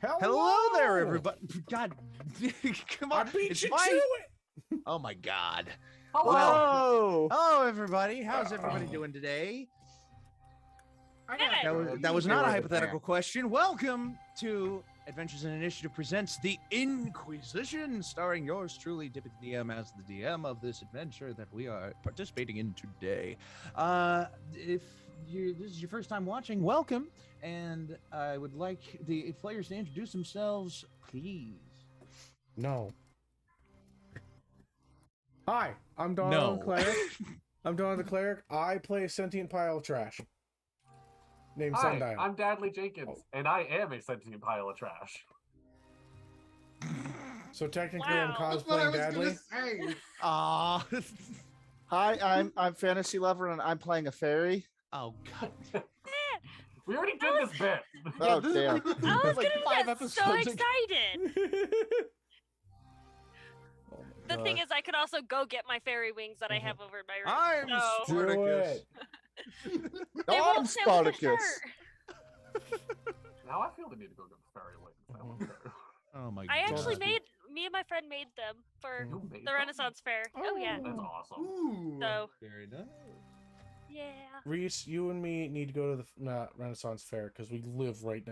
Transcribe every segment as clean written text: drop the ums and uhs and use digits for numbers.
Hello there, everybody. God, come on. I beat it's you my... to it. Oh, my God. Hello. Well, hello, everybody. How's everybody doing today? That was not a hypothetical question. Welcome to Adventures in Initiative presents the In-Quy'zz-ition, starring yours truly, DippyTheDM, as the DM of this adventure that we are participating in today. If this is your first time watching, welcome, and I would like the players to introduce themselves, please. No. Hi, I'm DonoTheCleric. I'm DonoTheCleric. I play a sentient pile of trash named Hi, Sundial. I'm DadleyJenkins, and I am a sentient pile of trash. So technically, Wow. I'm That's what I cosplaying was Dadley. gonna say. Aww. Hi, I'm FntasyLover, and I'm playing a fairy. Oh, God. We already did this bit. Oh, damn. I was Like gonna 5 get so episodes ago. excited. Oh The thing is, I could also go get my fairy wings that I have over in my room. I'm so Do Spartacus. it. they I'm won't fit with the Spartacus. shirt. Now I feel the need to go get the fairy wings. I want to. Oh, my God. I actually me and my friend made them for You made the them? Renaissance Fair. Oh yeah. That's awesome. Ooh. So Very nice. yeah. Rhys, you and me need to go to the Renaissance Fair because we live right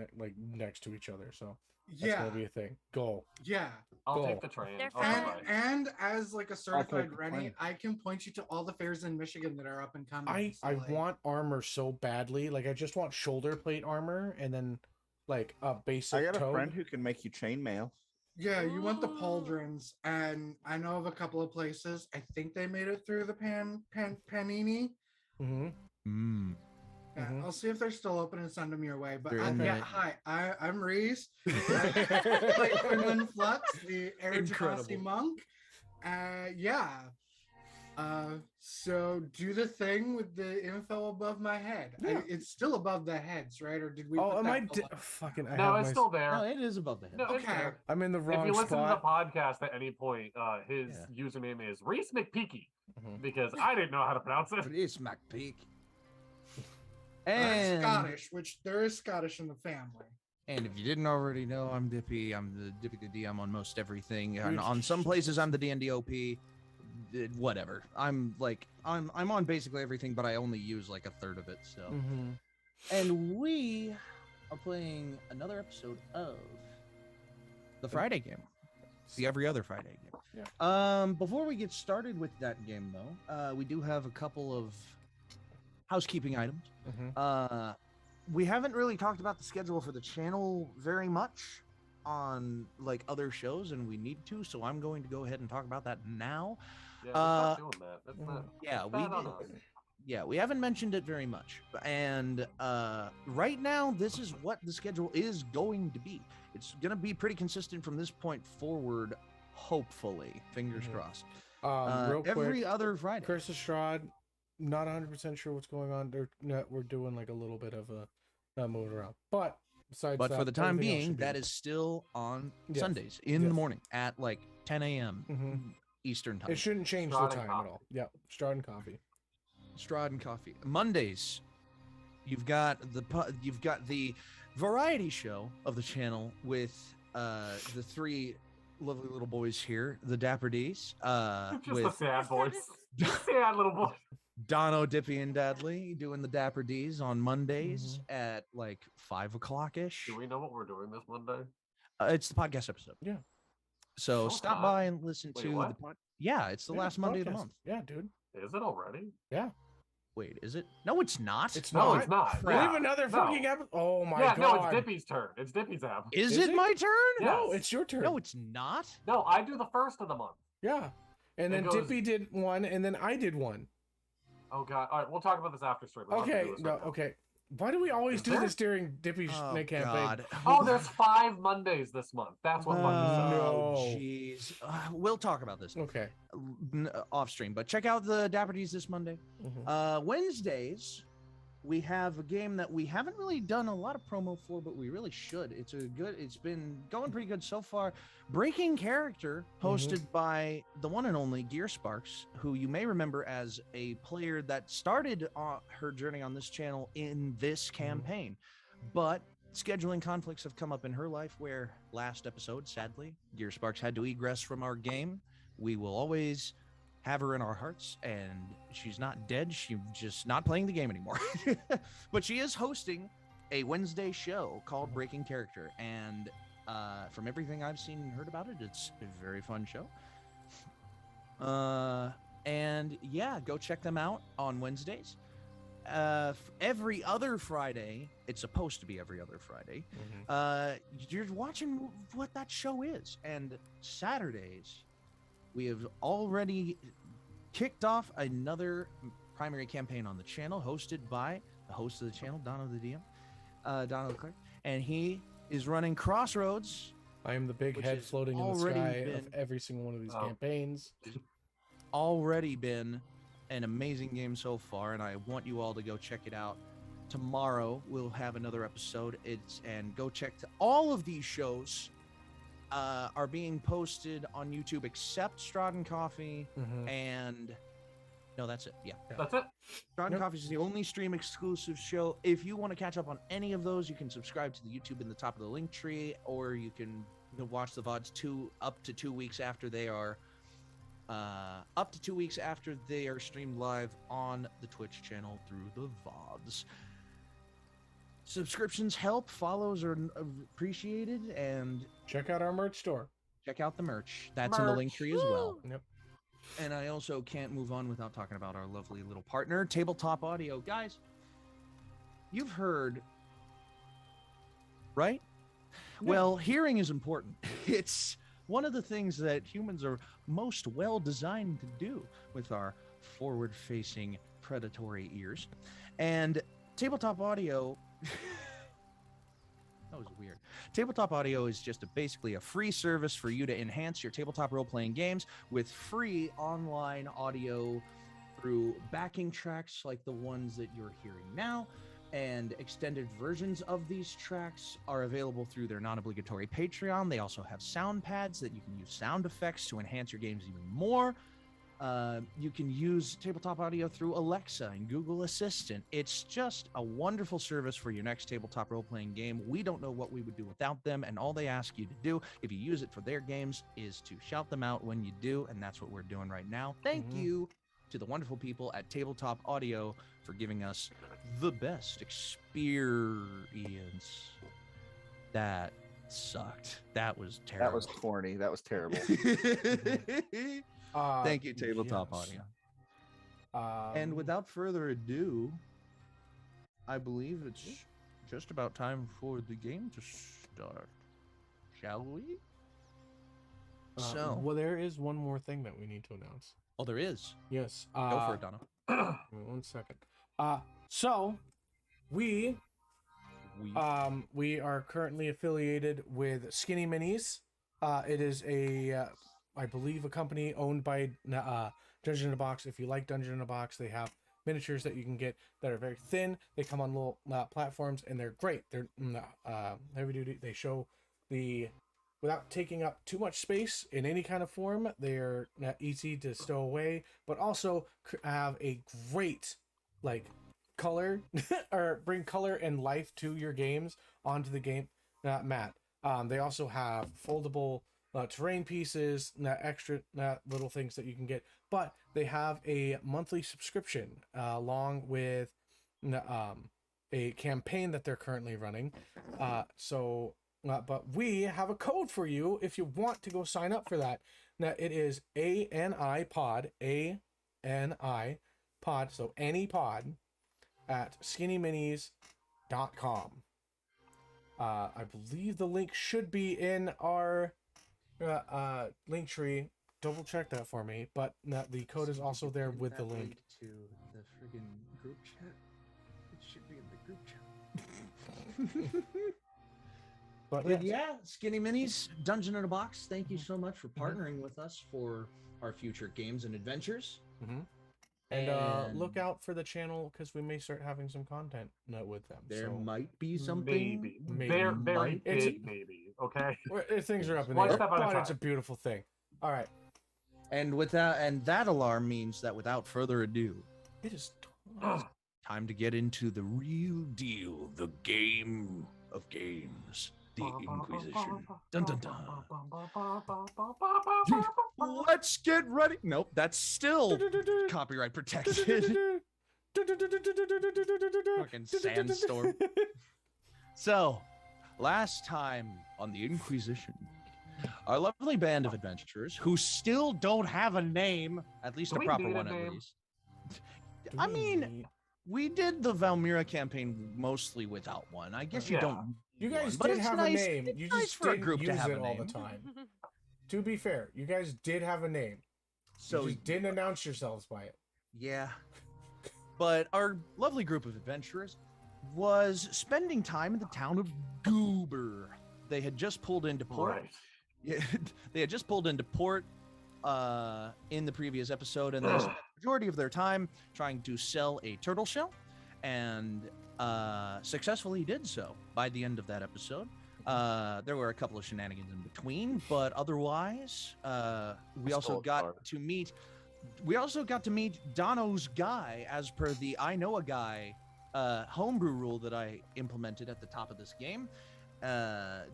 next to each other. So that's gonna be a thing. Go. Yeah. I'll Go. take the train. They're I'll fine. try. And as like a certified take the Rennie, plane. I can point you to all the fairs in Michigan that are up and coming. I So, like, want armor so badly. Like I just want shoulder plate armor and then like a basic I got a toad. friend who can make you chainmail. Yeah, you want the Ooh. pauldrons, and I know of a couple of places. I think they made it through the Panini. Mm-hmm. Mm. Yeah, Mhm. I'll see if they're still open and send them your way. But Very yeah, nice. hi, I'm Rhys. I play Quinlan Flux, the Incredible. monk. Yeah. So do the thing with the info above my head. Yeah. It's still above the heads, right? Or did we? Oh, put am that I below? fucking? I No, have it's my... still there. No, it is above the head. No, it's Okay. there. I'm in the If wrong you listen spot. to the podcast at any point, his username is RhysMcPeake Mhm. because I didn't know how to pronounce it. RhysMcPeake. I'm And Scottish, which there is Scottish in the family. And if you didn't already know, I'm Dippy. I'm the DippyTheDM on most everything. And Dude. on some places, I'm the DNDOP. Whatever. I'm on basically everything, but I only use like a third of it. So, Mhm. and we are playing another episode of the Friday game, the every other Friday game. Yeah. Before we get started with that game, though, we do have a couple of housekeeping items. Mhm. We haven't really talked about the schedule for the channel very much on like other shows, and we need to, so I'm going to go ahead and talk about that now. Yeah, stop doing that. That's not. Yeah, that's we bad on did. us. Yeah, we haven't mentioned it very much. And right now, this is what the schedule is going to be. It's going to be pretty consistent from this point forward, hopefully. Fingers Mhm. crossed. Real quick, Every other Friday. Curse of Strahd. Not 100% sure what's going on. We're doing like a little bit of a moving around, but besides But that, for the time everything else being, should be that good. is still on Yes. Sundays in the Yes. morning at like 10 a.m. Mhm. Eastern time. It shouldn't change Strahd the and time at coffee. all. Yeah, Strahd and coffee. Strahd and coffee. Mondays, you've got the variety show of the channel with the three lovely little boys here, the Dapper D's, Just a with sad voice. Sad little boy. Dono, Dippy, and Dadley doing the Dapper D's on Mondays Mm-hmm. at like 5 o'clock ish. Do we know what we're doing this Monday? It's the podcast episode. Yeah. So Oh, stop God. by and listen Wait, to what? the pod. Yeah, it's the Yeah, last Monday of the podcast. month. Yeah, dude. Is it already? Yeah, Wait, is it? No, it's not. it's No, not. it's not. We Yeah. have another No. fucking episode. Oh my Yeah, no, god. it's Dippy's turn. It's Dippy's app. Is Is it it? my turn? Yeah. No, Yes. it's your turn. No, it's not. No, I do the first of the month. Yeah, and It then goes- Dippy did one, and then I did one. Oh god. All right, we'll talk about this after stream. We don't have to Okay, do this no, right now. okay. Why do we always Is do there? this during Dippy's Oh, campaign? God. Oh, there's 5 Mondays this month. That's what Monday says. no. Oh, jeez. We'll talk about this Okay. off stream, but check out the Dapper D's this Monday. Mhm. Wednesdays, we have a game that we haven't really done a lot of promo for, but we really should. It's been going pretty good so far. Breaking Character, hosted by the one and only Gear Sparks, who you may remember as a player that started her journey on this channel in this campaign, but scheduling conflicts have come up in her life where last episode, sadly, Gear Sparks had to egress from our game. We will always have her in our hearts, and she's not dead. She's just not playing the game anymore. But she is hosting a Wednesday show called Breaking Character, and from everything I've seen and heard about it, it's a very fun show. And yeah, go check them out on Wednesdays. Every other Friday, it's supposed to be every other Friday, you're watching what that show is. And Saturdays, we have already kicked off another primary campaign on the channel, hosted by the host of the channel, DonoTheDM, DonoTheCleric, and he is running Crossroads. I am the big head floating in the sky of every single one of these campaigns. Already been an amazing game so far, and I want you all to go check it out. Tomorrow we'll have another episode. And go check all of these shows are being posted on YouTube except Strawden Coffee and no, that's it. Yeah, that's it. Strawden Coffee is the only stream exclusive show. If you want to catch up on any of those, you can subscribe to the YouTube in the top of the link tree, or you can watch the VODs up to 2 weeks after they are streamed live on the Twitch channel through the VODs. Subscriptions help, follows are appreciated, and check out our merch store. Check out the merch. That's in the link tree as well. Yep. And I also can't move on without talking about our lovely little partner, Tabletop Audio. Guys, you've heard, right? Yeah. Well, hearing is important. It's one of the things that humans are most well designed to do with our forward-facing predatory ears. And Tabletop Audio... That was weird. Tabletop Audio is just basically a free service for you to enhance your tabletop role-playing games with free online audio through backing tracks like the ones that you're hearing now, and extended versions of these tracks are available through their non-obligatory Patreon. They also have sound pads that you can use sound effects to enhance your games even more. You can use Tabletop Audio through Alexa and Google Assistant. It's just a wonderful service for your next tabletop role-playing game. We don't know what we would do without them, and all they ask you to do, if you use it for their games, is to shout them out when you do, and that's what we're doing right now. Thank you to the wonderful people at Tabletop Audio for giving us the best experience. That sucked. That was terrible. That was corny. That was terrible. Thank you, Tabletop Audio. And without further ado, I believe it's just about time for the game to start. Shall we? Well, there is one more thing that we need to announce. Oh, there is? Yes. Go for it, Donna. 1 second. So, we are currently affiliated with Skinny Minis. It is I believe a company owned by Dungeon in a Box. If you like Dungeon in a Box, they have miniatures that you can get that are very thin. They come on little platforms, and they're great. They're heavy duty. They show without taking up too much space in any kind of form. They're easy to stow away, but also have a great color or bring color and life to your games onto the game mat. They also have foldable terrain pieces, extra little things that you can get, but they have a monthly subscription along with a campaign that they're currently running. But we have a code for you if you want to go sign up for that. Now it is ANI pod, so any pod at skinnyminis.com. I believe the link should be in our link tree. Double check that for me, but the code is also there with the link to the friggin' group chat. It should be in the group chat. But yeah, Skinny Minis, Dungeon in a Box, thank you so much for partnering with us for our future games and adventures. And look out for the channel, because we may start having some content with them. There might be something. Maybe. Very big, maybe. Okay. Things are up in the air, but it's a beautiful thing. All right. And that alarm means that without further ado, it is time to get into the real deal, the game of games, the In-Quy'zz-ition. Dun dun dun. Let's get ready. Nope, that's still copyright protected. Fucking sandstorm. So, last time on the In-Quy'zz-ition, our lovely band of adventurers who still don't have a name, at least a proper one at least. I mean, we did the Valmira campaign mostly without one. I guess you don't. You guys but did it's have nice, a name. It's You nice just for a didn't group use to have it a all name. the time. To be fair, you guys did have a name. So you just didn't announce yourselves by it. Yeah. But our lovely group of adventurers was spending time in the town of Goobr. They had just pulled into port. Right. Yeah, they had just pulled into port in the previous episode, and they spent the majority of their time trying to sell a turtle shell, and successfully did so by the end of that episode. There were a couple of shenanigans in between, but otherwise, we also got to meet Dono's guy, as per the I know a guy homebrew rule that I implemented at the top of this game.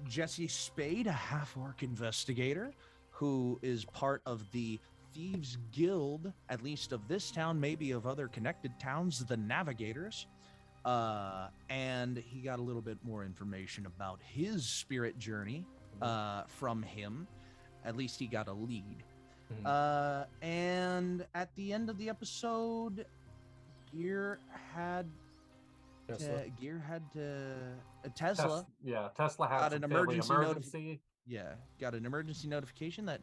Jesse Spade, a half-orc investigator who is part of the Thieves Guild, at least of this town, maybe of other connected towns, the Navigators. And he got a little bit more information about his spirit journey from him. At least he got a lead. And at the end of the episode, Gear had Tesla. Tesla had got an an emergency. Got an emergency notification that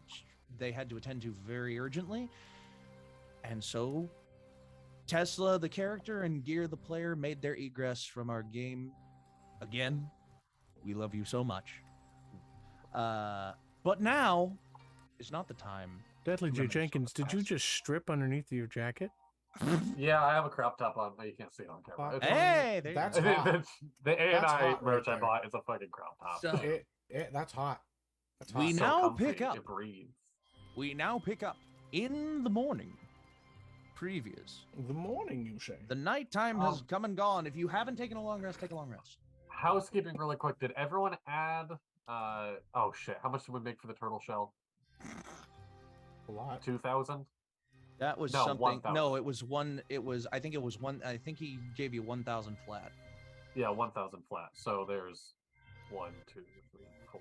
they had to attend to very urgently. And so Tesla, the character, and Gear, the player, made their egress from our game. Again, we love you so much. But now is not the time. DadleyJenkins, did you just strip underneath your jacket? Yeah, I have a crop top on, but you can't see it on camera. Hey, that's hot. The A&I merch right I bought is a fucking crop top. So, that's hot. That's hot. We So now comfy, pick up. It breathes. We now pick up in the morning. Previous. The morning, you say? The nighttime has come and gone. If you haven't taken a long rest, take a long rest. Housekeeping really quick. Did everyone add oh shit, how much did we make for the turtle shell? A lot. 2,000? That was No, something. 1,000. No, it was one. It was. I think it was one. I think he gave you 1,000 flat. Yeah, 1,000 flat. So there's 1, 2, 3, 4.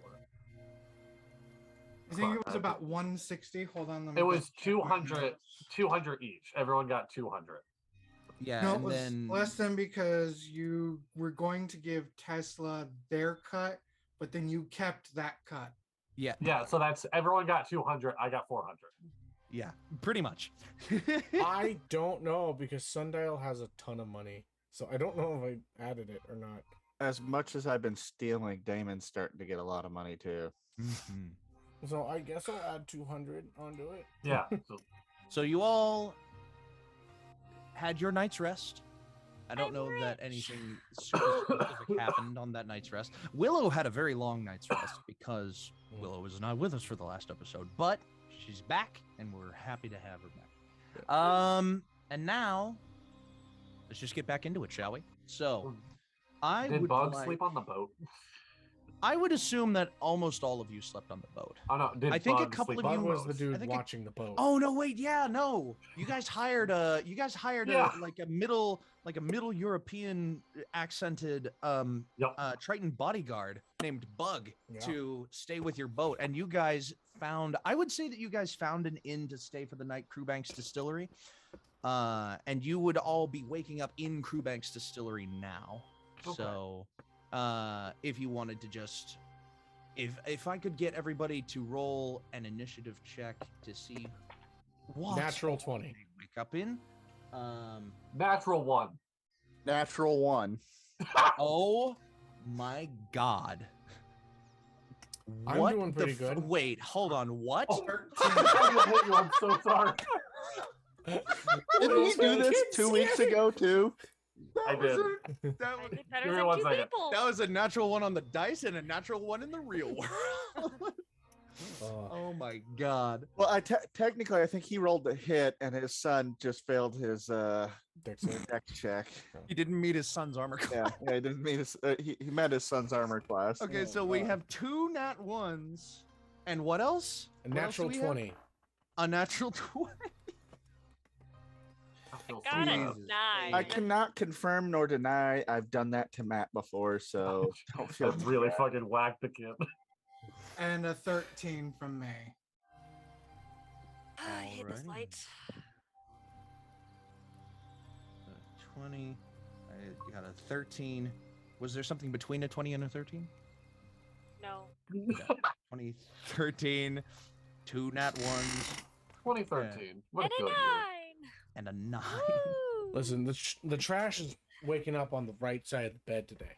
I think it was about 160. Hold on. Let me It was just check my 200 notes. 200 each. Everyone got 200. Yeah, No, it and was then less than because you were going to give Tesla their cut, but then you kept that cut. yeah, Yeah, so that's everyone got 200. I got 400. yeah, pretty much. I don't know because Sundial has a ton of money, so I don't know if I added it or not. As much as I've been stealing, Damon's starting to get a lot of money too. So I guess I'll add 200 onto it. Yeah. So you all had your night's rest. I don't know that anything super specific happened on that night's rest. Willow had a very long night's rest because Willow was not with us for the last episode, but she's back and we're happy to have her back. And now let's just get back into it, shall we? So Did Bug sleep on the boat? I would assume that almost all of you slept on the boat. Oh no, did I think a Bug couple sleep of on Bug you- the was the boat? dude watching the boat. Oh no, wait, yeah, no. You guys hired a Yeah. a middle European accented Triton bodyguard named Bug to stay with your boat, and you guys found, I would say that you guys found an inn to stay for the night, Crewbanks Distillery. And you would all be waking up in Crewbanks Distillery now. Okay. So if you wanted to just, if I could get everybody to roll an initiative check to see what Natural 20. they wake up in. Natural 1. Natural 1. Oh my God. I'm What doing the pretty good. Wait, hold on. What? Oh, I hate you. I'm so sorry. Didn't we do this 2 weeks ago too? I did. That I was, did better Give me than 1 two second. people. that was a natural one on the dice and a natural one in the real world. Oh my god. Well, technically, I think he rolled the hit, and his son just failed his Dex save. dex check. He didn't meet his son's armor class. Yeah, he didn't meet his. He met his son's armor class. Okay, so we have 2 nat 1s. And what else? A What else do natural we have? 20. A natural 20. I feel Got so it. bad. Jesus. I 9. cannot confirm nor deny. I've done that to Matt before, so don't feel That really fucking whacked the kid. And a 13 from May. I hate this Alrighty. light. 20. I got a 13. Was there something between a 20 and a 13? No. 20, 13, 2 nat 1s, 2013. What a And a good 9. year. and a 9. Woo! Listen, the trash is waking up on the right side of the bed today.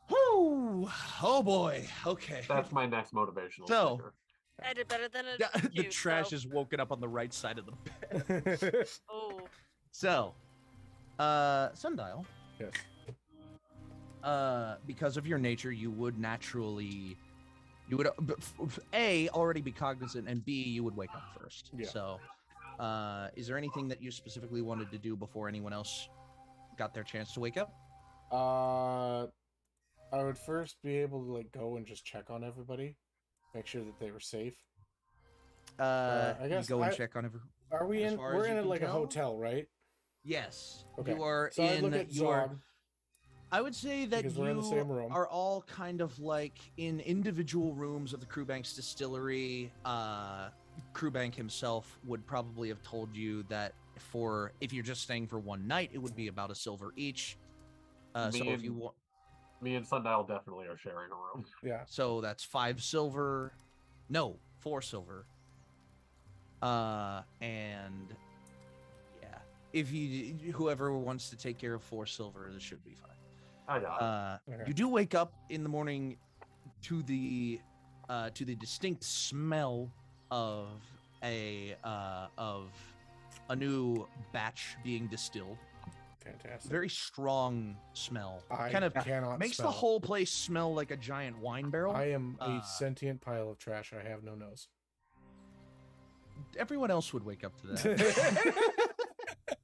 Woo! Oh boy. Okay. That's my next motivational So- sticker. I did better than a The 2, trash so. is woken up on the right side of the bed. Oh. So, Sundial, Yes. because of your nature, you would naturally, A, already be cognizant, and B, you would wake up first. Yeah. So, is there anything that you specifically wanted to do before anyone else got their chance to wake up? I would first be able to like go and just check on everybody, make sure that they were safe. I guess you go and check on every. Are we As in? far We're as you in can like a tell? hotel, right? Yes. Okay. You are So I in look at your. Zog. I would say that Because we're in the same you room. are all kind of like in individual rooms of the Crewbank's distillery. Crewbank himself would probably have told you that if you're just staying for one night, it would be about a silver each. So Me if and- you want, Me and Sundial definitely are sharing a room. Yeah. so that's 5 silver, no, 4 silver. And yeah, if whoever wants to take care of 4 silver, this should be fine. I got it. Okay. You do wake up in the morning to the distinct smell of a new batch being distilled. Fantastic. Very strong smell. I Kind of cannot makes smell. the whole place smell like a giant wine barrel. I am a uh, sentient pile of trash. I have no nose. Everyone else would wake up to that.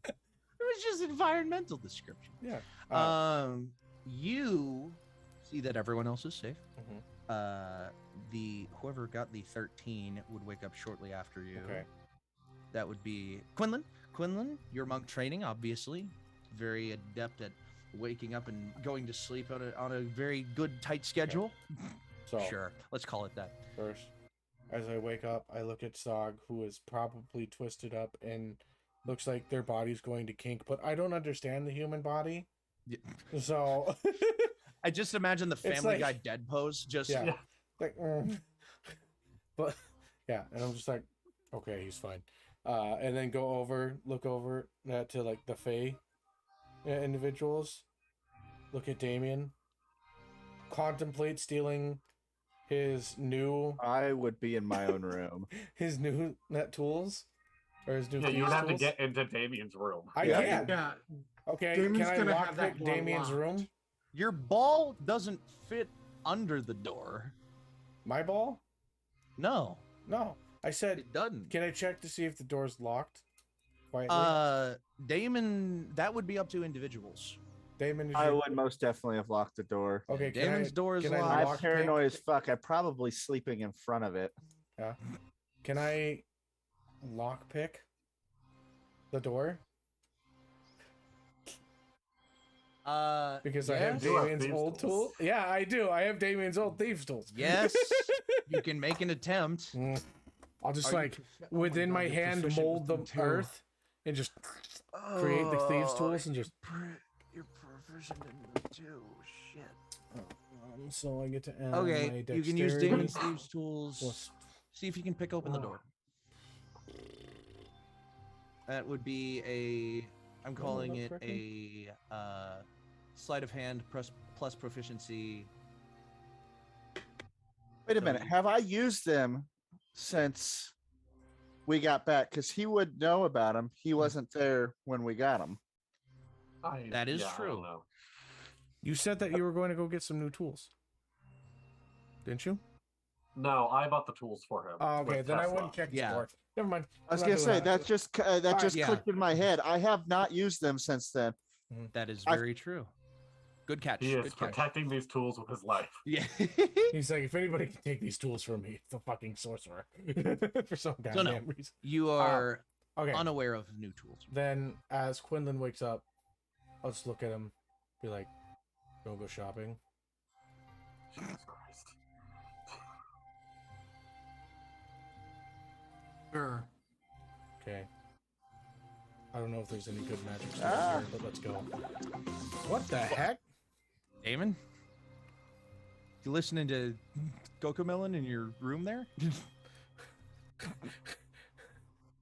It was just environmental description. Yeah. You see that everyone else is safe. Mhm. Whoever got the 13 would wake up shortly after you. Okay. That would be Quinlan. Quinlan, your monk training, obviously, very adept at waking up and going to sleep on a very good tight schedule. So Sure, let's call it that. first, as I wake up, I look at Zog, who is probably twisted up and looks like their body's going to kink, but I don't understand the human body. Yeah. So I just imagine the It's Family like- Guy dead pose. Just yeah. Yeah. like, but yeah, and I'm just like, okay, he's fine. And then look over to like the Fae individuals, look at Damien, contemplate stealing his new I would be in my own room. net tools or his new Yeah, you would thieves have to tools. get into Damien's room. I Yeah. can. Yeah. Okay, Damon's can I gonna have that lockpick door Damien's locked. room? your ball doesn't fit under the door. My ball? No, No. I said, it doesn't. can I check to see if the door's locked? Quietly. Damon, that would be up to individuals. Damon, is I your... would most definitely have locked the door. Okay, can Damon's I, door is can I locked. I'm lock paranoid as fuck. I'm probably sleeping in front of it. Yeah. Can I lockpick the door? Because I have yes. You have Damien's thieves' old tools. tool. Yeah, I do. I have Damien's old thieves tools. Yes, you can make an attempt. I'll just Are you like profi- oh my within God, my you're hand proficient mold with the them too. earth and just create the thieves tools and just. You're proficient in them too. Shit. So I get to add my Okay, you can use dexterity Damon's thieves tools. plus- See if you can pick open the door. That would be I'm calling that it correctly? a sleight of hand plus proficiency. Wait a So minute. you- Have I used them since we got back? Because he would know about them. He wasn't there when we got them. That is I don't true. know. You said that you were going to go get some new tools, didn't you? No, I bought the tools for him. Oh, okay, with then I Tesla. wouldn't check the Yeah. store. Never mind. I was I'm gonna not say doing that just yeah. clicked in my head. I have not used them since then. That is I- very true. Good catch. He is Good catch. protecting these tools with his life. Yeah. He's like, if anybody can take these tools from me, it's a fucking sorcerer. For some So goddamn no. reason. You are Okay. unaware of new tools. Then, as Quinlan wakes up, I'll just look at him, be like, go shopping. Jesus Christ. Sure. Okay. I don't know if there's any good magic stuff here, but let's go. What the heck? Damon? You listening to Cocomelon in your room there?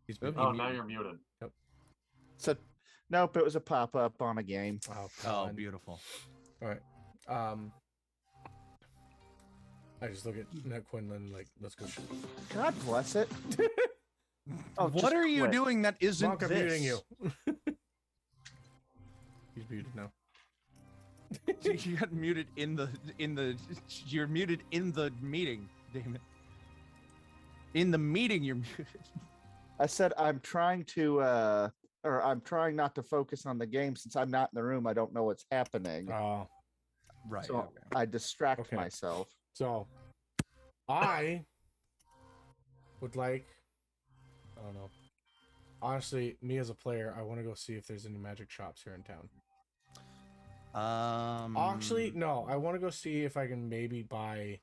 He's Oh, Oh, now you're muted. So, nope, it was a pop up on a game. Oh, Oh, God. beautiful. All right. I just look at Quinlan like, let's go shoot. God bless it. Oh, What just are you quit. doing that isn't Monk, I'm this? muting you. He's muted now. You got muted in the you're muted in the meeting, Damon. In the meeting you're muted. I said I'm trying to or I'm trying not to focus on the game since I'm not in the room. I don't know what's happening. Oh, Right. So okay. I distract Okay. myself. so I would like, I don't know. Honestly, me as a player, I want to go see if there's any magic shops here in town. Actually, no. I want to go see if I can maybe buy.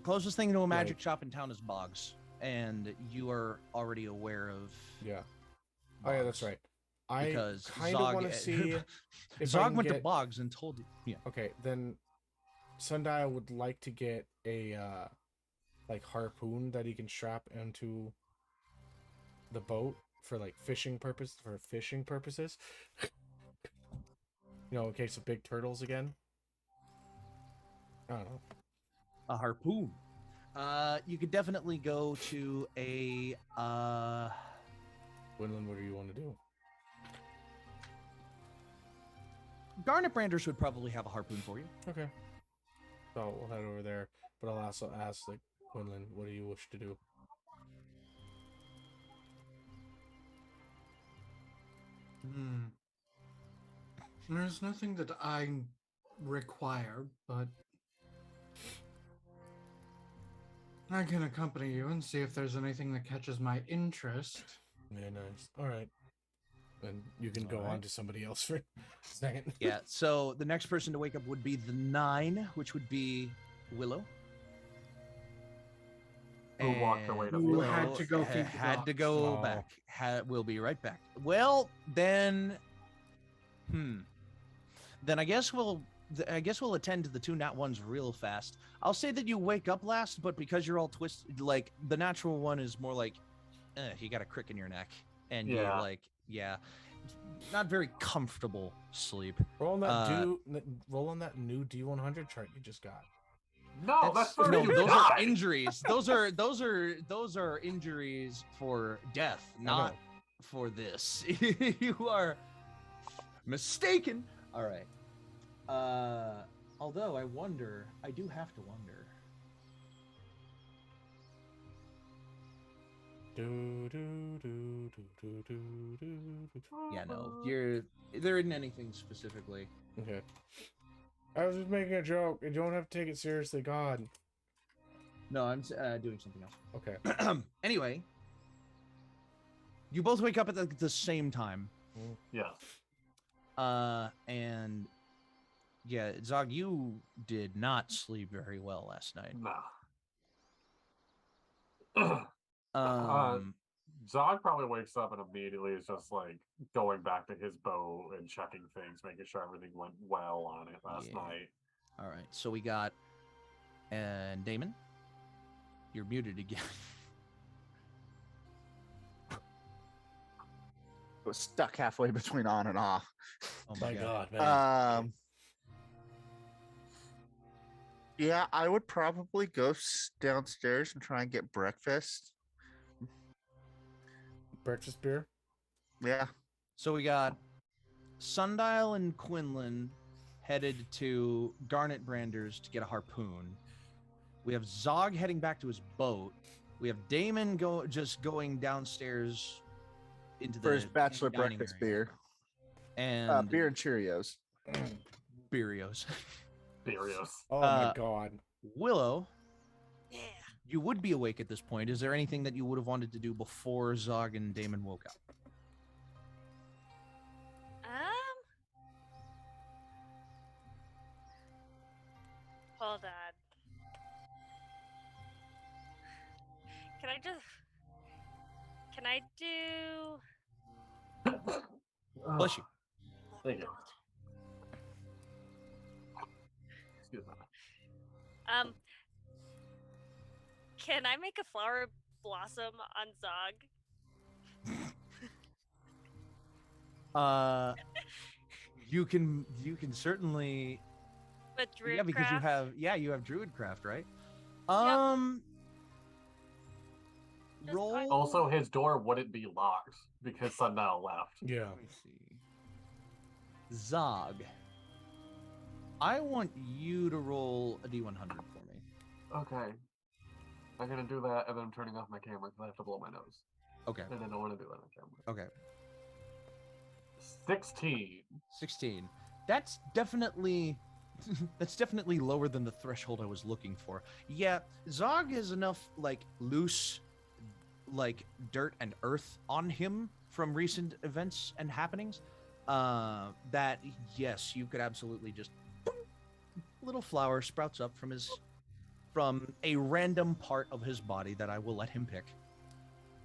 Closest thing to a magic Like- shop in town is Boggs, and you are already aware of. Yeah. Oh yeah, that's Boggs, right. I Because kind of Zog, want to see if I Zog can went to get- Boggs and told you. Yeah. Okay, then Sundial would like to get a like harpoon that he can strap into the boat for like fishing purposes. You know, in case of big turtles again. I don't know. A harpoon. You could definitely go to a. Quinlan, what do you want to do? Garnet Branders would probably have a harpoon for you. Okay. So we'll head over there, but I'll also ask like Quinlan, what do you wish to do? There's nothing that I require, but I can accompany you and see if there's anything that catches my interest. Yeah, nice. All right. And you can go All on right. to somebody else for a second. Yeah. So the next person to wake up would be the 9, which would be Willow. Who walked away to And Who Willow. had to go feed the had to dogs. go Oh. back. We'll be right back. Well, then, then I guess we'll attend to the 2 nat ones real fast. I'll say that you wake up last, but because you're all twisted, like the natural one is more like, you got a crick in your neck, and you're Yeah. like, not very comfortable sleep. Roll on that new D100 chart you just got. No, that's for no, you those are died. injuries. Those are injuries for death, not know. for this. You are mistaken. All right. Although I do have to wonder. Yeah, no, there isn't anything specifically. Okay. I was just making a joke. You don't have to take it seriously, God. No, I'm doing something else. Okay. Anyway, you both wake up at the same time. Yeah. And yeah, Zog, you did not sleep very well last night. Nah. Zog probably wakes up and immediately is just like going back to his bow and checking things, making sure everything went well on it last Yeah. night. All right, so we got and Damon, you're muted again. It was stuck halfway between on and off. Oh My God, man. Yeah, I would probably go downstairs and try and get breakfast. Breakfast beer? Yeah. So we got Sundial and Quinlan headed to Garnet Branders to get a harpoon, We have Zog heading back to his boat. We have Damon going downstairs into For his the bachelor dining breakfast area. beer. And Beer and Cheerios. Beerios. Serious. Oh my god. Willow, Yeah. you would be awake at this point. Is there anything that you would have wanted to do before Zog and Damon woke up? Hold on. Can I do? Bless you. Thank you. Excuse me. Can I make a flower blossom on Zog? You can certainly. With Druidcraft? Yeah, because you have Druidcraft, right? Roll. Also, his door wouldn't be locked because Sundial left. Yeah. Let me see. Zog. I want you to roll a D100 for me. Okay. I'm gonna do that, and then I'm turning off my camera because I have to blow my nose. Okay. And I don't want to do that on camera. Okay. 16. 16. That's definitely lower than the threshold I was looking for. Yeah, Zog has enough loose dirt and earth on him from recent events and happenings that yes, you could absolutely just boom, little flower sprouts up from a random part of his body that I will let him pick.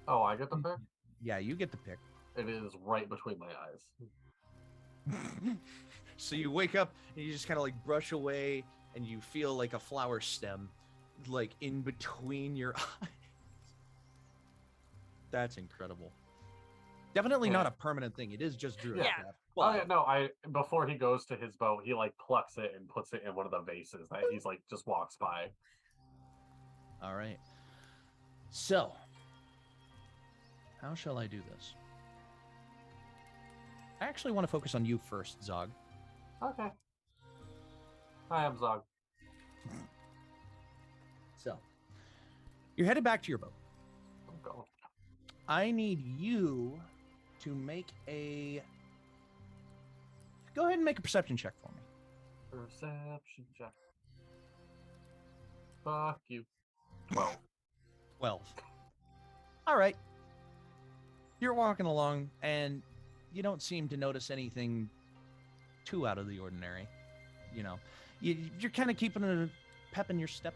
Oh, I get the pick? Yeah, you get to pick. It is right between my eyes. So you wake up and you just kind of brush away and you feel like a flower stem in between your eyes. That's incredible. Definitely not a permanent thing. It is just Druidcraft. Yeah. Oh yeah, no, before he goes to his boat, he plucks it and puts it in one of the vases that he's just walks by. All right. So, how shall I do this? I actually want to focus on you first, Zog. Okay. I am Zog. So, you're headed back to your boat. I'm going. I need you to make a... Go ahead and make a perception check for me. Perception check. Fuck you. 12. All right. You're walking along, and you don't seem to notice anything too out of the ordinary. You're kind of keeping a pep in your step.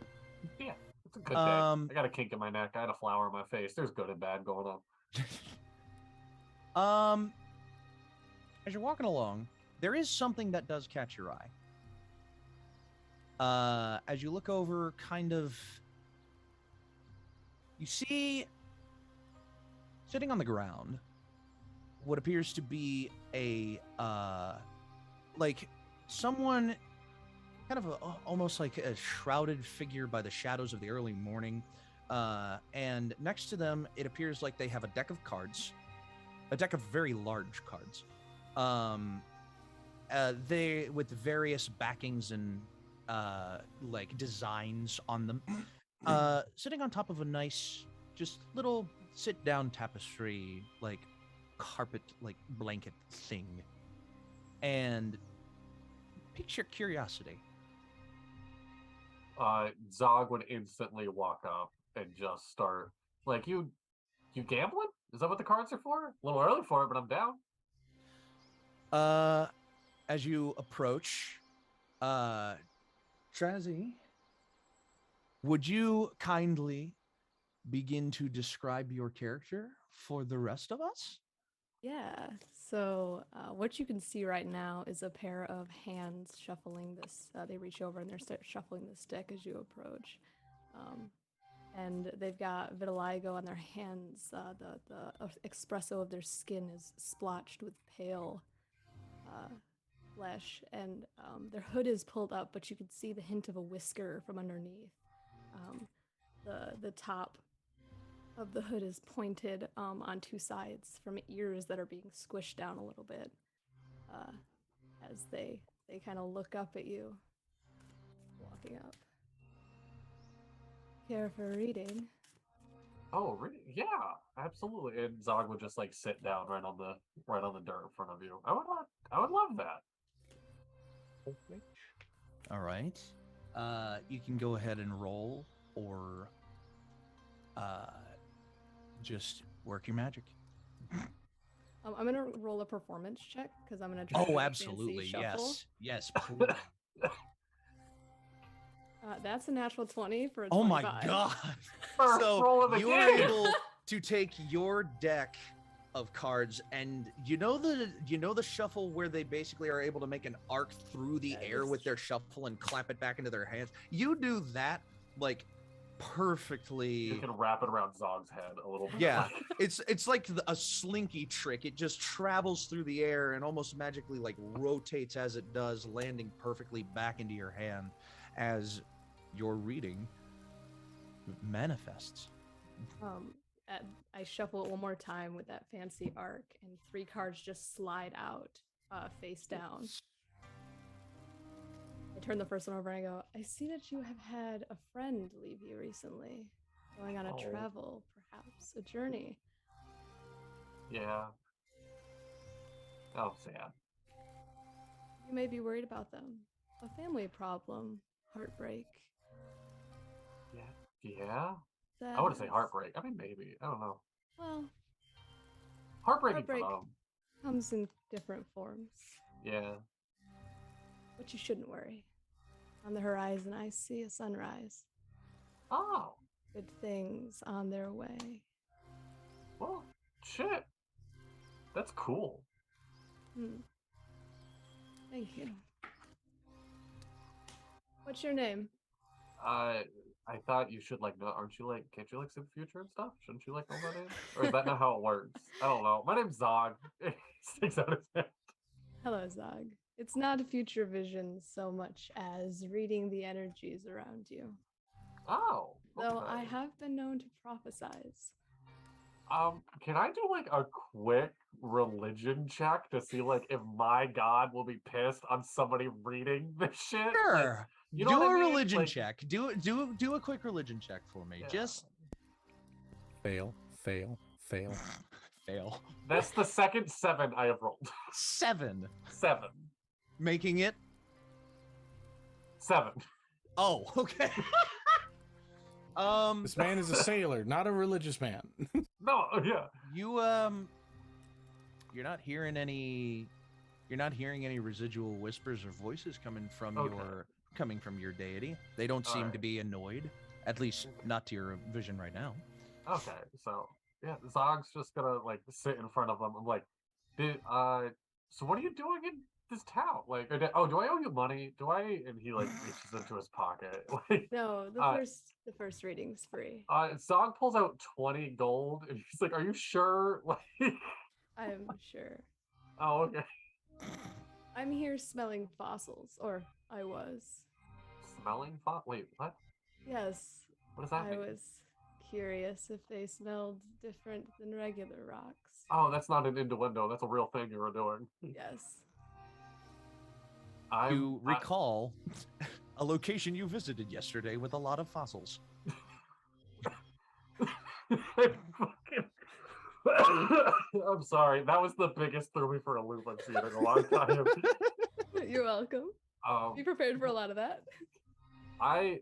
Yeah, it's a good day. I got a kink in my neck. I had a flower in my face. There's good and bad going on. As you're walking along, there is something that does catch your eye. As you look over, you see sitting on the ground what appears to be a someone almost like a shrouded figure by the shadows of the early morning, and next to them it appears like they have a deck of cards, a deck of very large cards, they with various backings and designs on them, sitting on top of a nice just little sit down tapestry carpet blanket thing, and piques your curiosity. Zog would instantly walk up and just start you gambling? Is that what the cards are for? A little early for it, but I'm down. As you approach, Trazhie, would you kindly begin to describe your character for the rest of us? Yeah, so what you can see right now is a pair of hands shuffling this. They reach over and they're shuffling this deck as you approach. And they've got vitiligo on their hands. The espresso of their skin is splotched with pale flesh, and their hood is pulled up, but you can see the hint of a whisker from underneath. The top of the hood is pointed on two sides from ears that are being squished down a little bit as they kind of look up at you walking up. Care for reading? Oh, really? Yeah, absolutely. And Zog would just like sit down right on the dirt in front of you. I would love that. All right. You can go ahead and roll, or just work your magic. I'm gonna roll a performance check because I'm gonna try. Oh, a absolutely. fancy shuffle. Yes, please. That's a natural 20 for a 25. Oh my god! First roll of So the you are game. able to take your deck of cards, and you know the shuffle where they basically are able to make an arc through the air with their shuffle and clap it back into their hands. You do that like perfectly. You can wrap it around Zog's head a little bit. Yeah, it's like a slinky trick. It just travels through the air and almost magically like rotates as it does, landing perfectly back into your hand as your reading manifests. I shuffle it one more time with that fancy arc, and 3 cards just slide out face down. I turn the first one over and I go, I see that you have had a friend leave you recently. Going on a travel, perhaps, a journey. Yeah. Oh, sad. You may be worried about them. A family problem, heartbreak. Yeah. I would say sadness. heartbreak. I mean, maybe. I don't know. Well, Heartbreaking heartbreak for them. comes in different forms. Yeah. But you shouldn't worry. On the horizon, I see a sunrise. Oh. Good things on their way. Well, shit. That's cool. Thank you. What's your name? I thought you should like know. Aren't you like? Can't you like see the future and stuff? Shouldn't you like know my name? Or is that not how it works? I don't know. My name's Zog. He sticks out his head. Hello, Zog. It's not a future vision so much as reading the energies around you. Oh. Okay. Though I have been known to prophesize. Can I do like a quick religion check to see like if my god will be pissed on somebody reading this shit? Sure. Like, you know do what a I mean? religion Like, check. Do a quick religion check for me. Yeah. Just Fail. That's the second 7 I have rolled. 7, 7. making it. 7. Oh, okay. This man is a sailor, not a religious man. No, yeah. You're not hearing any residual whispers or voices coming from your deity. They don't seem to be annoyed, at least not to your vision right now. Okay, so yeah, Zog's just gonna like sit in front of them. I'm like, so what are you doing in this town? Like, do I owe you money? Do I? And he like reaches into his pocket. Like, No, the first reading's free. Zog pulls out 20 gold, and he's like, "Are you sure?" Like, I'm sure. oh, okay. I'm here smelling fossils, or I was. Smelling Wait, what? Yes. What does that mean? I was curious if they smelled different than regular rocks. Oh, that's not an innuendo. That's a real thing you were doing. Yes. You recall a location you visited yesterday with a lot of fossils. I'm sorry. That was the biggest threw me for a loop I've seen in a long time. You're welcome. Be prepared for a lot of that. I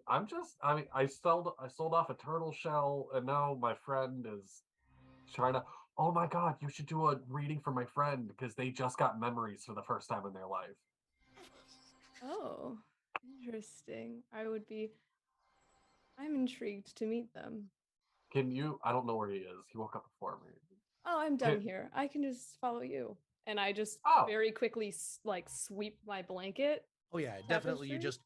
sold off a turtle shell, and now my friend is trying to. Oh my god! You should do a reading for my friend because they just got memories for the first time in their life. Oh, interesting. I'm intrigued to meet them. Can you? I don't know where he is. He woke up before me. Oh, I'm done here. I can just follow you. And I just very quickly like sweep my blanket. Oh yeah, definitely. You just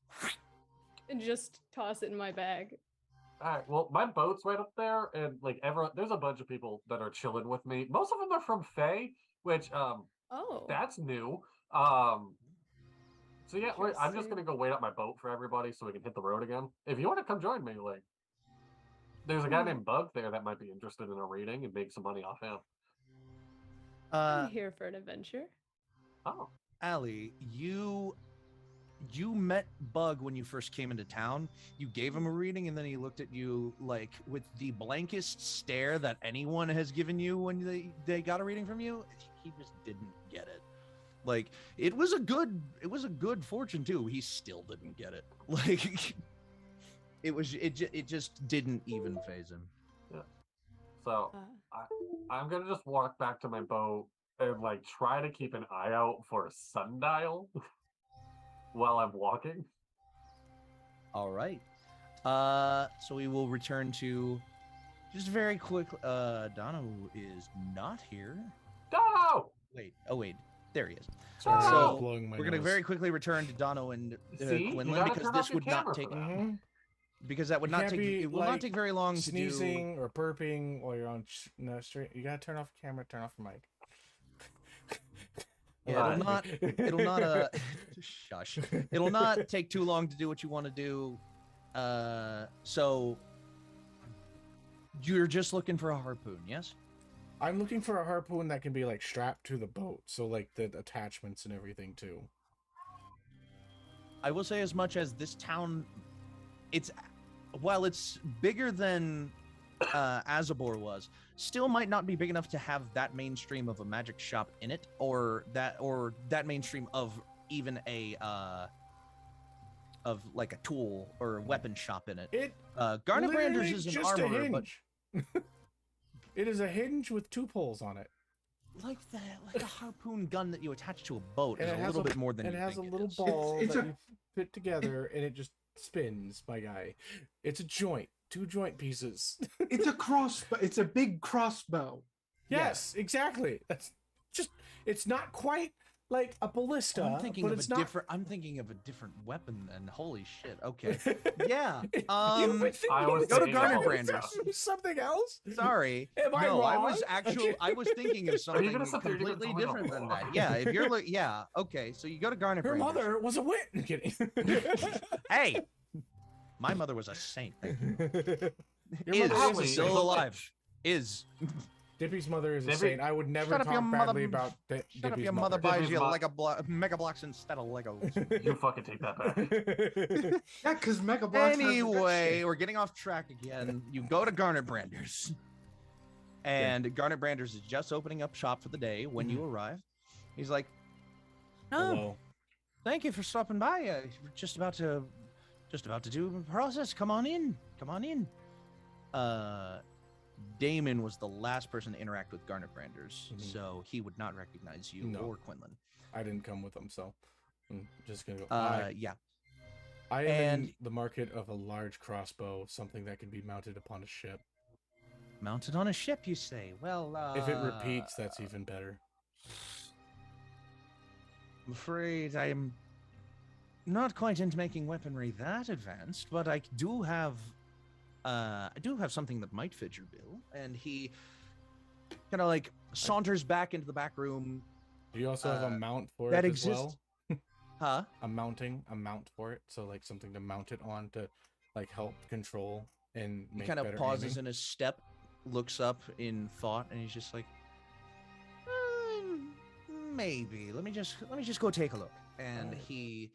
and just toss it in my bag. All right. Well, my boat's right up there, and like there's a bunch of people that are chilling with me. Most of them are from Faye, which that's new. So yeah, I'm just gonna go wait up my boat for everybody so we can hit the road again. If you want to come join me, like, there's a guy named Bug there that might be interested in a reading and make some money off him. I'm here for an adventure. Oh, Allie, you you met Bug when you first came into town. You gave him a reading, and then he looked at you like with the blankest stare that anyone has given you when they got a reading from you. He just didn't get it. Like it was a good fortune too. He still didn't get it. Like it just didn't even phase him. Yeah. So I'm gonna just walk back to my boat and like try to keep an eye out for a sundial while I'm walking. All right. So we will return to just very quick. Dono is not here. No! Wait. Oh wait. There he is. Sorry, So blowing my we're gonna nose. very quickly return to Dono and See? You Quinlan gotta because turn this off your would not camera take for that. Mhm. because that would You not can't take be, it will not like, take very long to do. Sneezing or burping while you're on no straight. You gotta turn off your camera, turn off your mic. Yeah, it'll not shush. It'll not take too long to do what you want to do. So you're just looking for a harpoon, yes? I'm looking for a harpoon that can be like strapped to the boat, so like the attachments and everything too. I will say as much as this town, while it's bigger than Azabor was, still might not be big enough to have that mainstream of a magic shop in it, or that mainstream of even a of like a tool or weapon shop in it. Garnet Branders is an just a armorer, but hinge. It is a hinge with 2 poles on it. like a harpoon gun that you attach to a boat And is it a has little bit more than and you it has a think little it is. ball It's that a- you fit together and it just spins, my guy. It's a joint, 2 joint pieces. It's a crossbow. It's a big crossbow. Yes, exactly. That's just, it's not quite like a ballista, I'm thinking but of it's a not. different. I'm thinking of a different weapon. And holy shit. Okay. Yeah. You've been thinking I was go to thinking Garnet about Branders. something else. Sorry. Am I no, I wrong? was I was thinking of Are something you gonna sit there, you're gonna completely tell me different I'm than that. wrong? Yeah. If you're yeah. Okay. So you go to Garnet Her Branders. mother was a witch. I'm kidding. Hey. My mother was a saint. Thank you. Your mother Actually, is a Still saint. alive. Is. Dippy's mother is a Dippy- saint. I would never Shut up, your talk mother- badly about Shut up, Dippy's your mother mother. buys Dippy's you mo- Mega Blocks instead of Legos. You fucking take that back. Yeah, because Mega Bloks has the good Anyway, shit. we're getting off track again. You go to Garnet Branders. And Garnet Branders is just opening up shop for the day when you arrive. He's like, "Oh, Hello. thank you for stopping by. We're just about to do the process. Come on in. Come on in." Damon was the last person to interact with Garnet Branders, Mhm. so he would not recognize you No. or Quinlan. I didn't come with them, so I'm just gonna go. Yeah. I am and- in the market of a large crossbow, something that can be mounted upon a ship. Mounted on a ship, you say? Well, If it repeats, that's even better. I'm afraid I'm not quite into making weaponry that advanced, but I do have something that might fit your bill. And he kind of like saunters back into the back room. Do you also have a mount for that it as exists- well? Huh? A mount for it, so like something to mount it on to like help control and He make kind of better pauses aiming? in his step, looks up in thought, and he's just like, maybe. Let me just go take a look. And Alright. he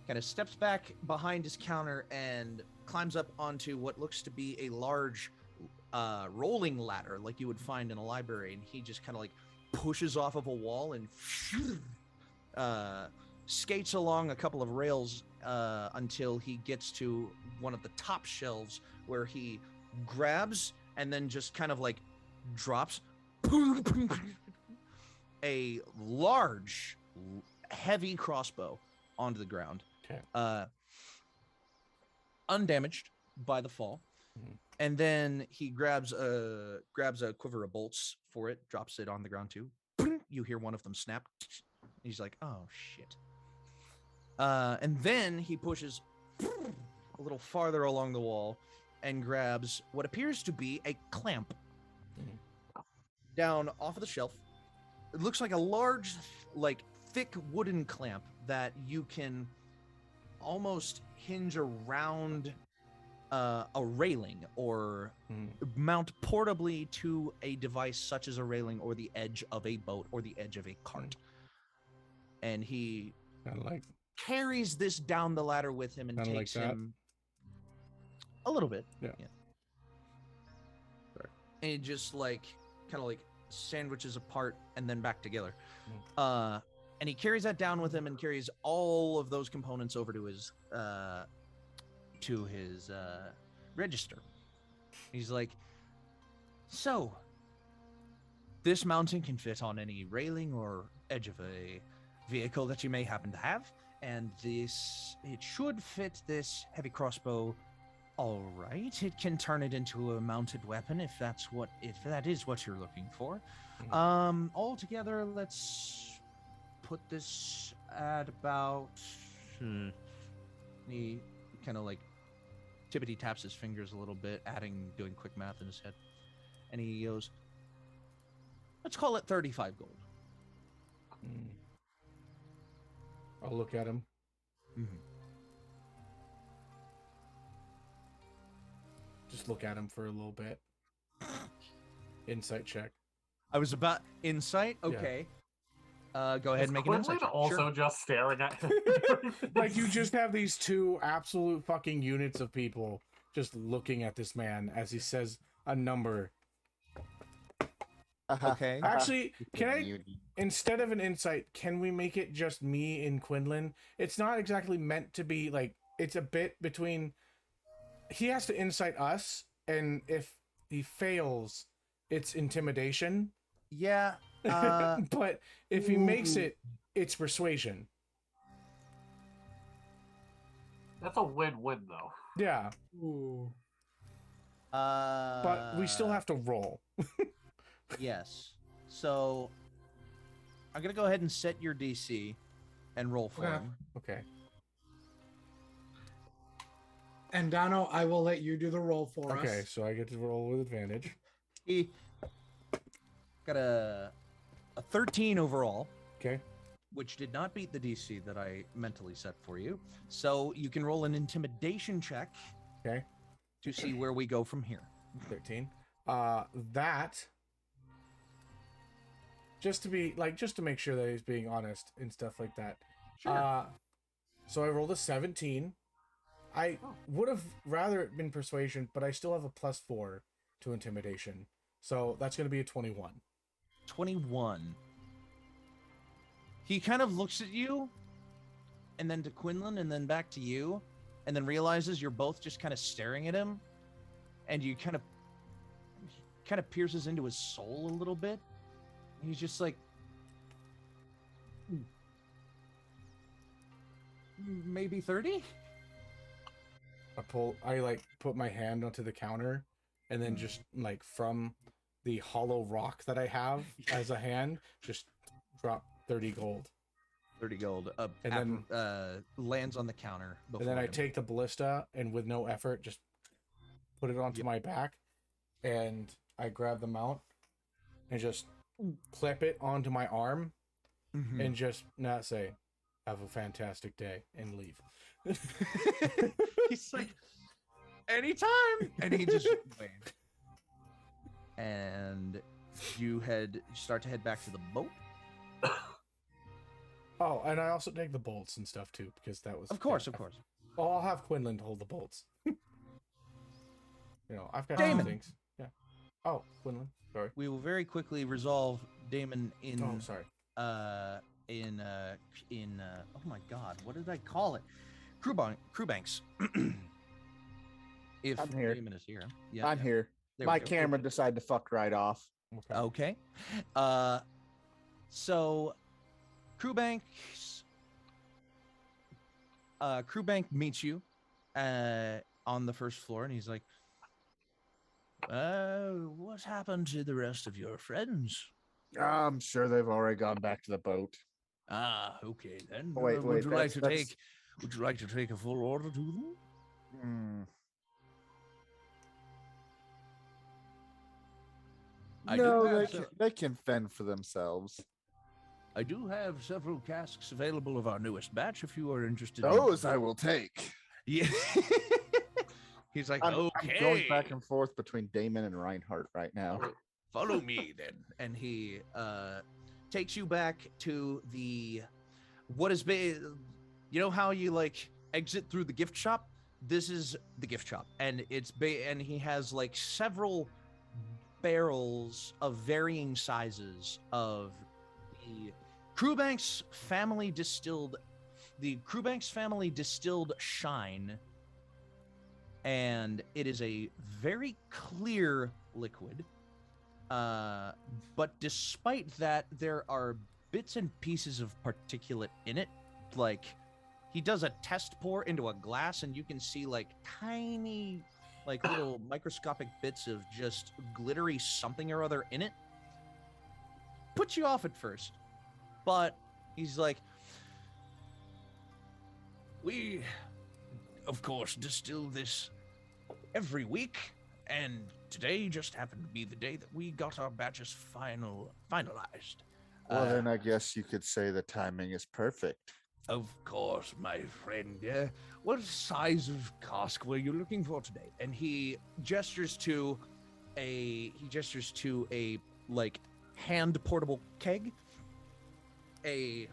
kind of steps back behind his counter and climbs up onto what looks to be a large rolling ladder like you would find in a library. And he just kind of like pushes off of a wall and skates along a couple of rails until he gets to one of the top shelves, where he grabs and then just kind of like drops a large, heavy crossbow onto the ground, Okay. undamaged by the fall. Mhm. And then he grabs a quiver of bolts for it, drops it on the ground too. You hear one of them snap. He's like, "Oh shit!" And then he pushes a little farther along the wall and grabs what appears to be a clamp down off of the shelf. It looks like a large, like thick wooden clamp that you can almost hinge around a railing or mount portably to a device such as a railing or the edge of a boat or the edge of a cart. And he Kind of like carries this down the ladder with him and Kinda like takes that? him a little bit. Yeah. And he just like kind of like sandwiches apart and then back together. Mm. And he carries that down with him and carries all of those components over to his register. He's like, so this mountain can fit on any railing or edge of a vehicle that you may happen to have, and it should fit this heavy crossbow. All right, it can turn it into a mounted weapon if that is what you're looking for. All together, let's put this at about. He kind of like Tippity taps his fingers a little bit, doing quick math in his head, and he goes, "Let's call it 35 gold." I'll look at him. Mm-hmm. Just look at him for a little bit. Insight check. I was about insight. Okay. Go ahead and make an insight check. Also Sure. just staring at him. Like you just have these two absolute fucking units of people just looking at this man as he says a number. Okay. Actually, can I, instead of an insight, can we make it just me and Quinlan? It's not exactly meant to be like, it's a bit between, he has to insight us, and if he fails, it's intimidation. Yeah. But if he makes it, it's persuasion. That's a win-win, though. Yeah. Ooh. But we still have to roll. Yes. So I'm gonna go ahead and set your DC and roll for Okay. him. Okay. And Dono, I will let you do the roll for us. Okay, so I get to roll with advantage. He got a 13 overall, Okay. which did not beat the DC that I mentally set for you. So you can roll an intimidation check Okay. to see where we go from here. 13. That, just to make sure that he's being honest and stuff like that. Sure. So I rolled a 17. I would have rather it been persuasion, but I still have a +4 to intimidation. So that's going to be a 21. 21. He kind of looks at you, and then to Quinlan, and then back to you, and then realizes you're both just kind of staring at him, and you kind of pierces into his soul a little bit. He's just like, maybe 30? I put my hand onto the counter, and then just like from the hollow rock that I have as a hand, just drop 30 gold. 30 gold. And then lands on the counter. And then I him. take the ballista and with no effort, just put it onto my back, and I grab the mount and just clip it onto my arm, and just not say, "Have a fantastic day," and leave. He's like, anytime, and he just waved. And you start to head back to the boat. Oh, and I also take the bolts and stuff too, because that was Of course. Oh, I'll have Quinlan hold the bolts. I've got Damon. some things. Yeah. Oh, Quinlan. Sorry. We will very quickly resolve Damon in. Oh, sorry. Oh my God, what did I call it? Crew banks. If I'm here. Damon is here. I'm here. There My we go. camera decided to fuck right off. Okay. Okay. So Crewbank meets you on the first floor, and he's like, what happened to the rest of your friends? I'm sure they've already gone back to the boat. Ah, okay then. Wait, would you like to that's- take a full order to them? I do No, have they can fend for themselves. I do have several casks available of our newest batch if you are interested. Those I will take. Yeah. He's like, I'm okay. going back and forth between Damon and Reinhardt right now. Follow me then. And he takes you back to the you know how you like exit through the gift shop? This is the gift shop, and and he has like several barrels of varying sizes of the Crewbanks family distilled shine, and it is a very clear liquid. But despite that, there are bits and pieces of particulate in it. Like, he does a test pour into a glass, and you can see like tiny, like little microscopic bits of just glittery something or other in it. Puts you off at first, but he's like, we, of course, distill this every week, and today just happened to be the day that we got our batches finalized. Well, then I guess you could say the timing is perfect. Of course, my friend. What size of cask were you looking for today? And he gestures to a like hand portable keg, a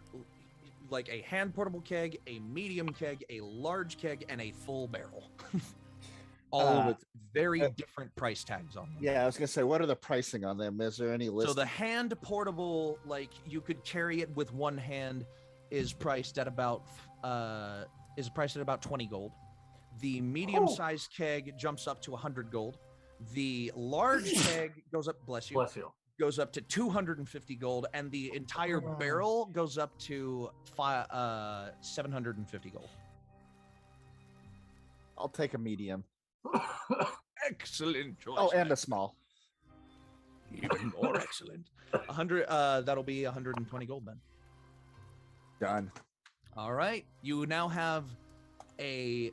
hand portable keg, a medium keg, a large keg, and a full barrel. All with very different price tags on them. Yeah, I was gonna say, what are the pricing on them? Is there any list? So the hand portable, like you could carry it with one hand, is priced at about 20 gold. The medium-sized keg jumps up to 100 gold. The large keg goes up, bless you, goes up to 250 gold, and the entire barrel goes up to 750 gold. I'll take a medium. Excellent choice. Oh, and a small. Even more excellent. 100. That'll be 120 gold then. Done. All right. You now have a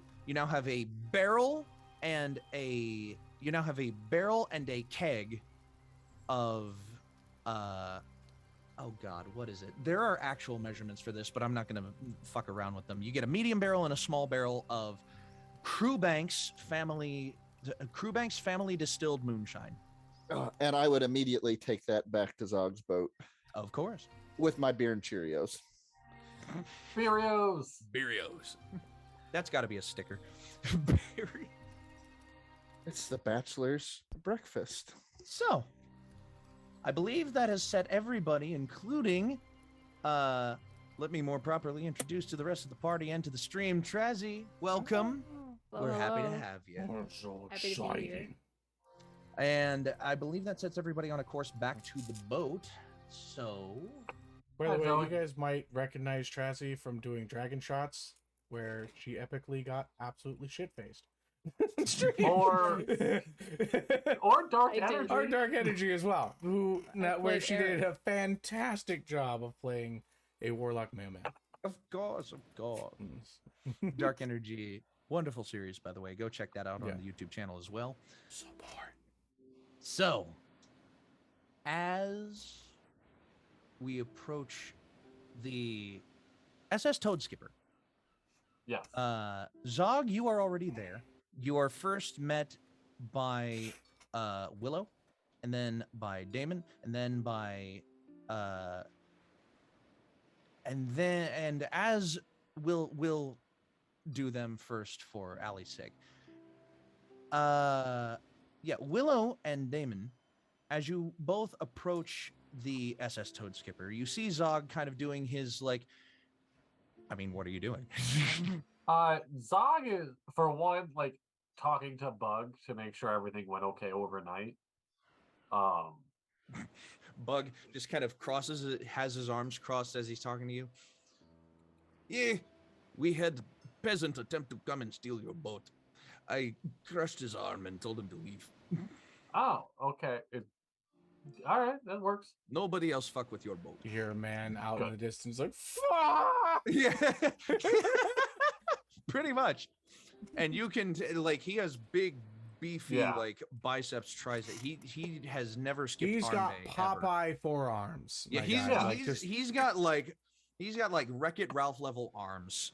barrel and a keg of oh god, what is it? There are actual measurements for this, but I'm not gonna fuck around with them. You get a medium barrel and a small barrel of Crewbanks family distilled moonshine. And I would immediately take that back to Zog's boat. Of course. With my beer and Cheerios. Cheerios. That's got to be a sticker. It's the bachelor's breakfast. So, I believe that has set everybody, including, let me more properly introduce to the rest of the party and to the stream. Trazhie, welcome. We're happy to have you. So Happy to be here. And I believe that sets everybody on a course back to the boat. So, by the way, you guys might recognize Trazhie from doing Dragon Shots, where she epically got absolutely shit-faced. or Dark Energy. Or Dark Energy as well, where she did a fantastic job of playing a Warlock Mailman. Of course. Dark Energy, wonderful series, by the way. Go check that out on the YouTube channel as well. Support. So, as we approach the SS Toad Skipper. Yes. Zog, you are already there. You are first met by Willow, and then by Damon, and then by and as we'll do them first for Allie's sake. Willow and Damon, as you both approach the SS Toad Skipper, you see Zog kind of doing his what are you doing? Zog is, for one, talking to Bug to make sure everything went okay overnight. Bug just kind of has his arms crossed as he's talking to you. Yeah, we had peasant attempt to come and steal your boat. I crushed his arm and told him to leave. Oh, okay. All right, that works. Nobody else fuck with your boat. You hear a man out in the distance like, fuck! Yeah. Pretty much. And you can, he has big, beefy, biceps, triceps. He has never skipped He's arm got day, Popeye forearms. Yeah, he's got Wreck-It Ralph level arms.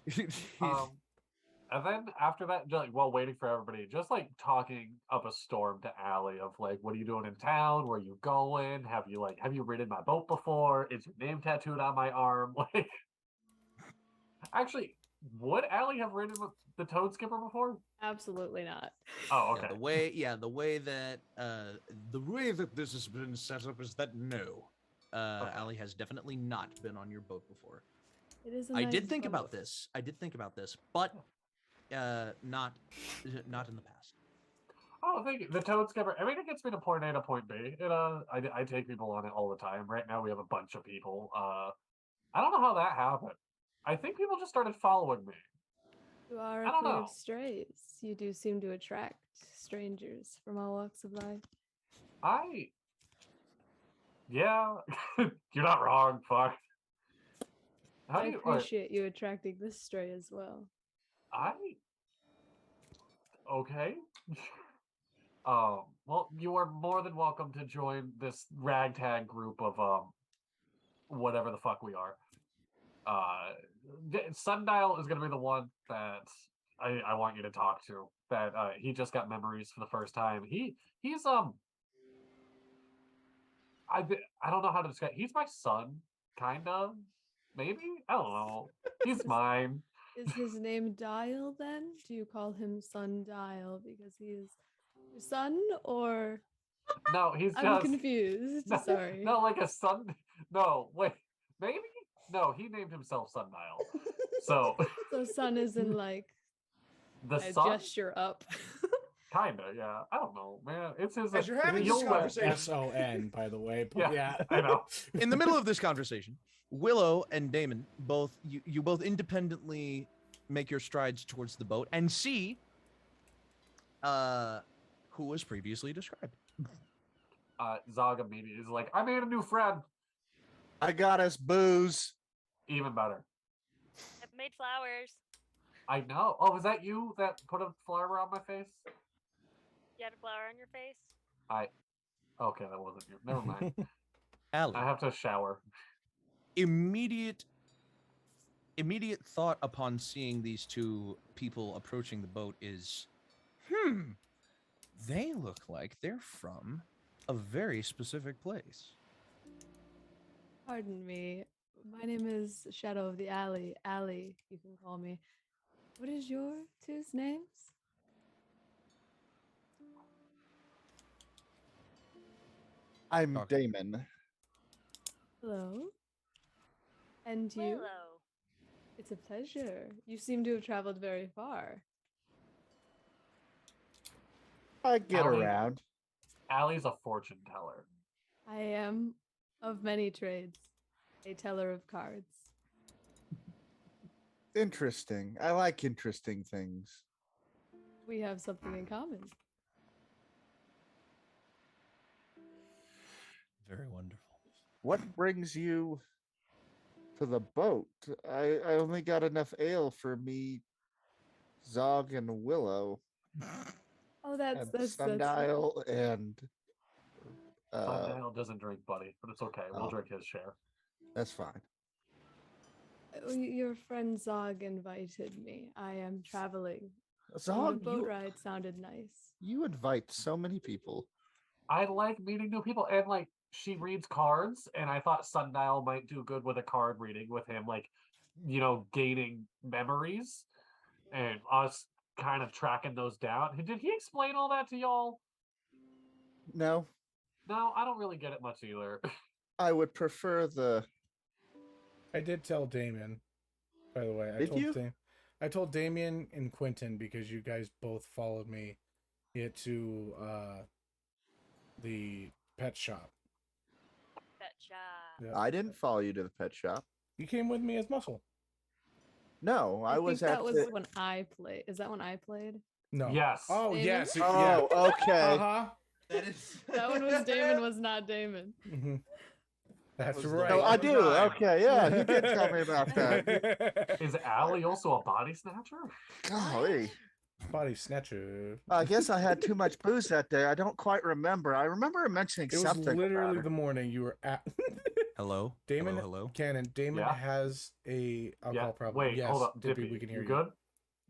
And then after that, while waiting for everybody, just talking up a storm to Allie of what are you doing in town? Where are you going? Have you ridden my boat before? Is your name tattooed on my arm? Actually, would Allie have ridden with the Toad Skipper before? Absolutely not. Oh, Yeah, okay. the way that this has been set up is that no, Allie has definitely not been on your boat before. It is a I nice did think boat. about this. But not in the past. Oh, thank you. The Toad Skipper. I mean, it gets me to point A to point B. I take people on it all the time. Right now, we have a bunch of people. I don't know how that happened. I think people just started following me. You are I a don't queen know. of strays. You do seem to attract strangers from all walks of life. Yeah, you're not wrong. Fuck. I appreciate you attracting this stray as well. Okay. Well, you are more than welcome to join this ragtag group of whatever the fuck we are. Sundial is gonna be the one that I want you to talk to. That he just got memories for the first time. He's I don't know how to describe. He's my son, kind of. Maybe, I don't know. He's mine. Is his name Dial then? Do you call him Sundial because he is your son, or No, he's I'm confused. No, Sorry. No, like a sun. No, wait. Maybe? No, he named himself Sundial. So So sun is in like the a sun. gesture up. Kinda, yeah. I don't know, man. It's his. As you're having you'll this let- conversation- S-O-N, by the way. But Yeah, yeah. I know. In the middle of this conversation, Willow and Damon you both independently make your strides towards the boat and see who was previously described. Zog immediately is like, I made a new friend. I got us booze. Even better. I've made flowers. I know. Oh, was that you that put a flower on my face? You had a flower on your face? Okay, that wasn't you. Never mind. Allie, I have to shower. immediate thought upon seeing these two people approaching the boat is, they look like they're from a very specific place. Pardon me. My name is Shadow of the Alley. Alley, you can call me. What is your two's names? I'm Okay. Damon. Hello. And you? Willow. It's a pleasure. You seem to have traveled very far. I get Allie. around. Allie's a fortune teller. I am of many trades, a teller of cards. Interesting. I like interesting things. We have something in common. Very wonderful. What brings you to the boat? I only got enough ale for me, Zog, and Willow, Oh, that's and Sundial, and Sundial doesn't drink, buddy, but it's okay. We'll oh. drink his share. that's fine. Your friend Zog invited me. I am traveling. The Zog, boat ride sounded nice. you invite so many people. I like meeting new people, and like she reads cards, and I thought Sundial might do good with a card reading with him, like, you know, gaining memories and us kind of tracking those down. Did he explain all that to y'all? No, No, I don't really get it much either. I would prefer the. I did tell Damon, by the way. Did you? I told Damien and Quinton because you guys both followed me to the pet shop. Pet shop. Yeah. I didn't follow you to the pet shop. You came with me as muscle. No, I was think at that was the. when I played. Is that when I played? No. Yes. Oh, Damon? yes. Oh, Yeah. okay. Uh-huh. That is. That one was Damon, was not Damon. Mm-hmm. That's Was the- right. No, I do. Time. Okay, yeah, you did tell me about that. Is Allie also a body snatcher? Golly. Body snatcher. I guess I had too much booze that day. I don't quite remember. I remember mentioning It was something. literally about the morning you were at. Hello? Damon, Hello? Cannon, Damon Yeah? has a alcohol problem. Wait, yes, hold up. Dippy, Dippy, we can hear you. good?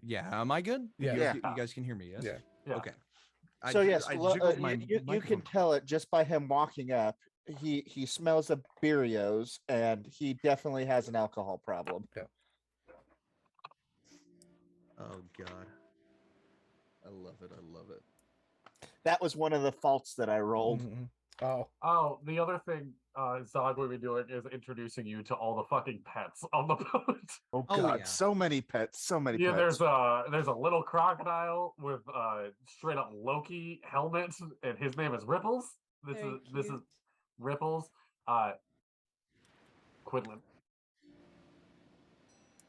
Yeah, am I good? Yeah. Yeah. You guys can hear me, yes? Yeah. Yeah. Okay. So yes, I lo- jiggled my you can microphone. tell it just by him walking up. He smells of Beerios, and he definitely has an alcohol problem. Oh God. I love it. I love it. That was one of the faults that I rolled. Mhm. Oh, Oh, the other thing Zog will be doing is introducing you to all the fucking pets on the boat. Oh Oh, God, yeah. so many pets, so many Yeah, pets. there's a little crocodile with straight up Loki helmet, and his name is Ripples. This Very is cute. Ripples. Quinlan,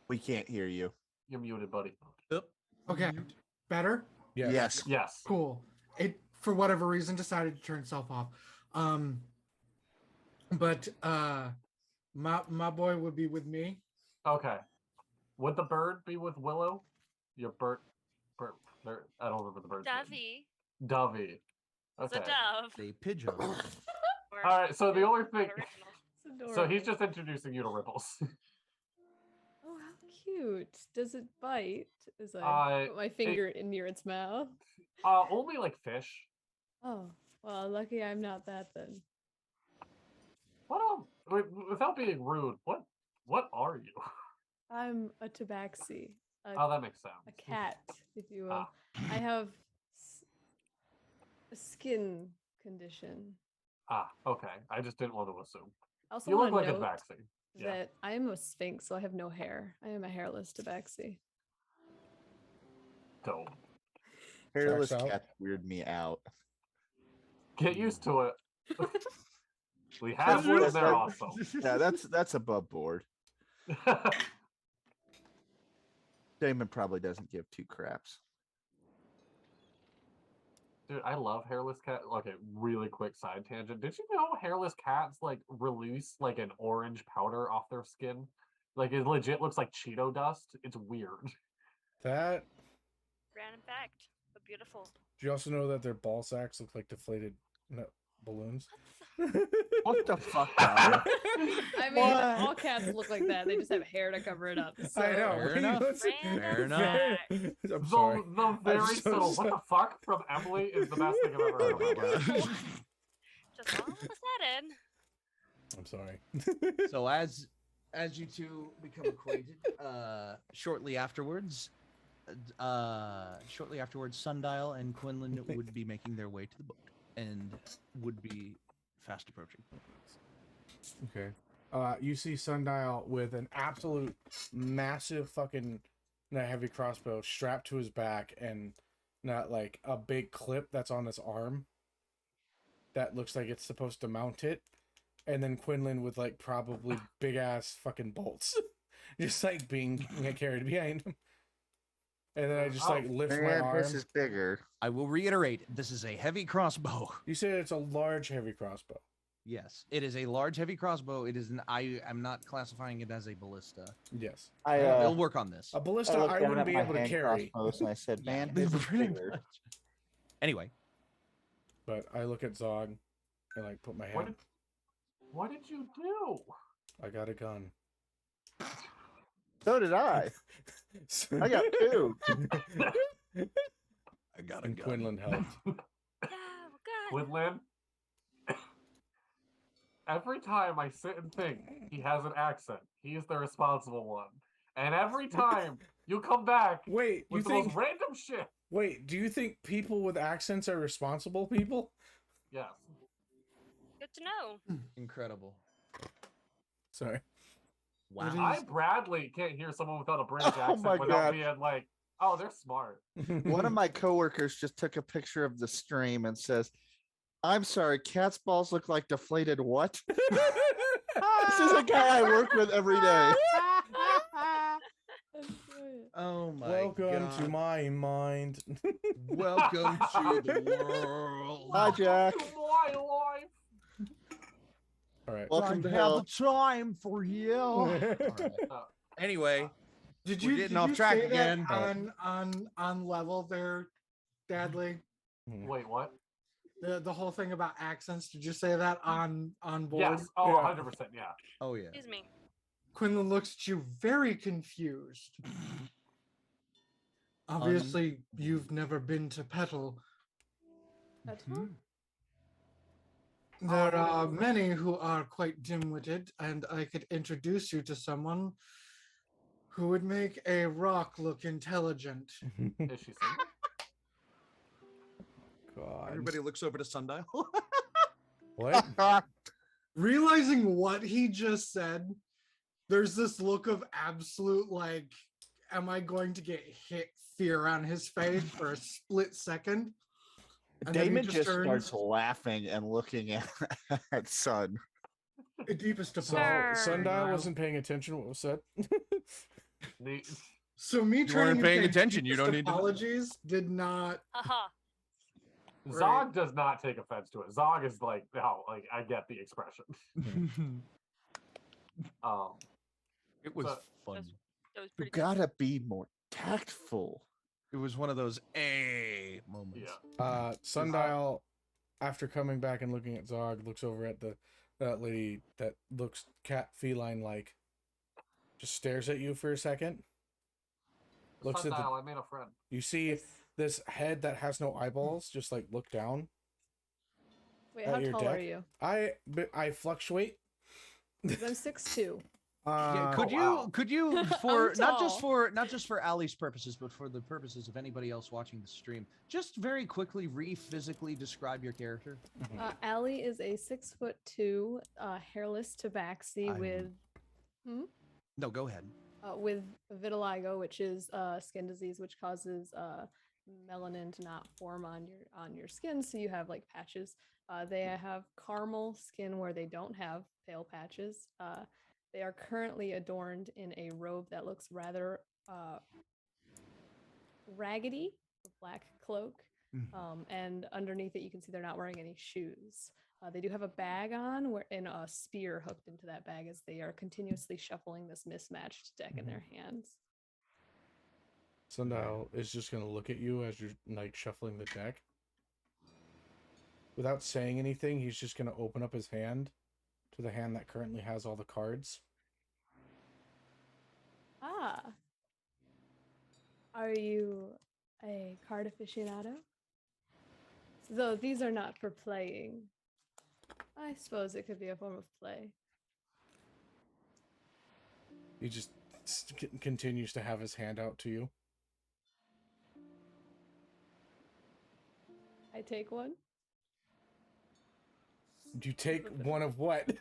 We can't hear you. you're muted, buddy. Yep. Okay, better. yeah. Yes. Yes. Cool. It for whatever reason decided to turn itself off. But my boy would be with me. Okay. Would the bird be with Willow? Your bird. I don't remember the bird's name. Davy. Dovey. It's Okay. a dove. A pigeon. Or- All right. So the only thing. original. It's adorable. So he's just introducing you to Ripples. Oh, how cute! Does it bite? As I put my finger near its mouth. Only like fish. Oh, well, lucky I'm not that then. Without being rude, what are you? I'm a tabaxi, Oh, that makes sense. a cat, if you will. Ah. I have a skin condition. Ah, okay. I just didn't want to assume. I also You want look to like a note tabaxi. Yeah. that I am a sphinx, so I have no hair. I am a hairless tabaxi. Dope. Hairless Checks out. cats weird me out. Get used to it. We have one, and they're awesome. Yeah, that's above board. Damon probably doesn't give two craps. Dude, I love hairless cat. Okay, really quick side tangent. Did you know hairless cats like release like an orange powder off their skin? Like it legit looks like Cheeto dust. It's weird. That. Random fact, but beautiful. Do you also know that their ball sacks look like deflated balloons? What the fuck? Dad? I mean, all cats look like that. They just have hair to cover it up. So. I know. Fair enough. Fair enough. I'm sorry. The very I'm so subtle "what the fuck" from Emily is the best thing I've ever heard. Oh my in my life. God. Just all of that in. I'm sorry. So as you two become acquainted, shortly afterwards, Sundial and Quinlan would be making their way to the boat and would be fast approaching. Okay. You see Sundial with an absolute massive fucking heavy crossbow strapped to his back and not like a big clip that's on his arm that looks like it's supposed to mount it. And then Quinlan with like probably big ass fucking bolts just like being carried behind him. And then I just like lift my Man, arm. this is bigger. I will reiterate, this is a heavy crossbow. You said it's a large heavy crossbow. Yes, it is a large heavy crossbow. It is an I am not classifying it as a ballista. Yes. We'll work on this. A ballista looked I down wouldn't at be my able to hand carry. crossbows and I said, "Man, Yeah, this is pretty bigger." much. Anyway, But I look at Zog and like put my hand. What did you do? I got a gun. So did I. I got two. I got And Quinlan helped. Oh, God. Quinlan? Every time I sit and think he has an accent, he is the responsible one. And every time you come back Wait, you with the think? most random shit. Wait, do you think people with accents are responsible people? Yes. Good to know. incredible. Sorry. Wow. I, Bradley, can't hear someone without a British Oh accent my without God. being like, oh, they're smart. One of my coworkers just took a picture of the stream and says, "I'm sorry, cat's balls look like deflated what?" This is a guy I work with every day. That's good. Oh my Welcome God. to my mind. Welcome to the world. Hi, Jack. To my life. All right. Welcome to have hell. the time for you. All right. Anyway, Did We're you getting did off you track say again. that on level there, Dadley? Wait, what? The whole thing about accents. Did you say that on board? Yes. Oh, Yeah. 100%. Yeah. oh yeah. Excuse me. Quinlan looks at you very confused. Obviously, you've never been to Petal. That's all? There are many who are quite dim-witted, and I could introduce you to someone Who would make a rock look intelligent? Is she single? God. Everybody looks over to Sundial. What? Realizing what he just said, there's this look of absolute, like, am I going to get hit fear on his face for a split second? And then he Damon just turns, starts laughing and looking at Sun. deepest So apologies. Sundial wasn't paying attention to what was said. So me You turning weren't paying into attention, you deepest don't need to know. apologies did not. Haha. Zog does not take offense to it. Zog is like, oh, like I get the expression. It was So- fun. That was You pretty good. gotta be more tactful. It was one of those moments. Yeah. Sundial, after coming back and looking at Zog, looks over at that lady that looks cat feline like. Just stares at you for a second. Looks at Sundial, I made a friend. you see this head that has no eyeballs. Just like look down. Wait, At how your tall are deck? you? I fluctuate. 'Cause I'm 6'2". Yeah, Uh, could you wow. could you for I'm not just for Ali's purposes, but for the purposes of anybody else watching the stream, just very quickly physically describe your character? Allie is a 6'2", hairless tabaxi I'm- with No, go ahead. with vitiligo, which is skin disease, which causes melanin to not form on your skin, so you have like patches. They have caramel skin where they don't have pale patches. They are currently adorned in a robe that looks rather raggedy, a black cloak, and underneath it you can see they're not wearing any shoes. They do have a bag on and a spear hooked into that bag as they are continuously shuffling this mismatched deck in their hands. Sundial is just gonna look at you as you're like shuffling the deck. Without saying anything, he's just gonna open up his hand to the hand that currently has all the cards. Ah. Are you a card aficionado? Though these are not for playing. I suppose it could be a form of play. He just continues to have his hand out to you. I take one. You take one of what?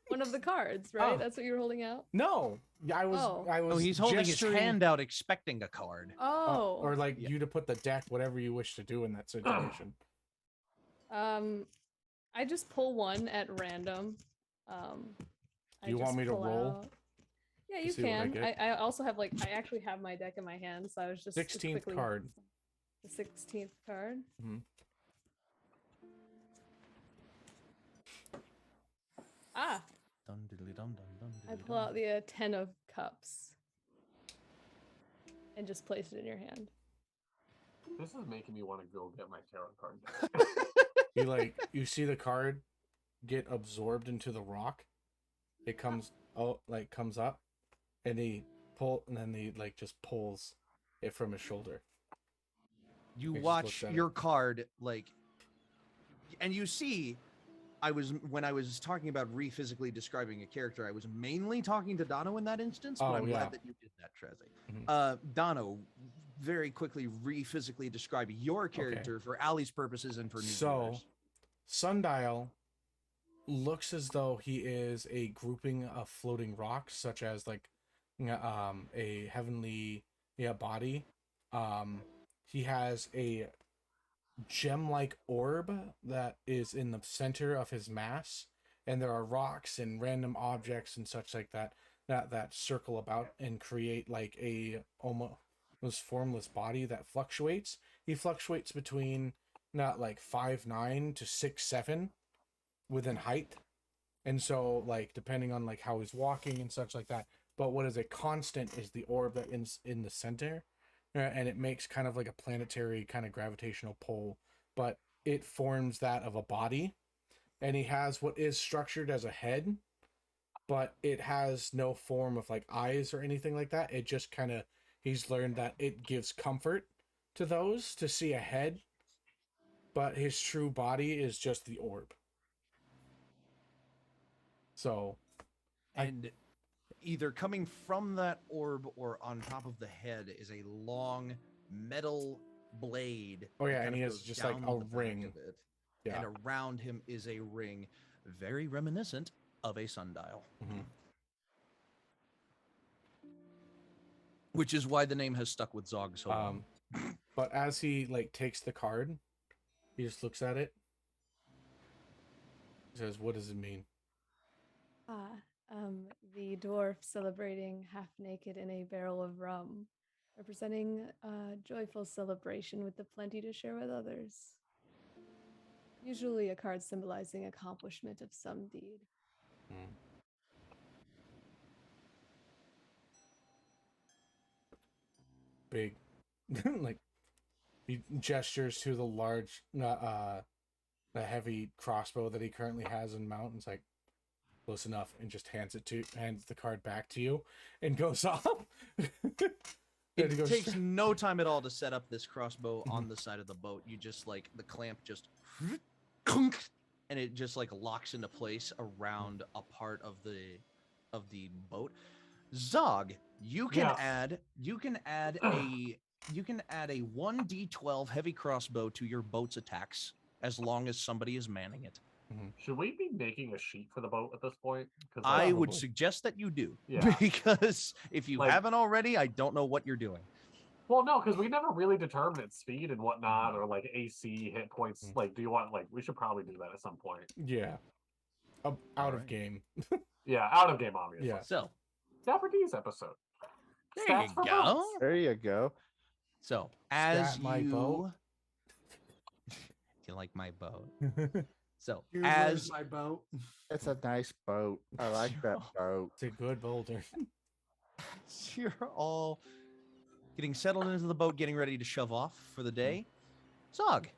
One of the cards, right? Oh. That's what you were holding out? No, I was. Oh. I was. Oh, he's holding gesturing, his hand out, expecting a card. Oh. or like Yeah. you to put the deck, whatever you wish to do in that situation. I just pull one at random. Do you want me to roll? Yeah, to you see what I can. get? I also have I actually have my deck in my hand, so I was just 16th quickly- card. The 16th card. Mhm. Ah, I pull out the 10 of cups and just place it in your hand. This is making me want to go get my tarot card. You see the card get absorbed into the rock. It comes comes up, and then he like just pulls it from his shoulder. You He just watch looks at your card and you see. When I was talking about physically describing a character, I was mainly talking to Dono in that instance, but Oh, I'm yeah. glad that you did that, Trazhie. Mhm. Dono, very quickly physically describe your character for Ali's purposes and for new So, viewers. Sundial looks as though he is a grouping of floating rocks, such as like a heavenly body. He has a gem-like orb that is in the center of his mass, and there are rocks and random objects and such like that circle about and create like a almost formless body that fluctuates. He fluctuates between not like 5'9" to 6'7" within height, and so like depending on like how he's walking and such like that. But what is a constant is the orb that is in the center. And it makes kind of like a planetary kind of gravitational pull, but it forms that of a body. And he has what is structured as a head, but it has no form of like eyes or anything like that. It just kind of, he's learned that it gives comfort to those to see a head, but his true body is just the orb. So, And either coming from that orb or on top of the head is a long metal blade. Oh, yeah, that and kind he of has goes just, like, down a the back ring. of it. Yeah. And around him is a ring very reminiscent of a sundial. Mhm. Which is why the name has stuck with Zog so long. But as he like takes the card, he just looks at it. He says, "What does it mean?" The dwarf celebrating half naked in a barrel of rum, representing a joyful celebration with the plenty to share with others. Usually a card symbolizing accomplishment of some deed. Big, like he gestures to the large, the heavy crossbow that he currently has in mount, and it's like, close enough, and just hands the card back to you, and goes off. It takes no time at all to set up this crossbow on the side of the boat. You just like the clamp just and it just like locks into place around a part of the boat. Zog, you can add a 1d12 heavy crossbow to your boat's attacks as long as somebody is manning it. Should we be making a sheet for the boat at this point? I would suggest that you do. Yeah. Because if you Like- haven't already, I don't know what you're doing. Well, no, because we never really determined its speed and whatnot, or like AC hit points. Like, do you want we should probably do that at some point. Yeah. Out of game. Yeah, out of game, obviously. Yeah. So, Dapper D's episode. there Stats you for go. boats. There you go. So, as Stat my you boat. you like my boat. So, Dude, as where's my boat? It's a nice boat. I like that boat. It's a good boulder. you're all getting settled into the boat, getting ready to shove off for the day, Zog,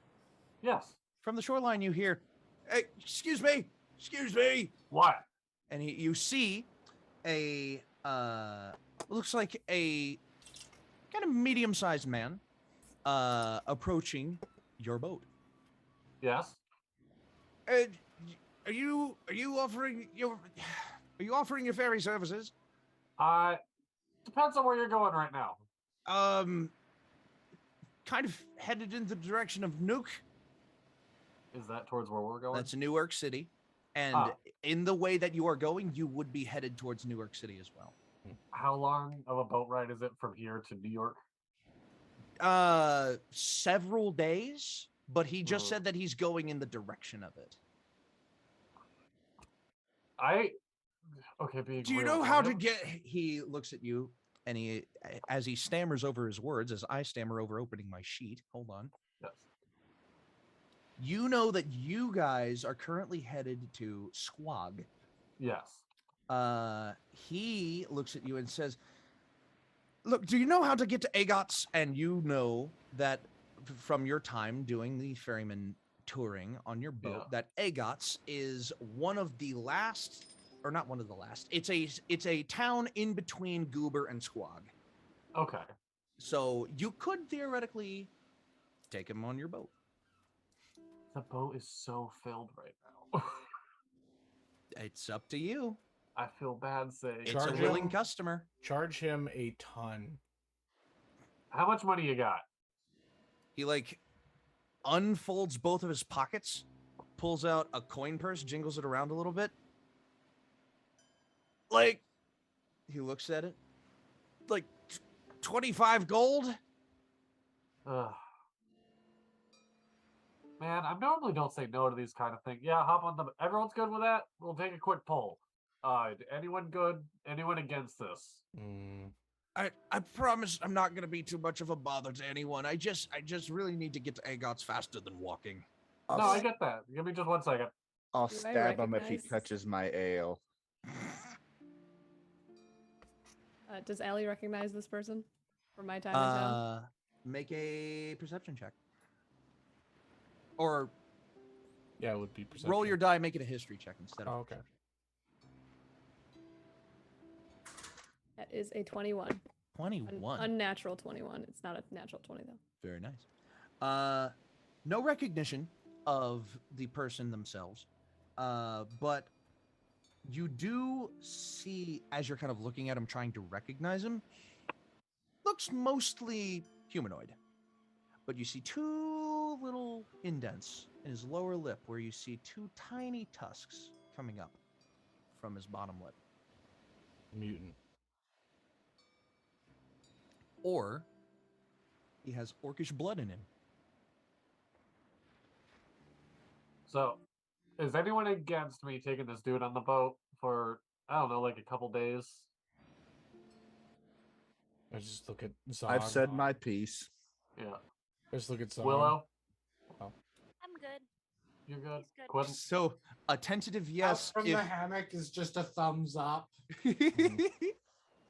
Yes. from the shoreline you hear, "Hey, excuse me. What? And you see a looks like a kind of medium-sized man approaching your boat. Yes. Are you offering your ferry services? Depends on where you're going right now. Kind of headed in the direction of Nuke. Is that towards where we're going? That's Newark City. And in the way that you are going, you would be headed towards Newark City as well. How long of a boat ride is it from here to New York? Several days, but he just said that he's going in the direction of it. Do you know how to get? He looks at you, and as he stammers over his words, as I stammer over opening my sheet. Hold on. Yes. You know that you guys are currently headed to Squag. Yes. He looks at you and says, "Look, do you know how to get to Agot's?" And you know that from your time doing the ferryman touring on your boat, that Agot's is one of the last, or not one of the last. It's a town in between Goobr and Squag. Okay. So you could theoretically take him on your boat. The boat is so filled right now. It's up to you. I feel bad saying. It's a willing customer. Charge him a ton. How much money you got? He unfolds both of his pockets, pulls out a coin purse, jingles it around a little bit. He looks at it. 25 gold? Ugh. Man, I normally don't say no to these kind of things. Yeah, hop on the. Everyone's good with that? We'll take a quick poll. Anyone good? Anyone against this? I promise I'm not going to be too much of a bother to anyone. I just really need to get to Agot's faster than walking. No, I get that. Give me just 1 second. I'll Do I stab him if he recognize- touches my ale. Does Allie recognize this person from my time in town? Make a perception check. Or Yeah, it would be perception. roll your die, make it a history check instead of. Oh, okay. That is a 21. 21. Unnatural 21. It's not a natural 20 though. Very nice. No recognition of the person themselves, but You do see, as you're kind of looking at him, trying to recognize him, looks mostly humanoid. But you see two little indents in his lower lip where you see two tiny tusks coming up from his bottom lip. Mutant. Or he has orcish blood in him. So, is anyone against me taking this dude on the boat for, I don't know, like a couple days? I just look at Zog. I've said my piece. Yeah. I just look at Zog. Willow, I'm good. you're good? He's good. Quinlan? So a tentative Out yes. from If... the hammock is just a thumbs up.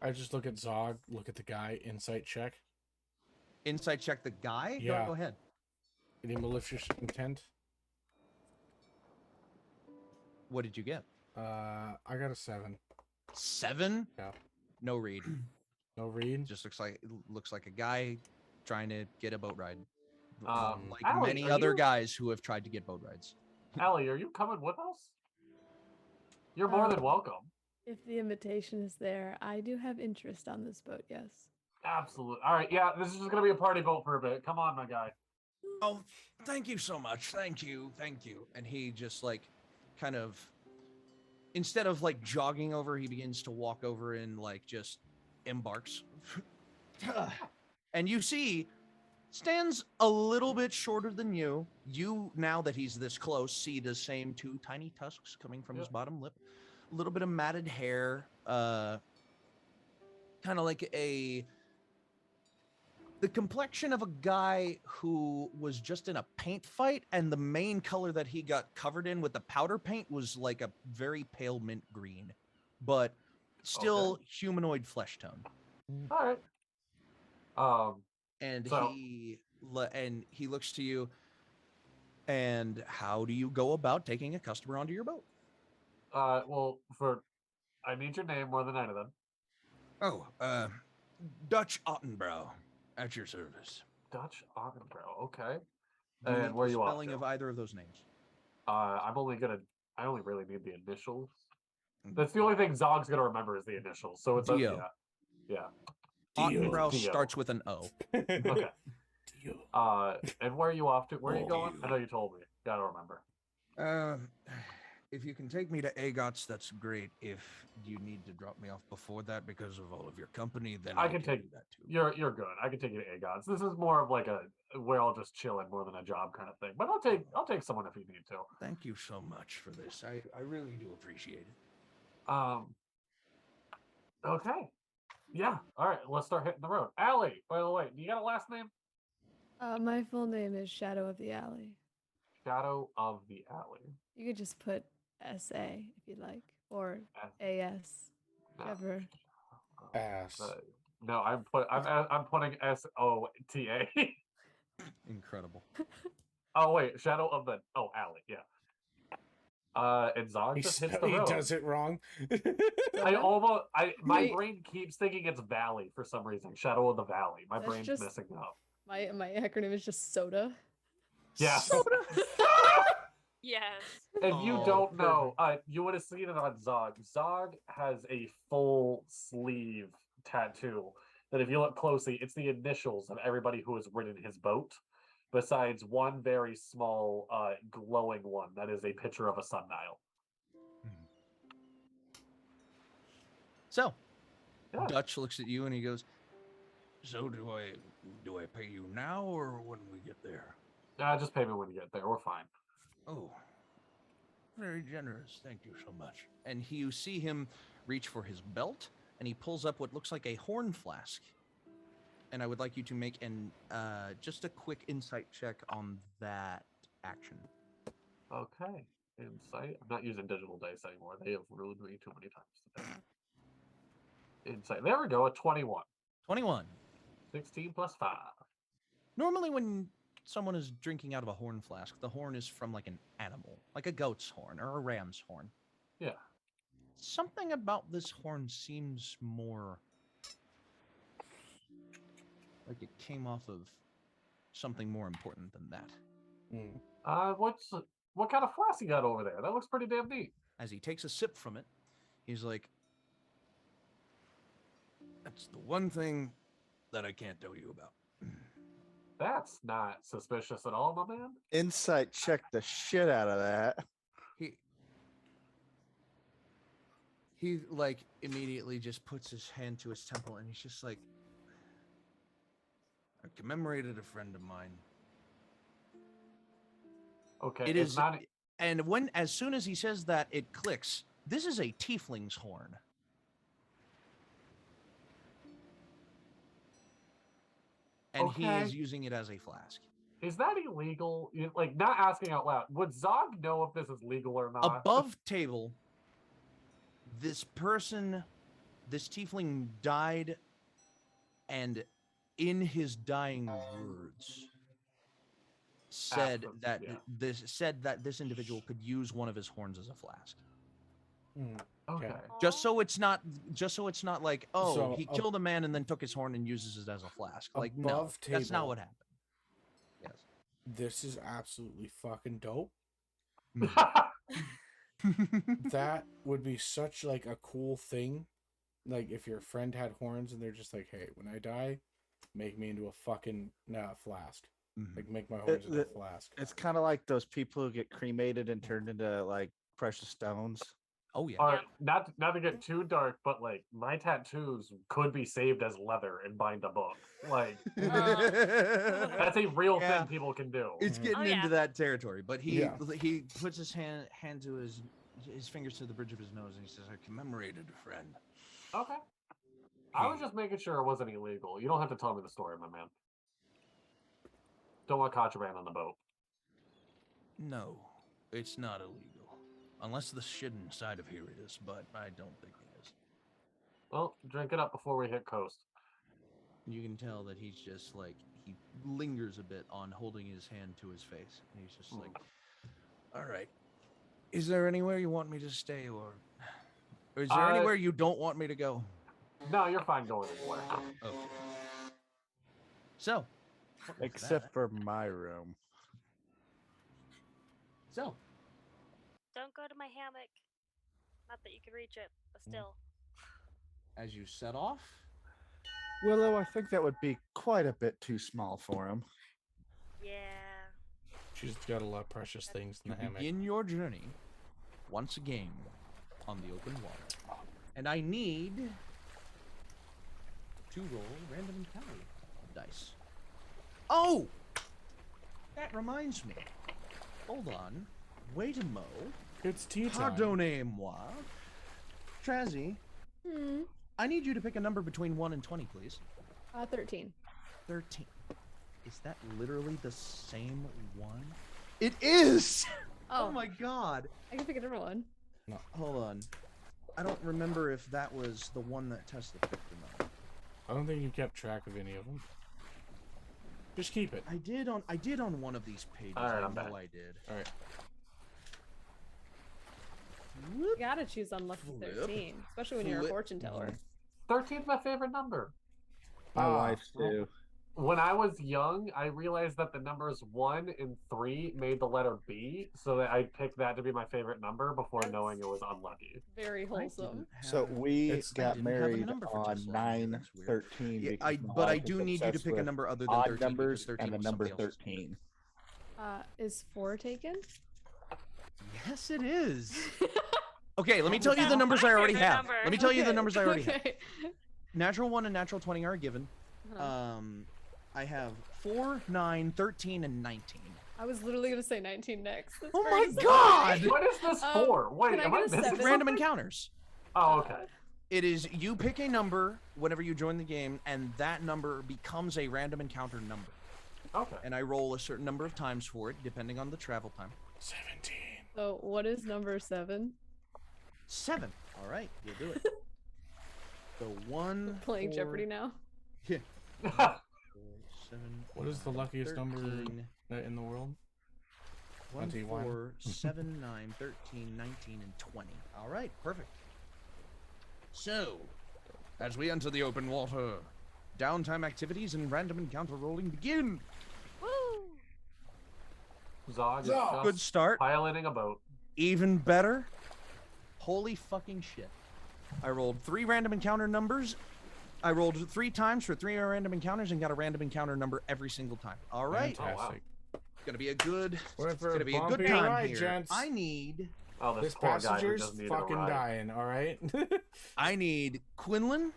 I just look at Zog, look at the guy, insight check. Insight check the guy? Yeah. Go ahead. Any malicious intent? What did you get? I got a 7. 7? Yeah. No read. No read. Just looks like a guy trying to get a boat ride. Like Allie, many are other you- guys who have tried to get boat rides. Allie, are you coming with us? You're more than welcome. If the invitation is there, I do have interest on this boat, yes. Absolutely. All right, yeah, this is just going to be a party boat for a bit. Come on, my guy. Oh, thank you so much. Thank you. And he just like kind of, instead of like jogging over, he begins to walk over and like just embarks. And you see, stands a little bit shorter than you. You, now that he's this close, see the same two tiny tusks coming from his bottom lip. A little bit of matted hair, kind of like the complexion of a guy who was just in a paint fight, and the main color that he got covered in with the powder paint was like a very pale mint green, but still humanoid flesh tone. All right. And So- he looks to you. And how do you go about taking a customer onto your boat? Well, I need your name more than any of them. Oh, Dutch Ottenbrow, at your service. Dutch Augenbrow, okay. Do you And need where the you off spelling to? of either of those names? I only really need the initials. That's the only thing Zog's gonna remember is the initials. So it's a, Dio. yeah. Ottenbrow Dio. starts with an O. Okay. And where are you off to? Where are you going? Dio. I know you told me. Gotta remember. If you can take me to Agots, that's great. If you need to drop me off before that because of all of your company, then I I can can take- do that too. You're good. I can take you to Agon's. This is more of like a we're all just chilling more than a job kind of thing. But I'll take someone if you need to. Thank you so much for this. I really do appreciate it. Okay. Yeah. All right. Let's start hitting the road. Allie, by the way, do you got a last name? My full name is Shadow of the Alley. Shadow of the Alley. You could just put SA if you'd like, or S- AS, No. whichever. Ass. No, I'm putting SOTA. Incredible. Oh wait, Shadow of the Alley, yeah. And Zog He, just hits spell- the he road. does it wrong. My Wait. brain keeps thinking it's Valley for some reason. Shadow of the Valley. My That's brain's just- messing up. My acronym is just SOTA. Yeah. Yes. If you Oh, don't know, you would have seen it on Zog. Zog has a full sleeve tattoo that if you look closely, it's the initials of everybody who has ridden his boat, besides one very small glowing one that is a picture of a sundial. So, Yeah. Dutch looks at you and he goes, "So do I pay you now or when we get there?" Just pay me when you get there. We're fine. Oh, very generous. Thank you so much. And you see him reach for his belt, and he pulls up what looks like a horn flask. And I would like you to make just a quick insight check on that action. Okay. Insight. I'm not using digital dice anymore. They have ruined me too many times today. Insight. There we go. A 21. 21. 16 plus 5. Normally when someone is drinking out of a horn flask, the horn is from like an animal, like a goat's horn or a ram's horn. Yeah. Something about this horn seems more like it came off of something more important than that. Mm. What kind of flask you got over there? That looks pretty damn neat. As he takes a sip from it, He's like, that's the one thing that I can't tell you about. That's not suspicious at all, my man. Insight check the shit out of that. He like immediately just puts his hand to his temple and he's just like, I commemorated a friend of mine. Okay, It it's is, not. and as soon as he says that, it clicks. This is a tiefling's horn. And he is Okay. using it as a flask. Is that illegal? Like, not asking out loud. Would Zog know if this is legal or not? Above table, this tiefling died, and in his dying words said that this individual could use one of his horns as a flask. Okay. Just so it's not like, oh, So, he killed a man and then took his horn and uses it as a flask. Like, no, above that's not table. what happened. Yes. This is absolutely fucking dope. That would be such like a cool thing. Like if your friend had horns and they're just like, hey, when I die, make me into a fucking flask. Like make my horns into a flask. It's kind of like those people who get cremated and turned into like precious stones. Oh yeah. All right, not to get too dark, but like my tattoos could be saved as leather and bind a book. Like that's a real Yeah. thing people can do. It's getting Oh, yeah. into that territory, but he Yeah. he puts his hand to his fingers to the bridge of his nose and he says, I commemorated a friend. Okay. I was just making sure it wasn't illegal. You don't have to tell me the story, my man. Don't want contraband on the boat. No, it's not illegal. Unless the shit inside of here is, but I don't think it is. Well, drink it up before we hit coast. You can tell that he's just like, he lingers a bit on holding his hand to his face. And he's just like, all right, is there anywhere you want me to stay or is there anywhere you don't want me to go? No, you're fine going anywhere. Okay. So, what was Except that? for my room. So, Don't go to my hammock. Not that you can reach it, but still. as you set off, Willow, I think that would be quite a bit too small for him. Yeah. She's got a lot of precious things in you the hammock. begin your journey once again on the open water. And I need to roll random encounter dice. Oh! That reminds me. Hold on. Wait a mo. It's tea time. Pardonnez-moi. Trazhie, Hmm. I need you to pick a number between 1 and 20, please. 13. 13. Is that literally the same one? It is! Oh, Oh my god. I can pick a different one. Hold on. I don't remember if that was the one that Tesla picked or not. I don't think you kept track of any of them. Just keep it. I did on one of these pages. All right, I I'm know back. I did. All right. You gotta choose unlucky Flip. 13, especially when you're a Flip. fortune teller. 13's my favorite number. My Ah, wife's too. When I was young, I realized that the numbers 1 and 3 made the letter B, so that I picked that to be my favorite number before That's- knowing it was unlucky. Very I wholesome. didn't So have- we It's- I got didn't have a married number for on Tesla. 9/13. That's weird. Yeah, because my but I wife do is need you to obsessed pick a with number other than odd 13 numbers because 13 and the was number somebody else's. 13. Is 4 taken? Yes, it is. Okay, let me tell you That's the numbers my I already favorite have. number. Let me tell you the Okay, numbers I already have. okay. Natural 1 and natural 20 are given. Uh-huh. I have 4, 9, 13, and 19. I was literally gonna say 19 next. That's Oh very my sorry. god! What is this Um, for? Wait, can I am I get a missing 7? Random something? encounters. Oh, okay. It is you pick a number whenever you join the game, and that number becomes a random encounter number. Okay. And I roll a certain number of times for it, depending on the travel time. 17. So what is number 7? 7. All right, we'll do it. So 1. Playing 4, Jeopardy now. Yeah. 4, 7. What is the luckiest number 13, in the world? 1, 21. 4, 7, 9, 13, 19, and 20. All right, perfect. So, as we enter the open water, downtime activities and random encounter rolling begin. Woo! Zog is Good just start. piloting a boat. Even better. Holy fucking shit. I rolled 3 random encounter numbers. I rolled 3 times for 3 random encounters and got a random encounter number every single time. All right. Fantastic. It's gonna be a good. We're It's for gonna be a good bumpy time ride, here. gents. I need. Oh, This poor guy who passenger's just needed fucking a ride. dying, all right? I need Quinlan.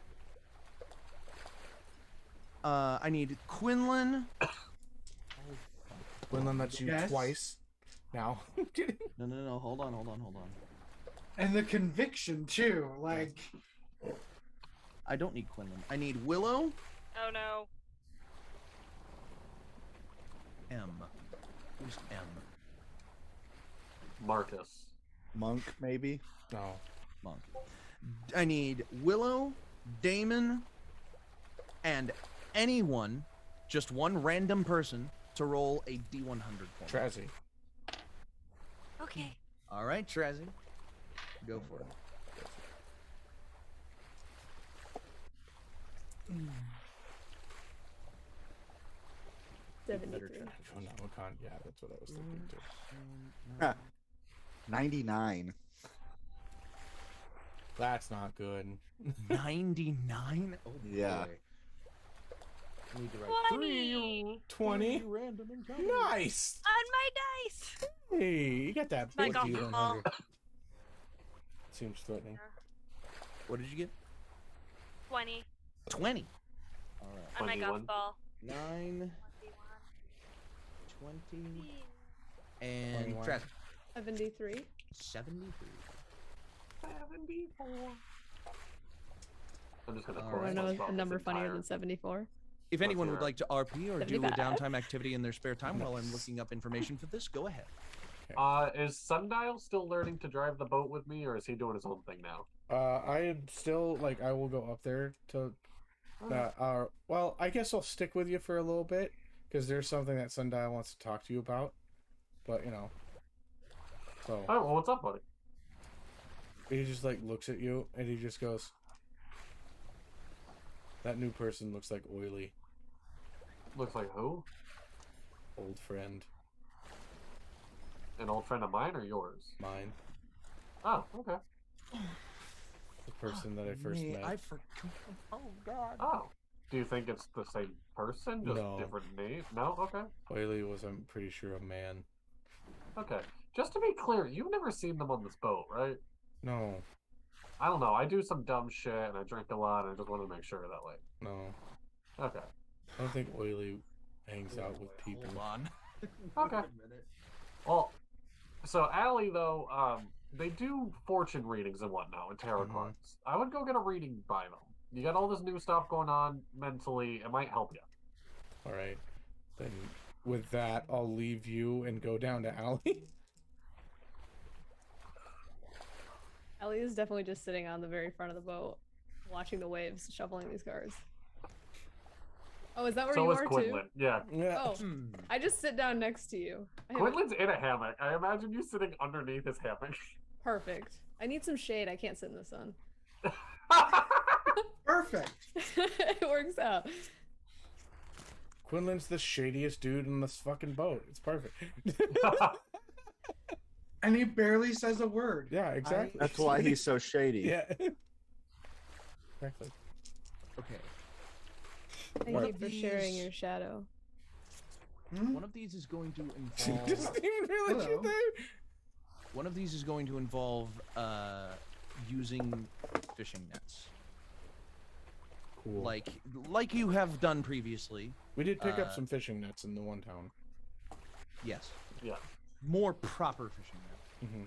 I need Quinlan. Quinlan lets you Yes. twice. Now. I'm kidding. No. Hold on. And the conviction too. Like, I don't need Quinlan. I need Willow. Oh no. M. Who's M? Marcus. Monk, maybe. No. Monk. I need Willow, Damon, and anyone, just one random person, to roll a D100 for me. Trazhie. Okay. All right, Trazhie. Go for it. Better 73. try. Oh, no, we can't. Yeah, that's what I was thinking too. 99. That's not good. 99? Oh, Yeah. boy. I need to write 20 20. random encounters. Nice. on my dice. Hey, you got that My big golf deal. ball. Seems threatening. What did you get? 20 20. All right. on my 21. golf ball. 9, 21. 20, and 21. Trazhie. 73. 73. 74. I'm just gonna All throw right. Want to know myself a number this funnier entire- than 74? If Let's anyone hear would it. like to RP or do a 75. downtime activity in their spare time while I'm looking up information for this, go ahead. Is Sundial still learning to drive the boat with me, or is he doing his own thing now? I am still like I will go up there to. Well, I guess I'll stick with you for a little bit because there's something that Sundial wants to talk to you about. But you know, so Oh, well, what's up, buddy? he just like looks at you and he just goes, "That new person looks like Oily, Looks like who? old friend, An old friend of mine or yours? mine, Oh, okay. the person that I first Me, met." I forgot. Oh, God. Oh. Do you think it's the same person? Just No. different name? No? Okay. Oily was, I'm pretty sure, a man. Okay. Just to be clear, you've never seen them on this boat, right? No, I don't know. I do some dumb shit and I drink a lot and I just wanted to make sure that, like. no, Okay. I don't think Oily hangs out with people. Hold on. Okay. Wait a minute. Well, so Allie, though, they do fortune readings and whatnot with tarot Mhm. cards. I would go get a reading by them. You got all this new stuff going on mentally. It might help you. All right, then with that, I'll leave you and go down to Allie. Ellie is definitely just sitting on the very front of the boat, watching the waves, shuffling these cards. Oh, is that where So you is are Quinlan. too? Yeah. Yeah. Oh, Hmm. I just sit down next to you. I have- Quinlan's in a hammock. I imagine you sitting underneath his hammock. Perfect. I need some shade. I can't sit in the sun. perfect. It works out. Quinlan's the shadiest dude in this fucking boat. It's perfect. And he barely says a word. Yeah, exactly. That's why he's so shady. Yeah. Exactly. Okay. Thank One you of for sharing these- your shadow. Hmm? One of these is going to Doesn't involve. even realize you're Hello. there. One of these is going to involve using fishing nets, Cool. like you have done previously. We did pick up uh, some fishing nets in the one town. Yes, Yeah. more proper fishing nets. Mm-hmm.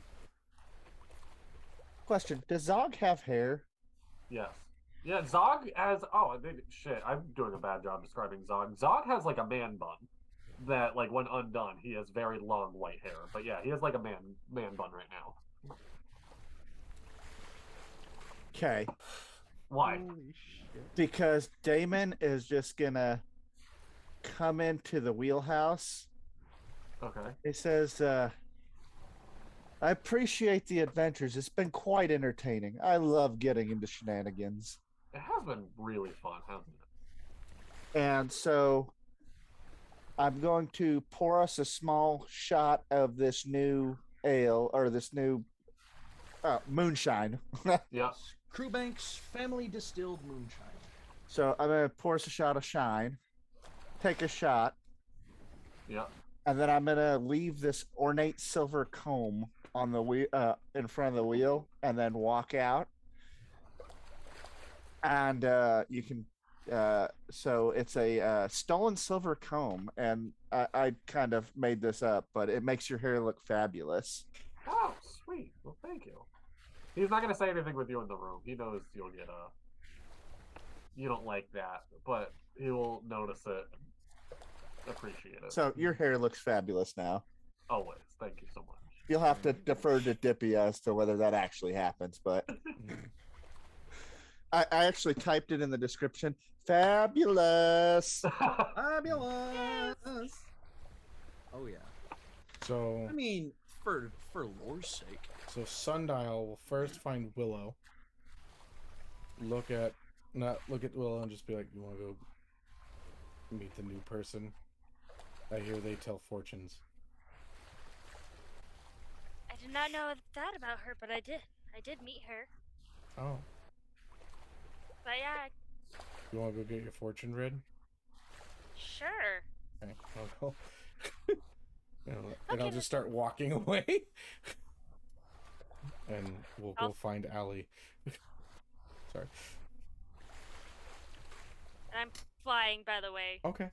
Question: does Zog have hair? Yes. Yeah, Zog has. Oh, shit. I'm doing a bad job describing Zog. Zog has like a man bun that, like, when undone, he has very long white hair. But yeah, he has like a man bun right now. Okay, Why? because Damon is just gonna come into the wheelhouse. Okay. He says, "I appreciate the adventures. It's been quite entertaining. I love getting into shenanigans." It has been really fun, hasn't it? And so I'm going to pour us a small shot of this new ale or this new moonshine. Yeah. Crewbank's family distilled moonshine. So I'm gonna pour us a shot of shine, take a shot, Yeah. and then I'm gonna leave this ornate silver comb on the wheel, in front of the wheel, and then walk out. And you can, so it's a stolen silver comb, and I kind of made this up, but it makes your hair look fabulous. Oh, sweet. Well, thank you. He's not gonna say anything with you in the room. He knows you'll get you don't like that, but he will notice it, appreciate it. So your hair looks fabulous now. Always. Thank you so much. You'll have to defer to Dippy as to whether that actually happens, but I actually typed it in the description. Fabulous. Fabulous. Oh yeah. So I mean, for lore's sake. So Sundial will first find Willow. Look at Willow and just be like, "You want to go meet the new person? I hear they tell fortunes." I did not know that about her, but I did. I did meet her. Oh, But yeah, you want to go get your fortune read? sure. Okay, I'll go. And I'll just start walking away. And we'll go find Allie. Sorry. And I'm flying, by the way. Okay.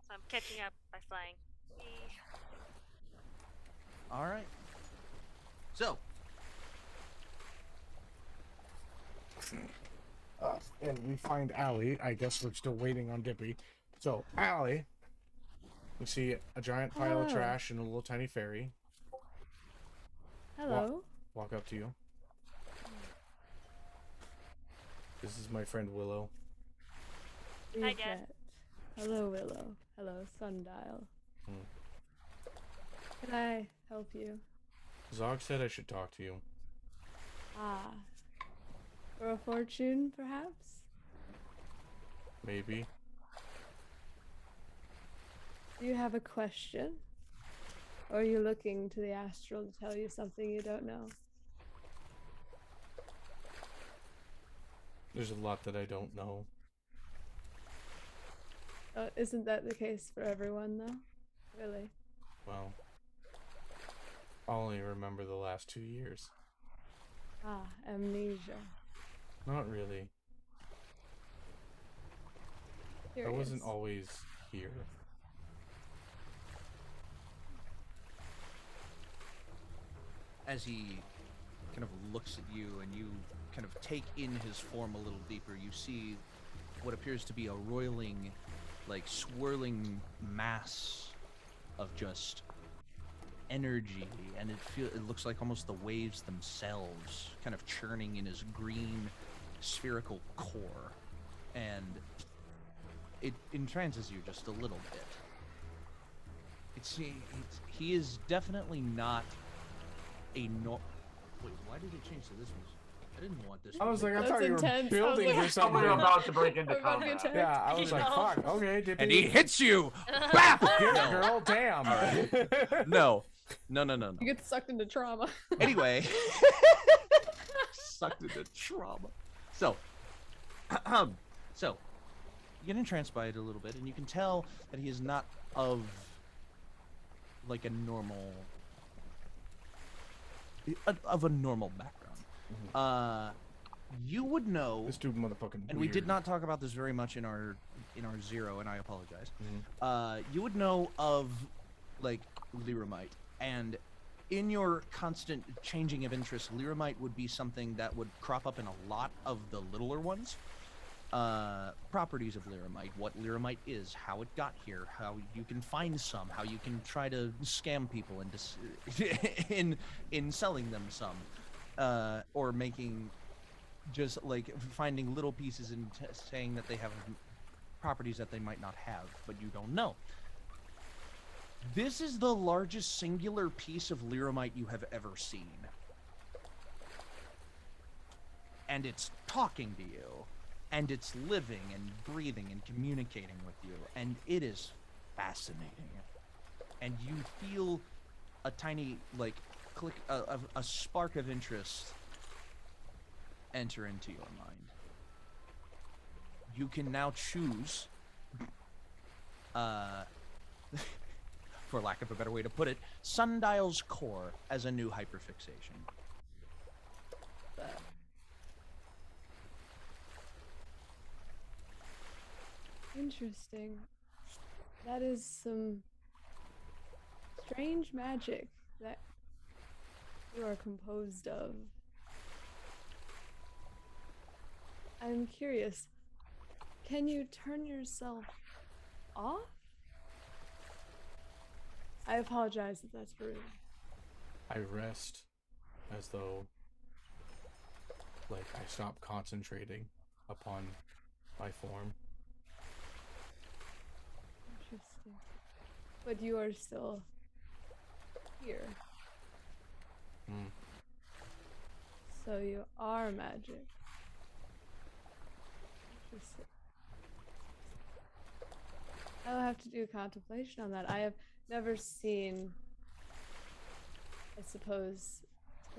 So I'm catching up by flying. Yee. All right. So, And we find Allie. I guess we're still waiting on Dippy. So, Allie, we see a giant pile of Hello. trash and a little tiny fairy. Hello. Walk up to you. This is my friend Willow. Hi, Is Dad. that- Hello, Willow. Hello, Sundial. Hmm. Can I help you? Zog said I should talk to you. Ah. For a fortune, perhaps? Maybe. Do you have a question? Or are you looking to the astral to tell you something you don't know? There's a lot that I don't know. Isn't that the case for everyone, though? Really? Well, I only remember the last 2 years. Ah, amnesia. Not really. I wasn't always here. as he kind of looks at you and you kind of take in his form a little deeper, you see what appears to be a roiling, like swirling mass of just energy, and it looks like almost the waves themselves kind of churning in his green spherical core, and it entrances you just a little bit. He is definitely not a Wait, why did it change to this one? I didn't want this. I was like, I That's thought you were intense. building I was or like- something. We're about to break into We're about to get combat. Yeah, I was like, No. fuck, okay, Dippy. And he hits you. Bap! Get No. girl, damn. No. You get sucked into trauma. Anyway, sucked into trauma. So, so you get entranced by it a little bit, and you can tell that he is not of like a normal background. You would know, This dude motherfucking and we did weird. not talk about this very much in our zero, and I apologize. Mhm. You would know of like Lyramite, and in your constant changing of interest, Lyramite would be something that would crop up in a lot of the littler ones. Properties of Lyramite, what Lyramite is, how it got here, how you can find some, how you can try to scam people into in selling them some, or making just like finding little pieces and saying that they have properties that they might not have, but you don't know. This is the largest singular piece of Lyramite you have ever seen. And it's talking to you. And it's living and breathing and communicating with you. And it is fascinating. And you feel a tiny, like, click, a spark of interest enter into your mind. You can now choose, for lack of a better way to put it, Sundial's core as a new hyperfixation. Interesting. That is some strange magic that you are composed of. I'm curious. Can you turn yourself off? I apologize if that's rude. I rest as though, like, I stop concentrating upon my form. Interesting. But you are still here. Hmm. So you are magic. Interesting. I'll have to do contemplation on that. I have never seen, I suppose,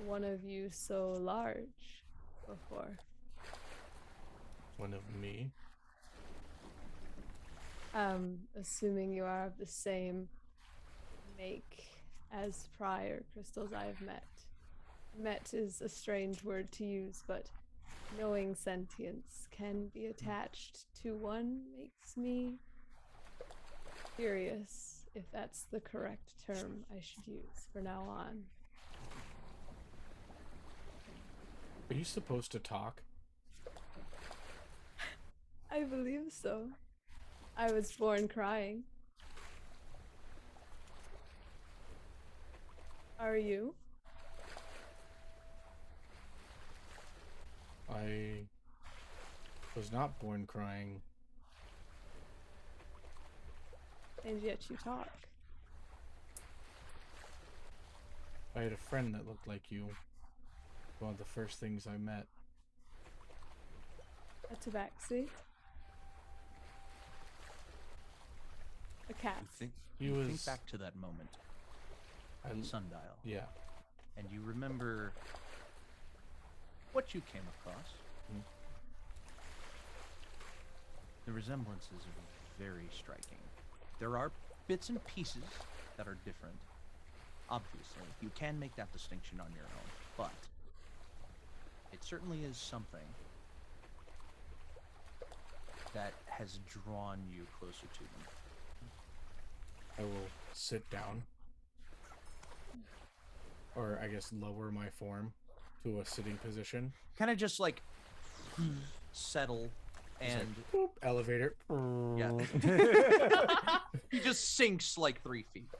one of you so large before. One of me? Assuming you are of the same make as prior crystals I have met. Met is a strange word to use, but knowing sentience can be attached to one makes me curious if that's the correct term I should use for now on. Are you supposed to talk? I believe so. I was born crying. Are you? I was not born crying. And yet you talk. I had a friend that looked like you. One of the first things I met. A tabaxi? A cat. You think back to that moment. Sundial. Yeah. And you remember what you came across. Mm. The resemblances are very striking. There are bits and pieces that are different. Obviously, you can make that distinction on your own, but it certainly is something that has drawn you closer to them. I will sit down. Or I guess lower my form to a sitting position. Kind of just like settle and like, boop, elevator. yeah. He just sinks like 3 feet.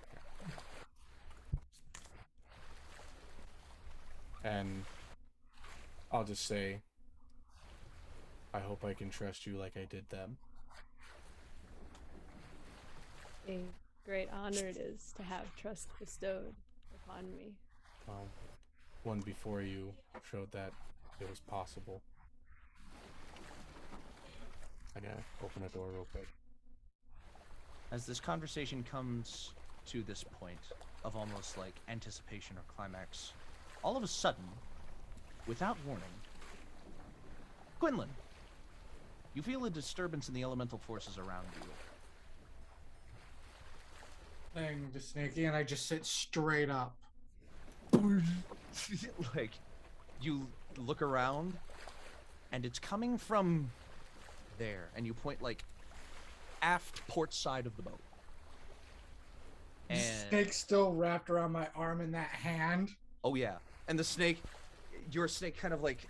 And I'll just say, I hope I can trust you like I did them. A great honor it is to have trust bestowed upon me. One before you showed that it was possible. I gotta open a door real quick. As this conversation comes to this point of almost like anticipation or climax, all of a sudden, without warning, Quinlan, you feel a disturbance in the elemental forces around you. Thing to Snaky, and I just sit straight up. Like, you look around, and it's coming from there, and you point like aft port side of the boat. The And snake's still wrapped around my arm in that hand. oh yeah, and the snake, your snake kind of like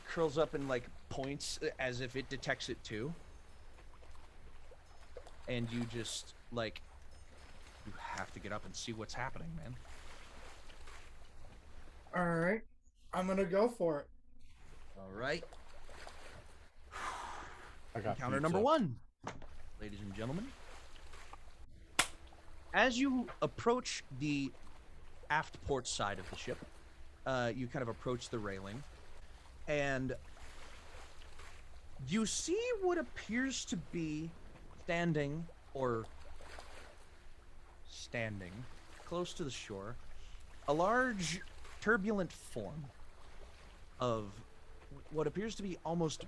curls up and like points as if it detects it too. And you just like, you have to get up and see what's happening, man. All right, I'm gonna go for it. All right. I got Encounter pizza. number 1, ladies and gentlemen. As you approach the aft port side of the ship, you kind of approach the railing, and you see what appears to be standing close to the shore, a large turbulent form of what appears to be almost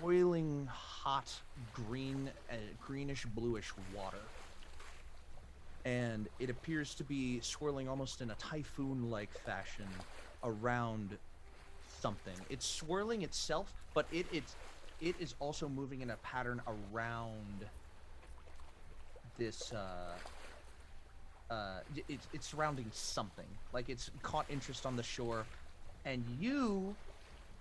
boiling hot greenish bluish water. And it appears to be swirling almost in a typhoon-like fashion around something. It's swirling itself, but it is also moving in a pattern around this it's surrounding something. Like it's caught interest on the shore, and you,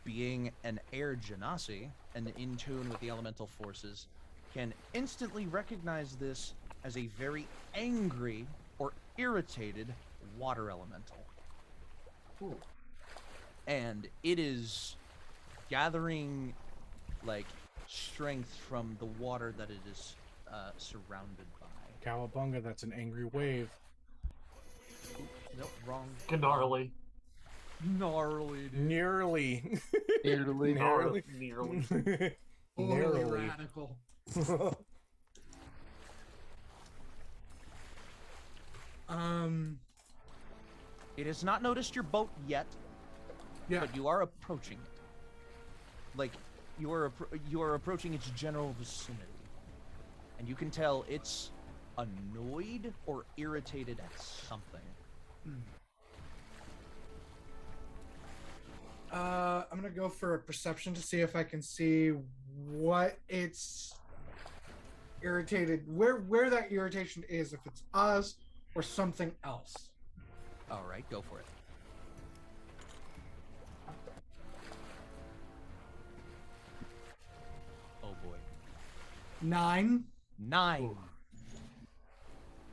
being an air genasi and in tune with the elemental forces, can instantly recognize this as a very angry or irritated water elemental. Ooh. And it is gathering like strength from the water that it is surrounded by. Cowabunga, that's an angry wave. Nope, wrong. Gnarly. Gnarly, dude. Nearly. Nearly. Nearly. Overly radical. It has not noticed your boat yet, Yeah. but you are approaching it. Like, you are approaching its general vicinity. And you can tell it's annoyed or irritated at something. I'm gonna go for a perception to see if I can see what it's irritated, where that irritation is, if it's us or something else. All right, go for it. Oh boy. 9. 9.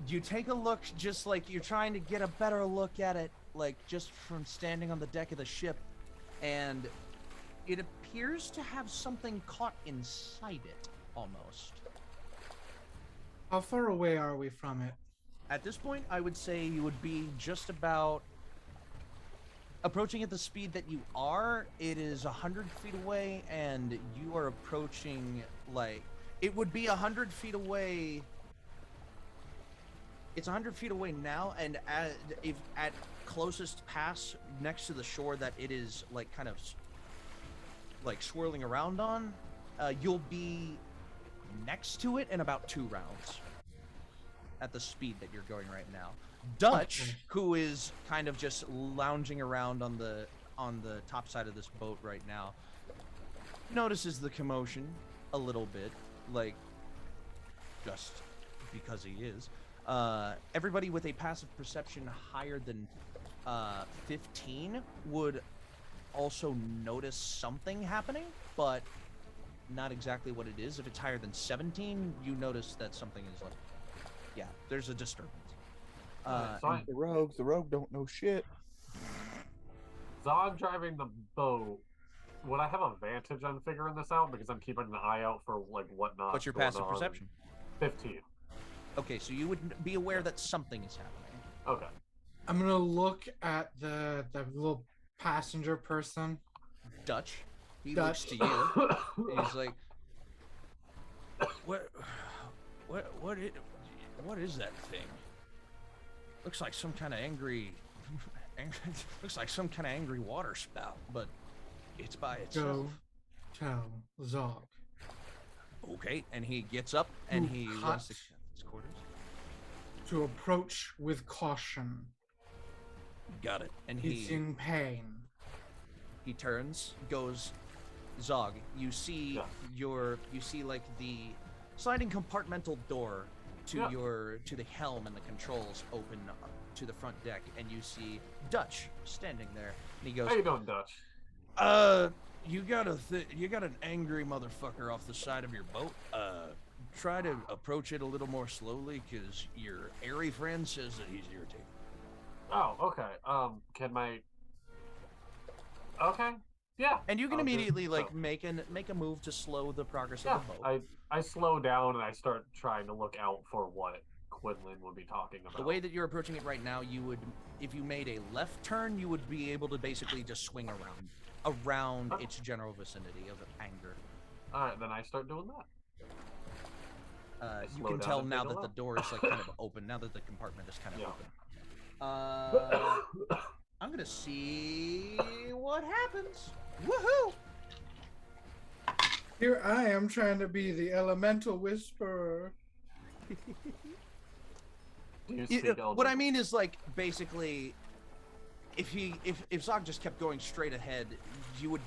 You take a look, just like you're trying to get a better look at it, like just from standing on the deck of the ship, and it appears to have something caught inside it, almost. How far away are we from it? At this point, I would say you would be just about approaching at the speed that you are. It is 100 feet away, and you are approaching, like, it would be 100 feet away. It's 100 feet away now, and if at closest pass next to the shore that it is, like, kind of, like, swirling around on, you'll be next to it in about 2 rounds at the speed that you're going right now. Dutch, Okay. who is kind of just lounging around on the top side of this boat right now, notices the commotion a little bit, like, just because he is. Everybody with a passive perception higher than 15 would also notice something happening, but not exactly what it is. If it's higher than 17, you notice that something is, like, yeah, there's a disturbance. So The rogue don't know shit. I'm driving the boat. Would I have a vantage on figuring this out because I'm keeping an eye out for like whatnot? What's your going passive on? perception? 15. Okay, so you would be aware that something is happening. Okay. I'm gonna look at the little passenger person. Dutch, he Dutch. looks to you. He's like, what is that thing? Looks like some kind of angry looks like some kind of angry water spout, but it's by itself. Go tell Zog. Okay, and he gets up and Who he cut? runs to his quarters. To approach with caution. Got it. And He's in pain. he turns, goes, Zog, you see Yeah. you see like the sliding compartmental door to Yeah. to the helm and the controls open up to the front deck, and you see Dutch standing there, and he goes, How you doing, Dutch? you got an angry motherfucker off the side of your boat. Try to approach it a little more slowly, because your airy friend says that he's irritated. Oh, okay. Can my... Okay. Yeah. And you can I'll do immediately so. like make a move to slow the progress Yeah. of the boat. I slow down and I start trying to look out for what Quinlan would be talking about. The way that you're approaching it right now, you would, if you made a left turn, you would be able to basically just swing around Okay. its general vicinity of anger. Alright, then I start doing that. You slow can down tell and now take a that the look. door is like kind of open. Now that the compartment is kind of Yeah. open. I'm gonna see what happens. Woohoo! Here I am trying to be the elemental whisperer. Do you speak What I Elven? mean is, like, basically, if Zog just kept going straight ahead, he would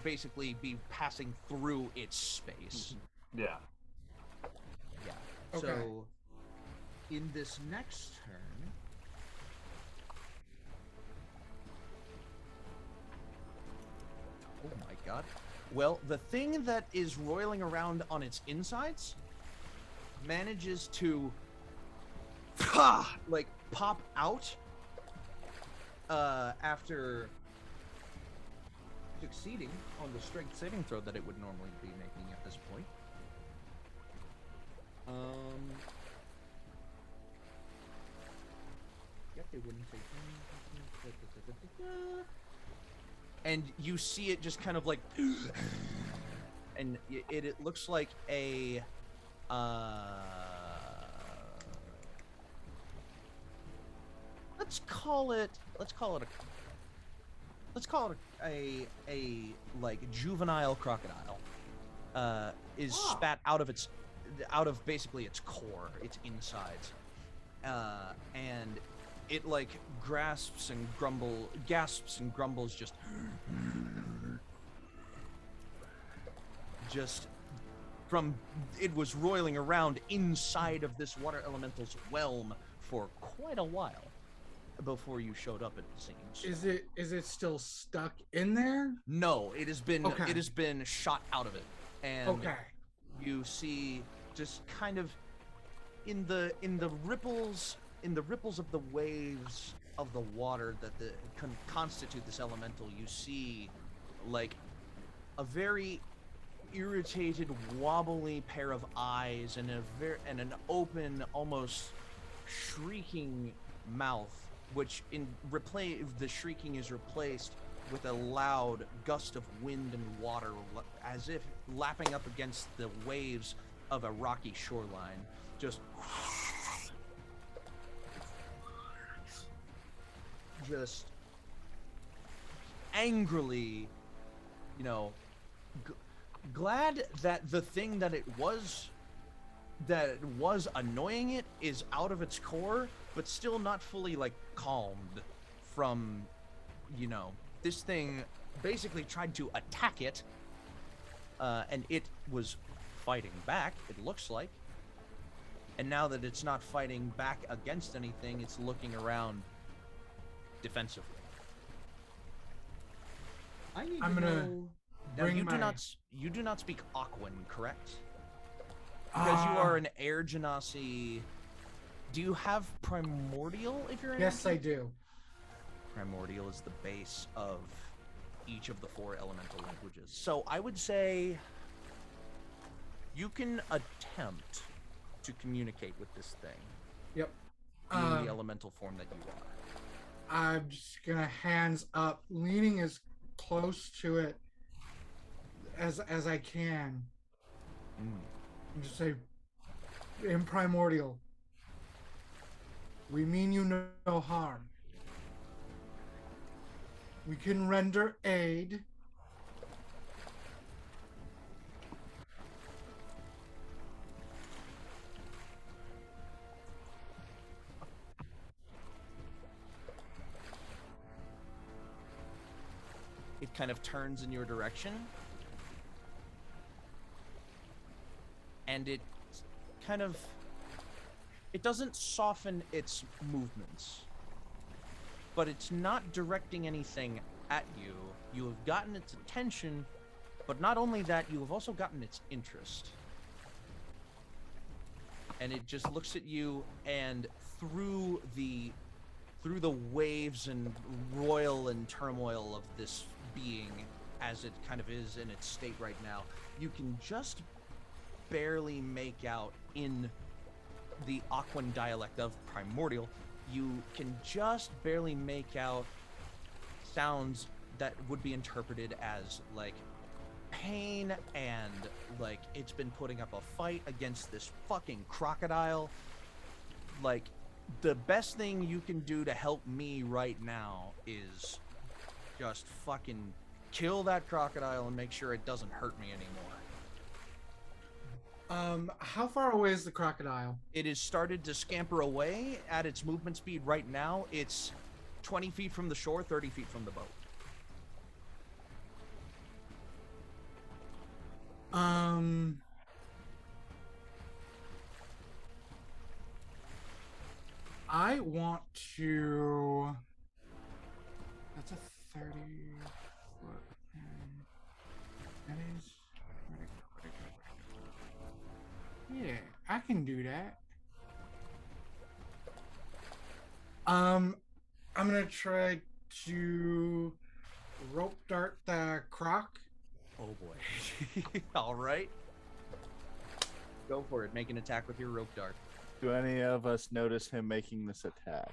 basically be passing through its space. Yeah. Yeah. Okay. So, in this next turn, oh my god. Well, the thing that is roiling around on its insides manages to like pop out after succeeding on the strength saving throw that it would normally be making at this point. Yep, they wouldn't take. And you see it just kind of like, and it looks like a let's call it a like juvenile crocodile is spat out of basically its core, its insides, and it like gasps and grumbles just from it was roiling around inside of this water elemental's whelm for quite a while before you showed up, it seems. Is it still stuck in there? No, it has been Okay. it has been shot out of it, and Okay. you see just kind of in the ripples of the waves of the water that constitute this elemental, you see like a very irritated, wobbly pair of eyes and an open, almost shrieking mouth, which the shrieking is replaced with a loud gust of wind and water, as if lapping up against the waves of a rocky shoreline. Just angrily, glad that the thing that was annoying it is out of its core, but still not fully like calmed from, this thing basically tried to attack it, and it was fighting back, it looks like. And now that it's not fighting back against anything, it's looking around defensively. I'm gonna Now, bring you my... do not speak Aquan, correct? Because you are an air genasi. Do you have Primordial if you're an Yes, air I do. Primordial is the base of each of the 4 elemental languages. So I would say you can attempt to communicate with this thing. Yep. Being the elemental form that you are. I'm just gonna hands up, leaning as close to it as I can. And just say, in Primordial, we mean you no harm. We can render aid. It kind of turns in your direction. And it doesn't soften its movements. But it's not directing anything at you. You have gotten its attention, but not only that, you have also gotten its interest. And it just looks at you, and through the waves and roil and turmoil of this being, as it kind of is in its state right now, you can just barely make out, in the Aquan dialect of Primordial, you can just barely make out sounds that would be interpreted as like pain, and like it's been putting up a fight against this fucking crocodile. Like, the best thing you can do to help me right now is just fucking kill that crocodile and make sure it doesn't hurt me anymore. How far away is the crocodile? It has started to scamper away at its movement speed right now. It's 20 feet from the shore, 30 feet from the boat. I want to. That's a 30 foot. That is. Yeah, I can do that. I'm gonna try to rope dart the croc. Oh boy. All right. Go for it. Make an attack with your rope dart. Do any of us notice him making this attack?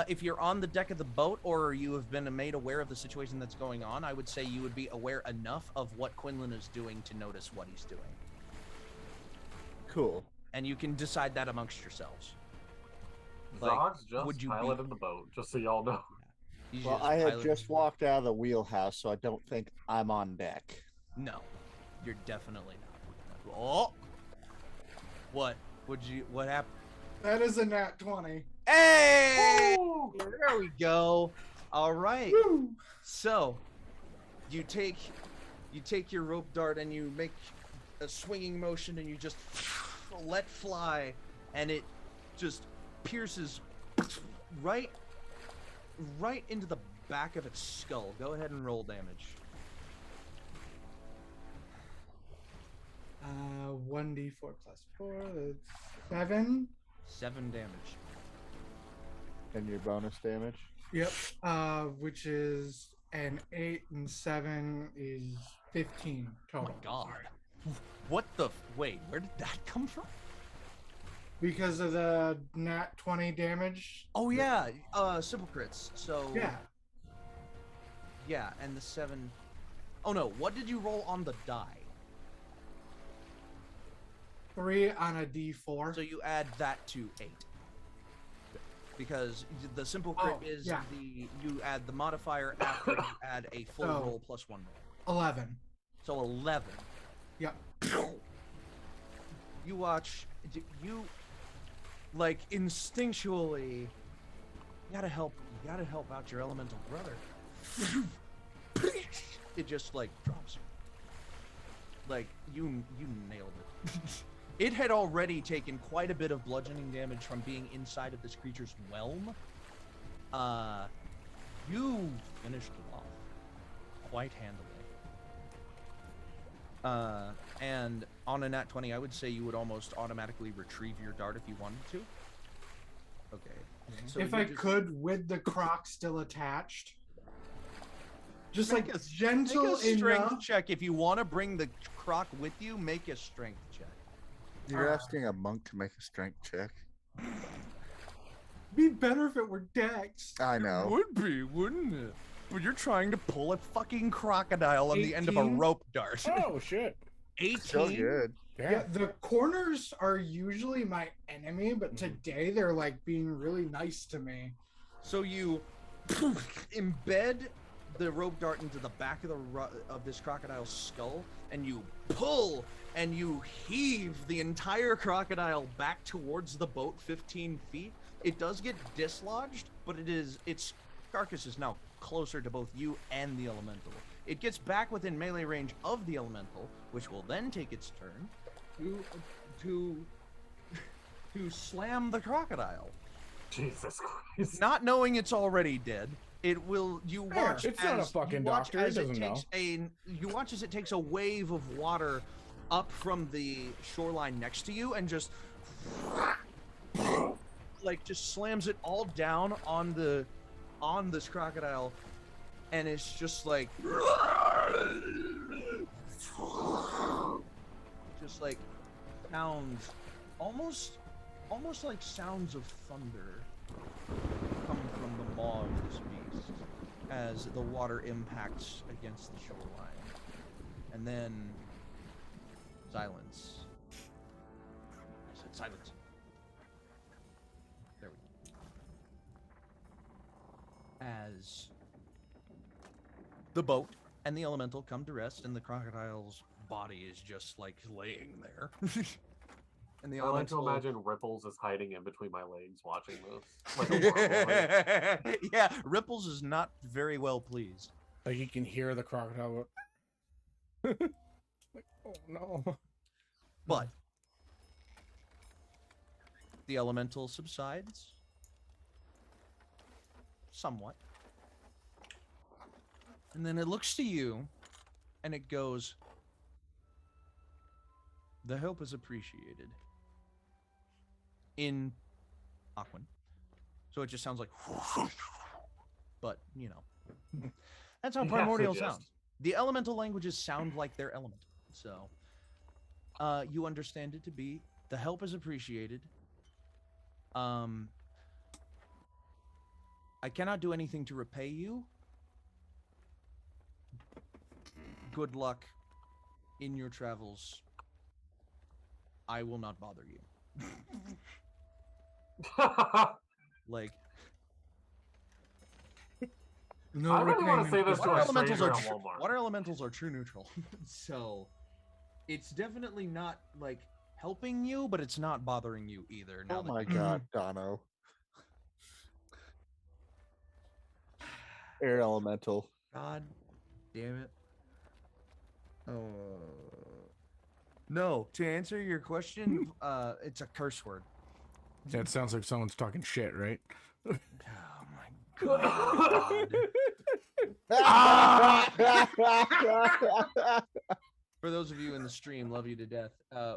If you're on the deck of the boat or you have been made aware of the situation that's going on, I would say you would be aware enough of what Quinlan is doing to notice what he's doing. Cool. And you can decide that amongst yourselves. Zog's just would you piloting the boat, just so y'all know. He's Well, just I had piloting just the boat. walked out of the wheelhouse, so I don't think I'm on deck. No, you're definitely not. Oh, what happened? That is a nat 20. Hey, Woo! there we go. All right. Woo! So, you take your rope dart and you make a swinging motion and you just let fly, and it just pierces right into the back of its skull. Go ahead and roll damage. 1d4 plus 4, that's 7. 7 damage. And your bonus damage? Yep. Which is an 8 and 7 is 15 Oh my total. god. What the? Wait, where did that come from? Because of the nat 20 damage. Oh yeah, simple crits. So Yeah. yeah, and the 7. Oh no, what did you roll on the die? 3 on a d4. So you add that to 8. Because the simple crit Oh, is yeah. you add the modifier after you add a full Oh. roll plus 1 roll. 11. So 11. Yep. You watch, you like instinctually, you gotta help out your elemental brother. It just like drops you. Like you nailed it. It had already taken quite a bit of bludgeoning damage from being inside of this creature's whelm. You finished it off quite handily. And on a nat 20, I would say you would almost automatically retrieve your dart if you wanted to. Okay. So if you I just could, with the croc still attached. Just Make like a- gentle make a strength enough. check. If you want to bring the croc with you, make a strength check. You're asking a monk to make a strength check. Be better if it were Dex. I know. Would be, wouldn't it? But you're trying to pull a fucking crocodile on the end of a 18? rope dart. Oh shit. 18? So good. Yeah, the corners are usually my enemy, but today they're like being really nice to me. So you embed the rope dart into the back of of this crocodile's skull, and you pull and you heave the entire crocodile back towards the boat 15 feet. It does get dislodged, but its carcass is now closer to both you and the elemental. It gets back within melee range of the elemental, which will then take its turn to slam the crocodile. Jesus Christ. Not knowing it's already dead, it will. You watch. It's not a as- fucking you watch doctor, it as doesn't takes you watch as it takes a wave of water up from the shoreline next to you and just like just slams it all down on this crocodile, and it's just like sounds almost like sounds of thunder come from the maw of this beast as the water impacts against the shoreline. And then silence. I said silence. There we go. As the boat and the elemental come to rest, and the crocodile's body is just like laying there. And the I like to elemental, imagine Ripples is hiding in between my legs watching this. Like a wormhole. yeah, Ripples is not very well pleased. Like you can hear the crocodile. Like, oh no. But the elemental subsides somewhat. And then it looks to you and it goes, "The help is appreciated." In Aquan. So it just sounds like but, you know. That's how primordial sounds. The elemental languages sound like their element. So you understand it to be the help is appreciated. I cannot do anything to repay you. Good luck in your travels. I will not bother you. Like, No, I really want to say this to a stranger at water Walmart. elementals are true neutral. So it's definitely not like helping you, but it's not bothering you either. Now Oh my god, Dono. Air elemental. God damn it. No, to answer your question, it's a curse word. That sounds like someone's talking shit, right? Oh my god. For those of you in the stream, love you to death.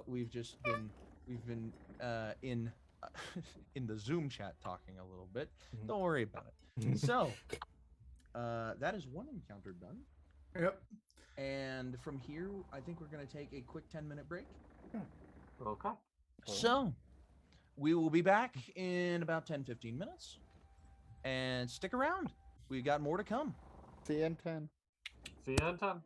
We've been in in the Zoom chat talking a little bit. Don't worry about it. So that is one encounter done. Yep. And from here, I think we're gonna take a quick 10-minute break. Okay. So we will be back in about 10-15 minutes. And stick around. We got more to come. See you in 10. See you in 10.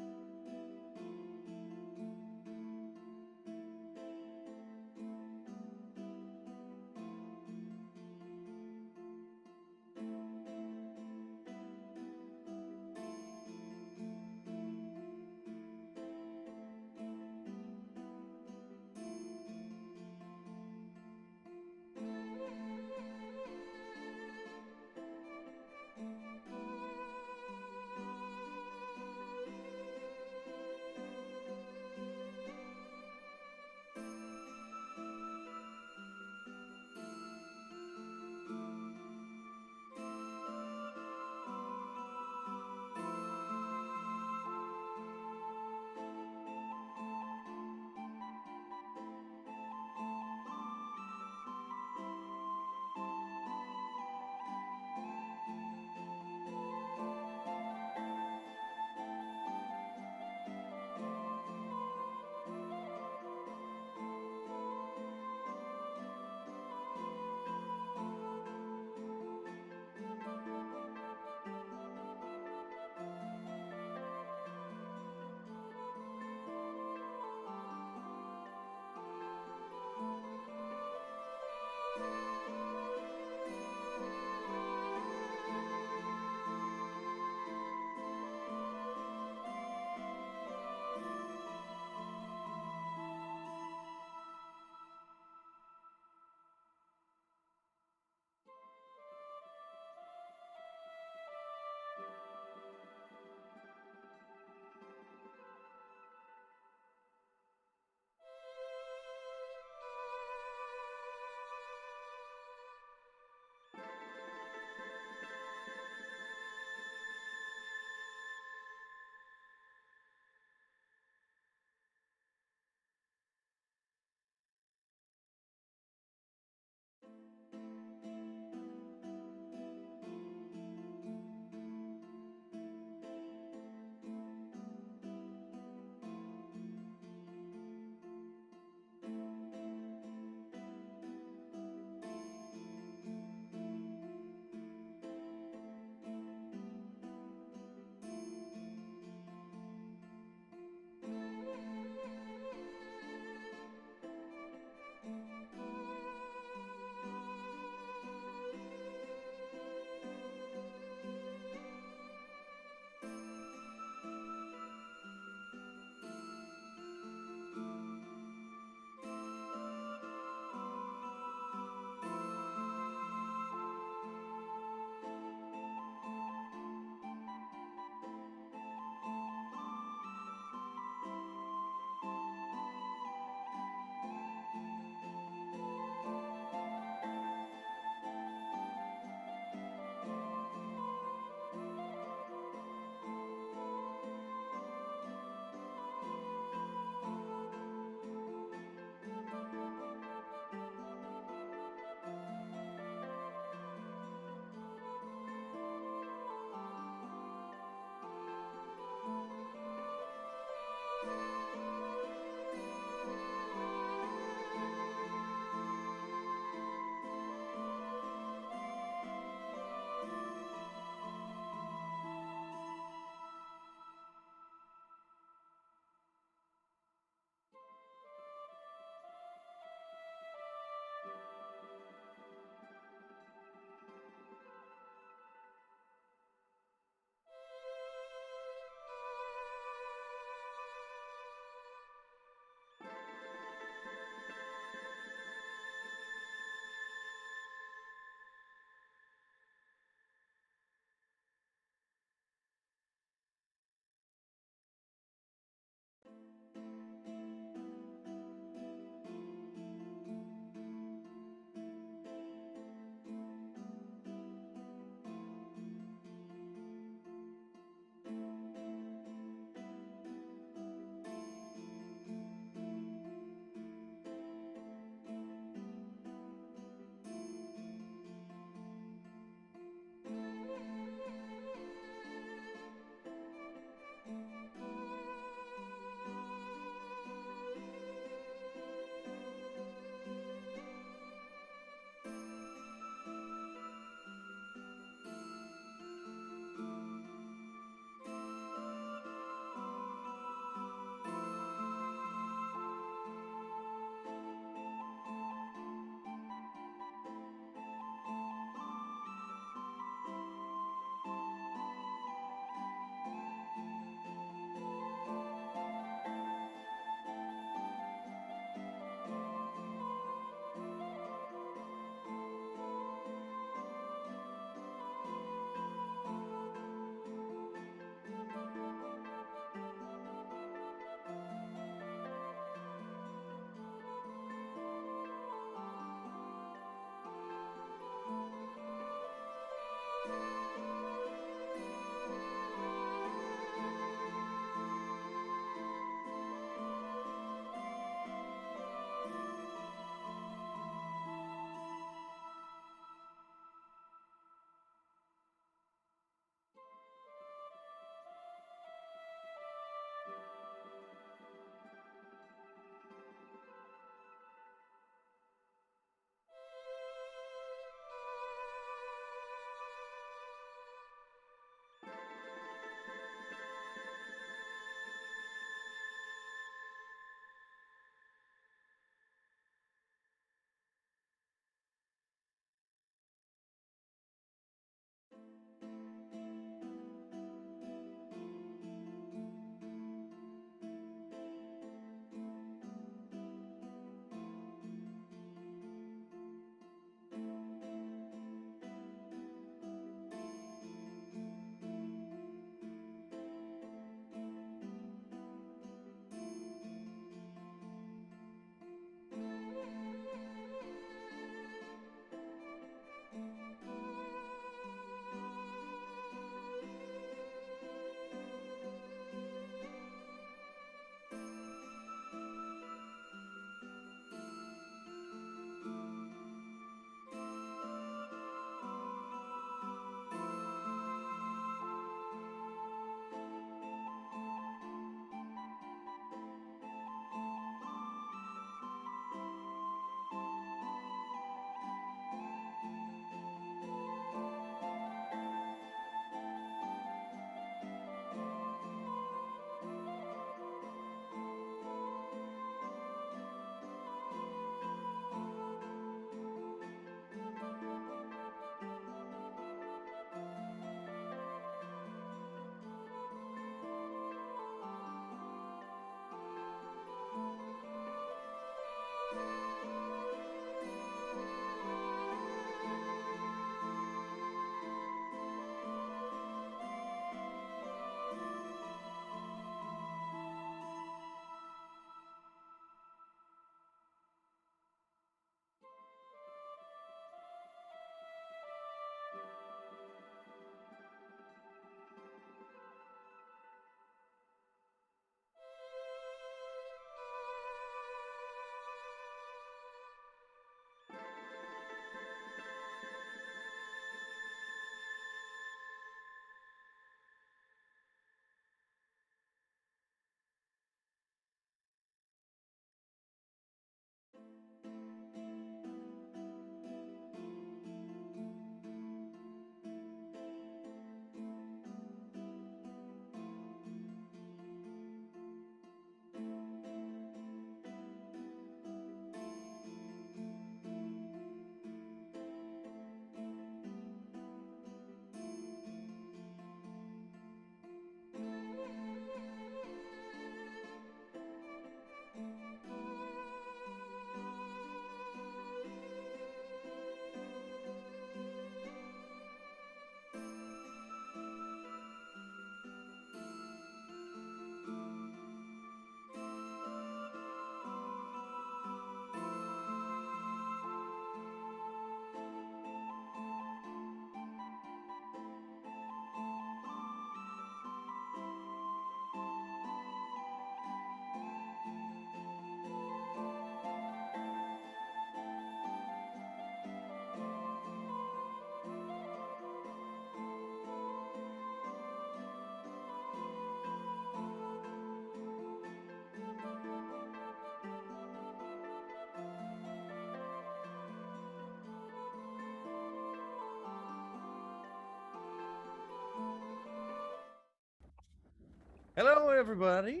everybody.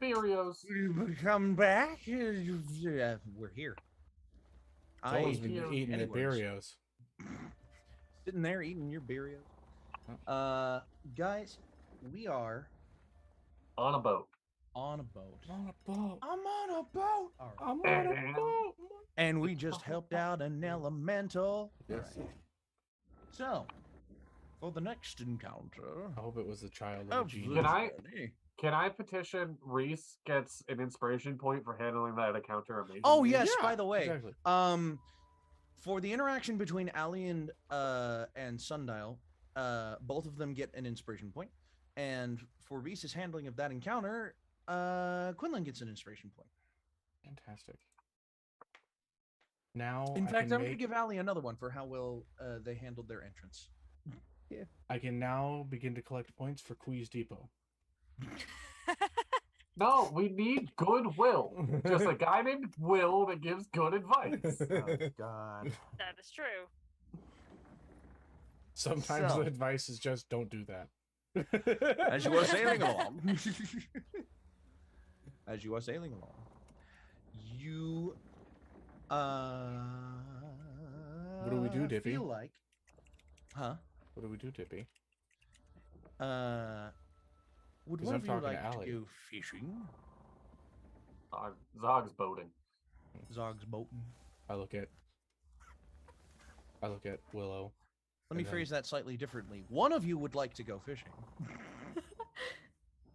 Furios. Come back. We're here. Joel's been eating the anyways, Barrios. Sitting there eating your Barrios. Guys, we are On a boat. on a boat. On a boat. I'm on a boat. All right. I'm on a boat. And we just helped out an elemental. Yes. All right. So, for the next encounter, I hope it was the child of of a genius. Can I petition Rhys gets an inspiration point for handling that encounter amazingly? Oh yes, Yeah, by the way, exactly. for the interaction between Ali and Sundial, both of them get an inspiration point, and for Rhys's handling of that encounter, Quinlan gets an inspiration point. Fantastic. Now, In fact, I'm going to make... give Ali another one for how well they handled their entrance. I can now begin to collect points for Quiz Depot. No, we need goodwill. Just a guy named Will that gives good advice. Oh God. That is true. Sometimes So- the advice is just don't do that. As you are sailing along. As you are sailing along. You What do we do, Dippy? Feel like What do we do, Dippy? would 'Cause one I'm of you talking to like to Ali. go fishing? Zog's boating. Zog's boating. I look at Willow. Let me And then- phrase that slightly differently. One of you would like to go fishing.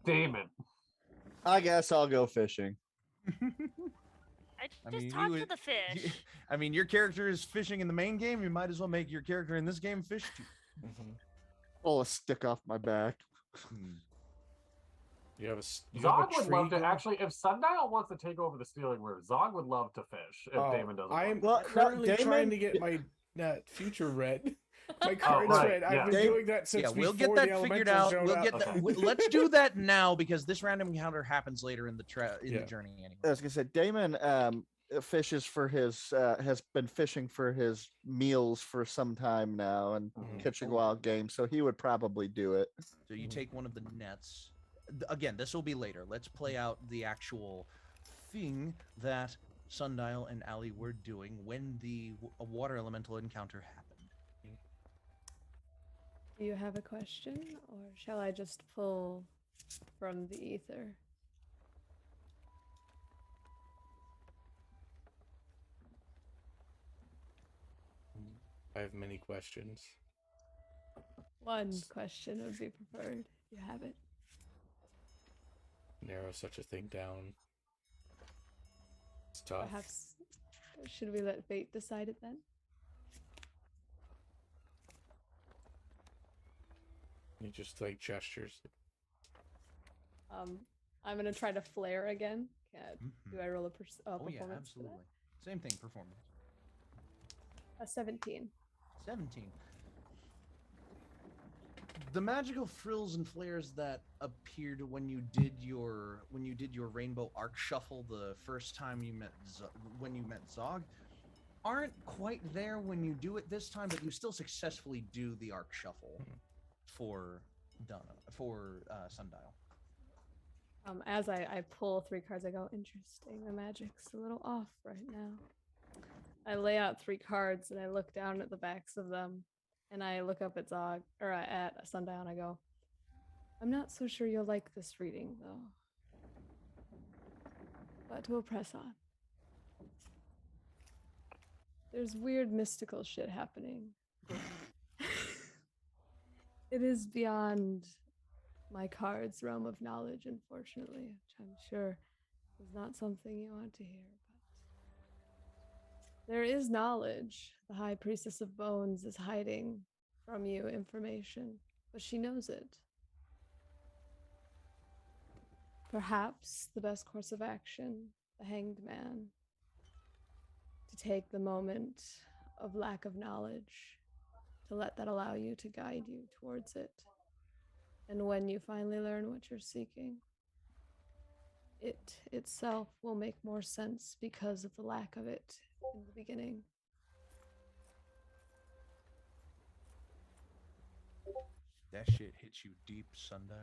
Damon. I guess I'll go fishing. I I just mean, talked you to would- the fish. I mean, your character is fishing in the main game. You might as well make your character in this game fish too. Pull a stick off my back. You have a you have Zog a would tree love to going? actually, if Sundial wants to take over the stealing route, Zog would love to fish if Oh, Damon doesn't. I'm want to. Well, no, currently trying Damon- to get my future read. My cards right, read. I've yeah. been doing that since Yeah, we'll before get the that figured elementals out. showed We'll up. get that. Okay. Let's do that now because this random encounter happens later in the Yeah. journey anyway. I was gonna say Damon fishes for his has been fishing for his meals for some time now and catching wild game, so he would probably do it. So you take one of the nets. Again, this will be later. Let's play out the actual thing that Sundial and Ali were doing when the water elemental encounter happened. Do you have a question, or shall I just pull from the ether? I have many questions. One question would be preferred. You have it. Narrow such a thing down. It's tough. Perhaps should we let fate decide it then? He just like gestures. I'm gonna try to flare again. Do I roll a Oh performance? yeah, for that? absolutely. Same thing. Performance. A 17. 17. The magical frills and flares that appeared when you did your rainbow arc shuffle the first time you met Zog aren't quite there when you do it this time, but you still successfully do the arc shuffle for Sundial. As I pull 3 cards, I go, interesting. The magic's a little off right now. I lay out 3 cards and I look down at the backs of them, and I look up at Zog or at Sundial and I go, I'm not so sure you'll like this reading though, but we'll press on. There's weird mystical shit happening. It is beyond my card's realm of knowledge, unfortunately, which I'm sure is not something you want to hear. But there is knowledge. The High Priestess of Bones is hiding from you information, but she knows it. Perhaps the best course of action, the Hanged Man, to take the moment of lack of knowledge, to let that allow you to guide you towards it. And when you finally learn what you're seeking, it itself will make more sense because of the lack of it in the beginning. That shit hits you deep, Sundial.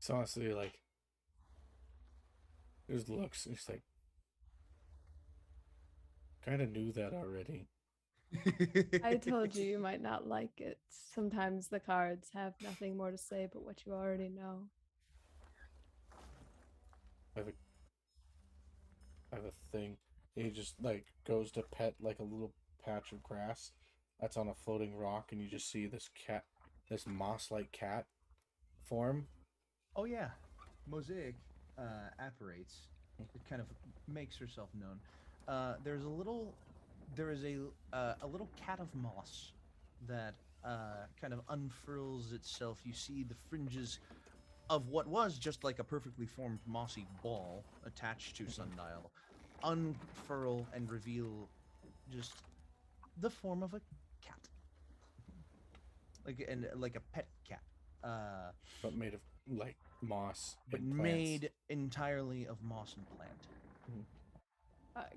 It's honestly like, just looks, and he's like, kind of knew that already. I told you might not like it. Sometimes the cards have nothing more to say but what you already know. I have a thing. He just like goes to pet like a little patch of grass that's on a floating rock, and you just see this cat, this moss-like cat form. Oh yeah, Mosaic apparates. It kind of makes herself known. There is a little cat of moss that kind of unfurls itself. You see the fringes of what was just like a perfectly formed mossy ball attached to Sundial unfurl and reveal just the form of a cat, like a pet cat, But made of like moss. but and plants. made entirely of moss and plant.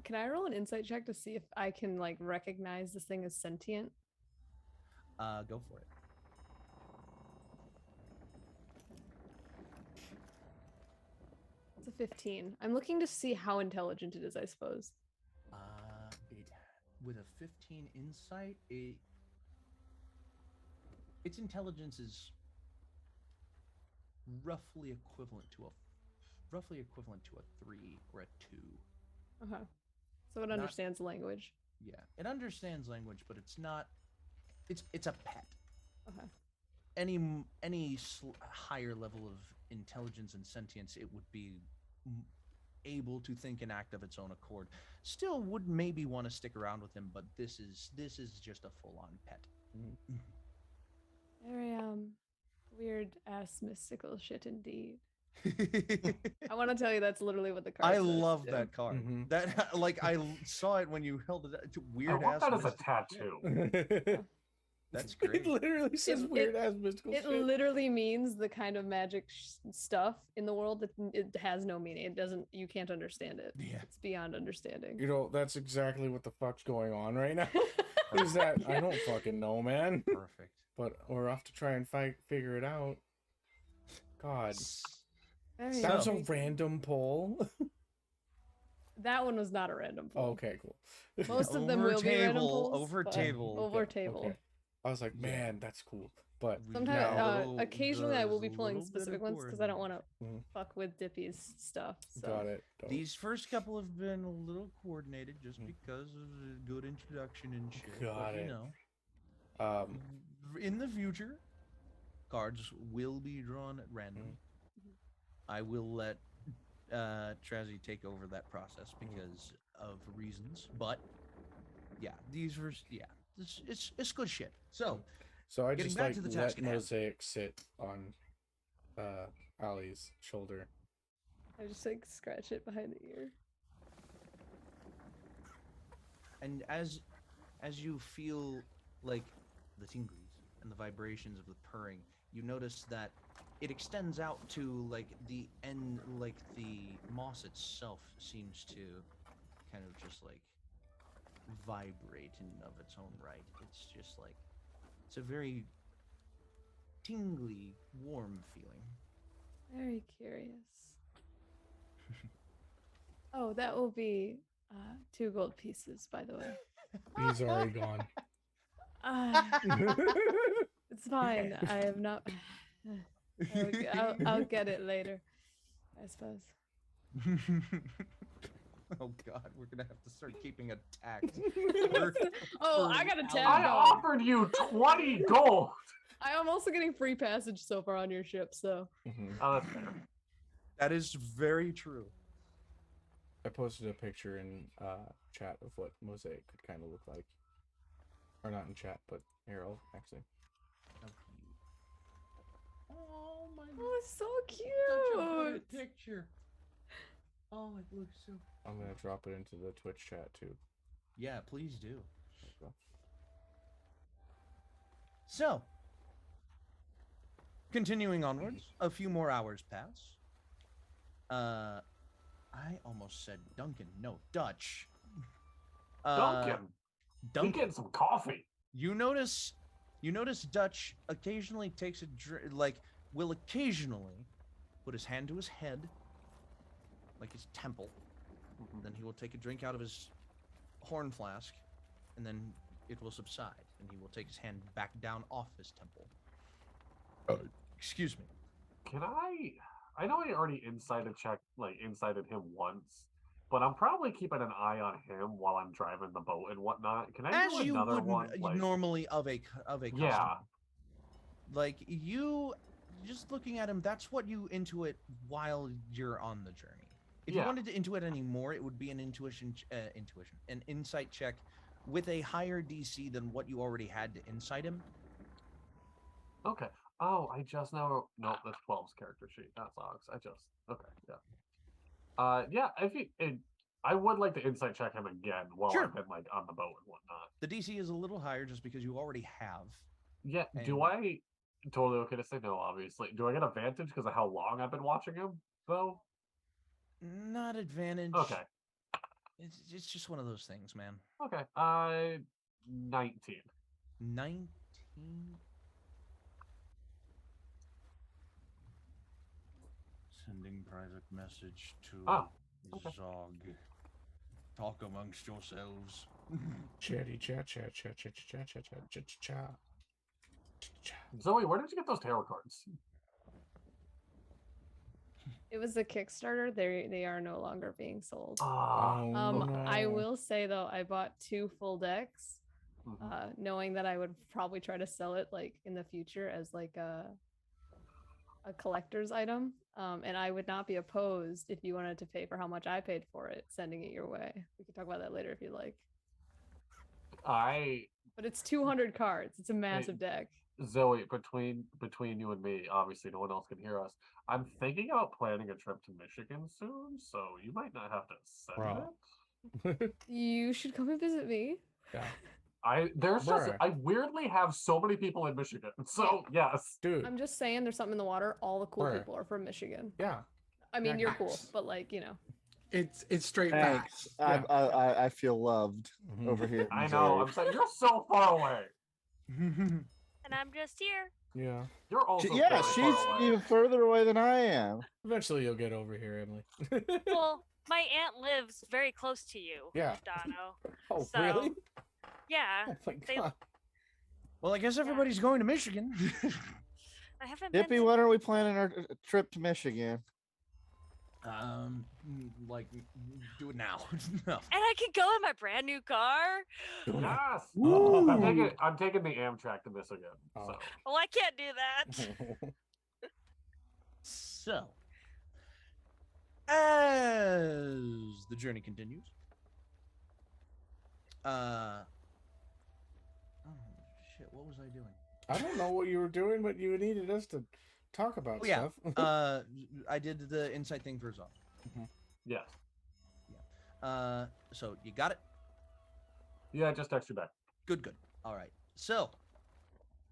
Can I roll an insight check to see if I can like recognize this thing as sentient? Go for it. It's a 15. I'm looking to see how intelligent it is, I suppose. With a 15 insight, its intelligence is roughly equivalent to a 3 or a 2. Okay. So it understands language. Yeah, it understands language, but it's not. It's a pet. Okay. Any higher level of intelligence and sentience, it would be able to think and act of its own accord. Still would maybe want to stick around with him, but this is just a full-on pet. Very weird ass mystical shit indeed. I want to tell you that's literally what the card I says, love too. that card. Mhm. That like I saw it when you held it. It's I weird want ass. that as a mystical shit. tattoo. That's It great. literally says It- weird ass mystical It shit. literally means the kind of magic stuff in the world that it has no meaning. It doesn't. You can't understand it. Yeah. It's beyond understanding. You know, that's exactly what the fuck's going on right now. Is that I don't fucking know, man. Perfect. But we're off to try and figure it out. God, Very that was a intriguing. random poll. That one was not a random Oh, poll. okay, cool. Most of them Over will be random table, polls. over but- table. Over Okay, table. okay. I was like, Yeah. man, that's cool. But Sometimes, now, occasionally, I will be there's a pulling little bit specific of ones because I don't want to Mhm. fuck with Dippy's stuff. So. got it. Dope. These first couple have been a little coordinated just Mm. because of a good introduction and shit. Got but, it. You know, Um, in the future, cards will be drawn at random. I will let Trazhie take over that process because of reasons. But yeah, these first, yeah, it's good shit. So so I Getting just back like to the task let at hand. Mosaic sit on Ali's shoulder. I just like scratch it behind the ear. and as you feel like the tinglies and the vibrations of the purring, you notice that it extends out to like the end, like the moss itself seems to kind of just like vibrate in of its own right. It's just like it's a very tingly, warm feeling. Very curious. Oh, that will be 2 gold pieces, by the way. He's already gone. It's fine. I am not. I'll get it later, I suppose. Oh God, we're gonna have to start keeping a tact. Oh, I got a I tab. I going. offered you 20 gold. I am also getting free passage so far on your ship, so. Mhm. Oh, that's fair. That is very true. I posted a picture in chat of what Mosaic could kind of look like. Or not in chat, but here, I'll actually. Oh my Oh, it's so such a good cute. picture. Oh, it looks so. I'm gonna drop it into the Twitch chat too. Yeah, please do. There we go. So, continuing onwards, a few more hours pass. I almost said Duncan. No, Dutch. Duncan, he Duncan. getting some coffee. You notice Dutch occasionally takes will occasionally put his hand to his head, like his temple. Then he will take a drink out of his horn flask, and then it will subside, and he will take his hand back down off his temple. Excuse me. Can I know I already insighted him once, but I'm probably keeping an eye on him while I'm driving the boat and whatnot. Can I As do you another would one? normally of a customer. Yeah. Like you, just looking at him, that's what you intuit while you're on the journey. If you wanted to intuit any more, it would be an an insight check with a higher DC than what you already had to insight him. Okay. Oh, I just now. No, that's 12's character sheet. That's Ox. Okay. Yeah. Yeah. I would like to insight check him again while I've been like on the boat and whatnot. The DC is a little higher just because you already have. Yeah. Do I? Totally okay to say no. Obviously. Do I get advantage because of how long I've been watching him though? Not advantage. Okay. It's just one of those things, man. Okay. 19. 19. Sending private message to Zog. Talk amongst yourselves. Chatty chat. Zoe, where did you get those tarot cards? It was a Kickstarter. They are no longer being sold. No. I will say though, I bought 2 full decks, knowing that I would probably try to sell it like in the future as like a collector's item. And I would not be opposed if you wanted to pay for how much I paid for it, sending it your way. We can talk about that later if you like. But it's 200 cards. It's a massive deck. Zoe, between you and me, obviously no one else can hear us. I'm thinking about planning a trip to Michigan soon, so you might not have to send it. You should come and visit me. Yeah. I weirdly have so many people in Michigan. So yes. Dude. I'm just saying there's something in the water. All the cool people are from Michigan. Yeah. I mean, you're cool, but like, you know. It's straight Thanks. facts. I feel loved over here. I know. I'm saying you're so far away. And I'm just here. Yeah. You're also she's even further away than I am. Eventually you'll get over here, Emily. Well, my aunt lives very close to you. Yeah. Dono. Oh, So, really? Yeah. Oh my God. Well, I guess everybody's going to Michigan. I haven't Dippy, been. when are we planning our trip to Michigan? Like, do it now. No. And I can go in my brand new car. Yes. Ooh. I'm taking the Amtrak to Michigan. Oh. So. Well, I can't do that. So, as the journey continues, oh shit, what was I doing? I don't know what you were doing, but you needed us to talk about stuff. I did the insight thing for Zog. Yes. Yeah. So you got it? Yeah, I just text you back. Good. All right. So,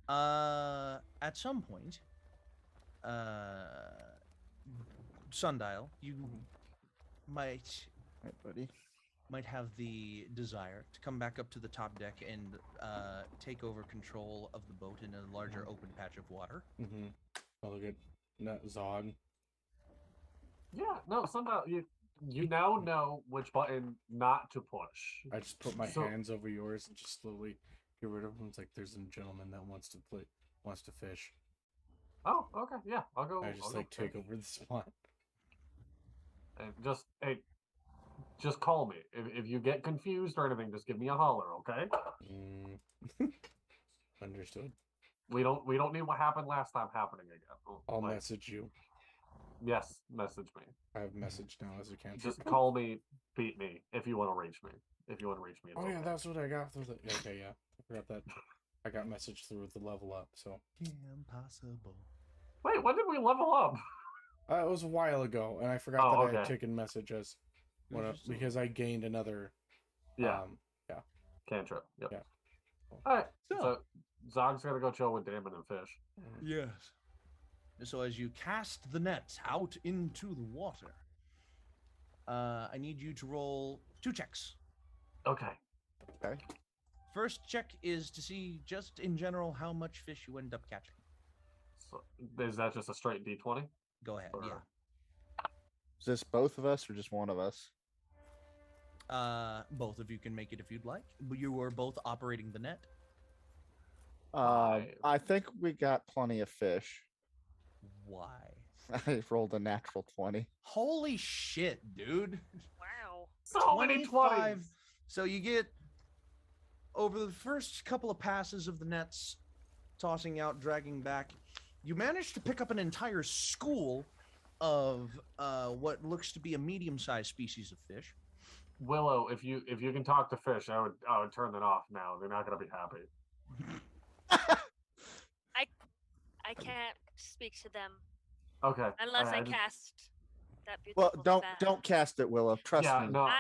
at some point, Sundial, you might, Right, buddy. might have the desire to come back up to the top deck and take over control of the boat in a larger open patch of water. Oh, look at Zog. Yeah, no, somehow you now know which button not to push. I just put my hands over yours and just slowly get rid of them. It's like there's a gentleman that wants to fish. Oh, okay, yeah, I'll go. I just I'll take over the spot. And just call me if you get confused or anything. Just give me a holler, okay? Understood. We don't need what happened last time happening again. I'll message you. Yes, message me. I have message now as a cantrip. Just call me, beat me if you want to reach me. If you want to reach me. Oh yeah, that's what I got through the. Okay, yeah, I forgot that. I got message through the level up. So. Impossible. Wait, when did we level up? It was a while ago, and I forgot that I had okay. taken message as because I gained another. Yeah. Yeah. Cantrip. Yep. Yeah. All right. So Zog's gotta go chill with Damon and fish. Yes. So as you cast the net out into the water, I need you to roll 2 checks. Okay. First check is to see just in general how much fish you end up catching. So is that just a straight D20? Go ahead. Or- Yeah. Is this both of us or just one of us? Both of you can make it if you'd like. You are both operating the net. I think we got plenty of fish. Why? I rolled a natural 20. Holy shit, dude. Wow. So many 25. 20s. So you get over the first couple of passes of the nets, tossing out, dragging back. You manage to pick up an entire school of what looks to be a medium-sized species of fish. Willow, if you can talk to fish, I would turn that off now. They're not gonna be happy. I can't speak to them Okay. unless I just- cast that beautiful Well, spell. don't cast it, Willow. Trust Yeah, me. no. I'm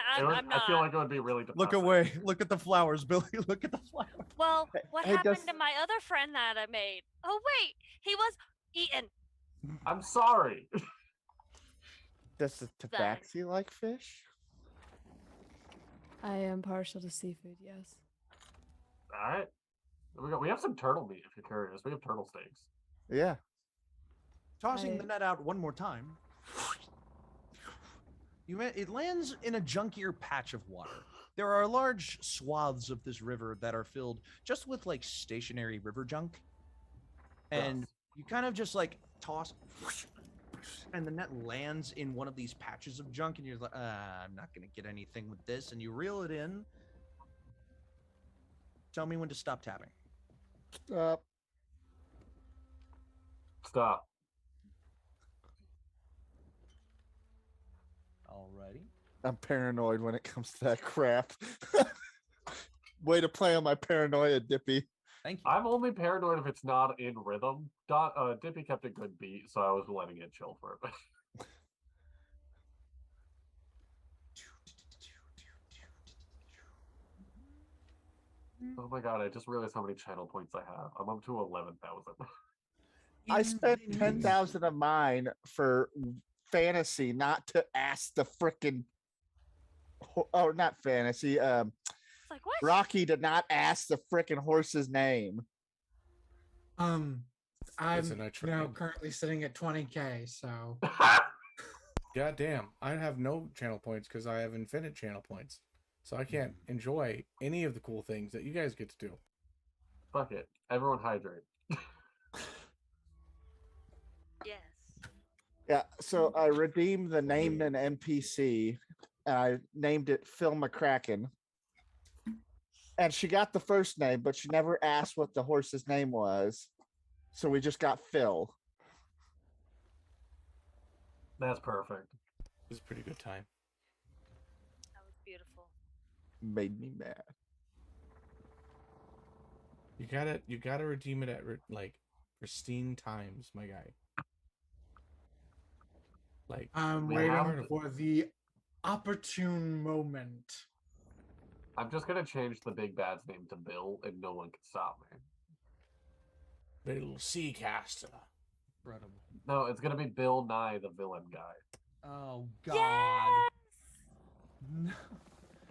I feel not. like it would be really depressing. Look away. Look at the flowers, Billy. Look at the flowers. Well, what hey, happened does- to my other friend that I made? Oh wait, he was eaten. I'm sorry. Does the tabaxi like fish? I am partial to seafood, yes. All right. We have some turtle meat if you're curious. We have turtle steaks. Yeah. Tossing the I- net out one more time. It lands in a junkier patch of water. There are large swaths of this river that are filled just with like stationary river junk. And Yes. you kind of just like toss and the net lands in one of these patches of junk and you're like, I'm not going to get anything with this. And you reel it in. Tell me when to stop tapping. Stop. Alrighty. I'm paranoid when it comes to that crap. Way to play on my paranoia, Dippy. Thank you. I'm only paranoid if it's not in rhythm. Dippy kept a good beat, so I was letting it chill for a bit. Oh my god, I just realized how many channel points I have. I'm up to 11,000. I spent 10,000 of mine for fantasy, not to ask the frickin' or not fantasy. It's like what? Rocky did not ask the frickin' horse's name. I'm a nitro now game. currently sitting at 20k, so God damn, I have no channel points because I have infinite channel points. So I can't enjoy any of the cool things that you guys get to do. Fuck it. Everyone hydrate. Yes. Yeah, so I redeemed the named an NPC and I named it Phil McCracken. And she got the first name, but she never asked what the horse's name was. So we just got Phil. That's perfect. It was a pretty good time. That was beautiful. Made me mad. You gotta redeem it at like pristine times, my guy. Like I'm We waiting have- for the opportune moment. I'm just gonna change the big bad's name to Bill, and no one can stop me. little sea caster. Incredible. No, it's gonna be Bill Nye, the villain guy. Oh God. Yes! No.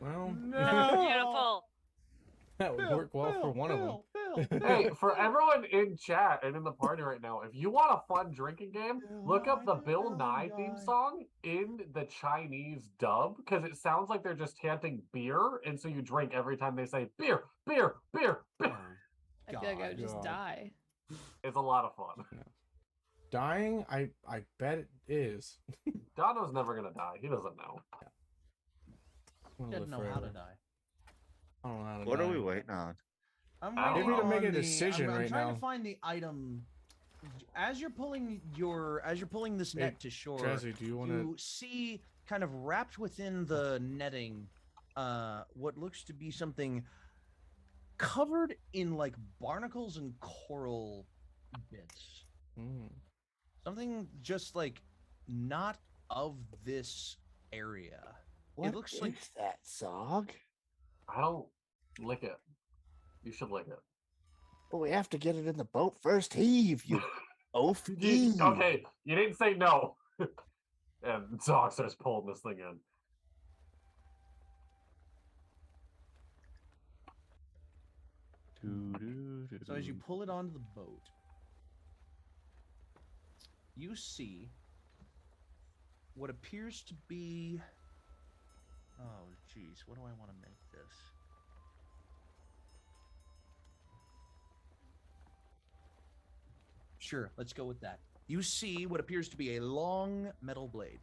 Well, Beautiful. that would work well for one of them. Hey, for everyone in chat and in the party right now, if you want a fun drinking game, look up the Bill Nye theme song in the Chinese dub, because it sounds like they're just chanting beer, and so you drink every time they say beer, beer, beer, beer. I feel like I would just God. die. It's a lot of fun. Dying, I bet it is. Dono's never gonna die. He doesn't know. I'm gonna Didn't live know how to forever. die. I don't know how to What are we die. waiting on? I'm I don't waiting know. Maybe to make a on the- decision I'm right trying now. to find the item. As you're pulling this Hey, net to shore, Trazhie, do you want to? you see kind of wrapped within the netting what looks to be something covered in like barnacles and coral bits. Something just like not of this area. What looks is like- that, Zog? I don't lick it. You should lick it. Well, we have to get it in the boat first. Heave, you oaf. Heave. Okay, you didn't say no. And Zog starts pulling this thing in. So as you pull it onto the boat, you see what appears to be... Oh, geez. What do I want to make this? Sure, let's go with that. You see what appears to be a long metal blade.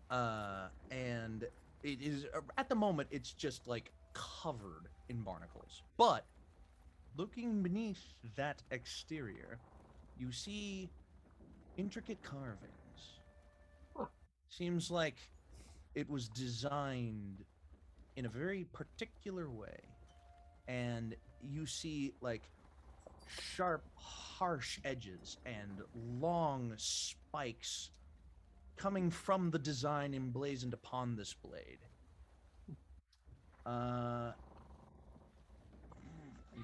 And it is, at the moment, it's just like covered in barnacles. But looking beneath that exterior, you see intricate carvings. Seems like it was designed in a very particular way. And you see like sharp, harsh edges and long spikes coming from the design emblazoned upon this blade.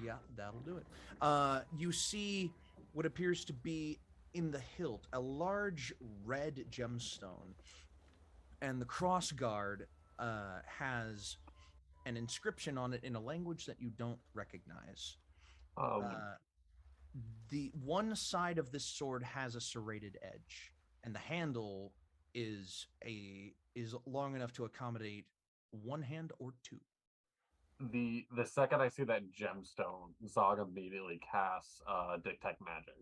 Yeah, that'll do it. You see what appears to be in the hilt a large red gemstone, and the cross guard has an inscription on it in a language that you don't recognize. The one side of this sword has a serrated edge, and the handle is long enough to accommodate one hand or two. The second I see that gemstone, Zog immediately casts detect magic.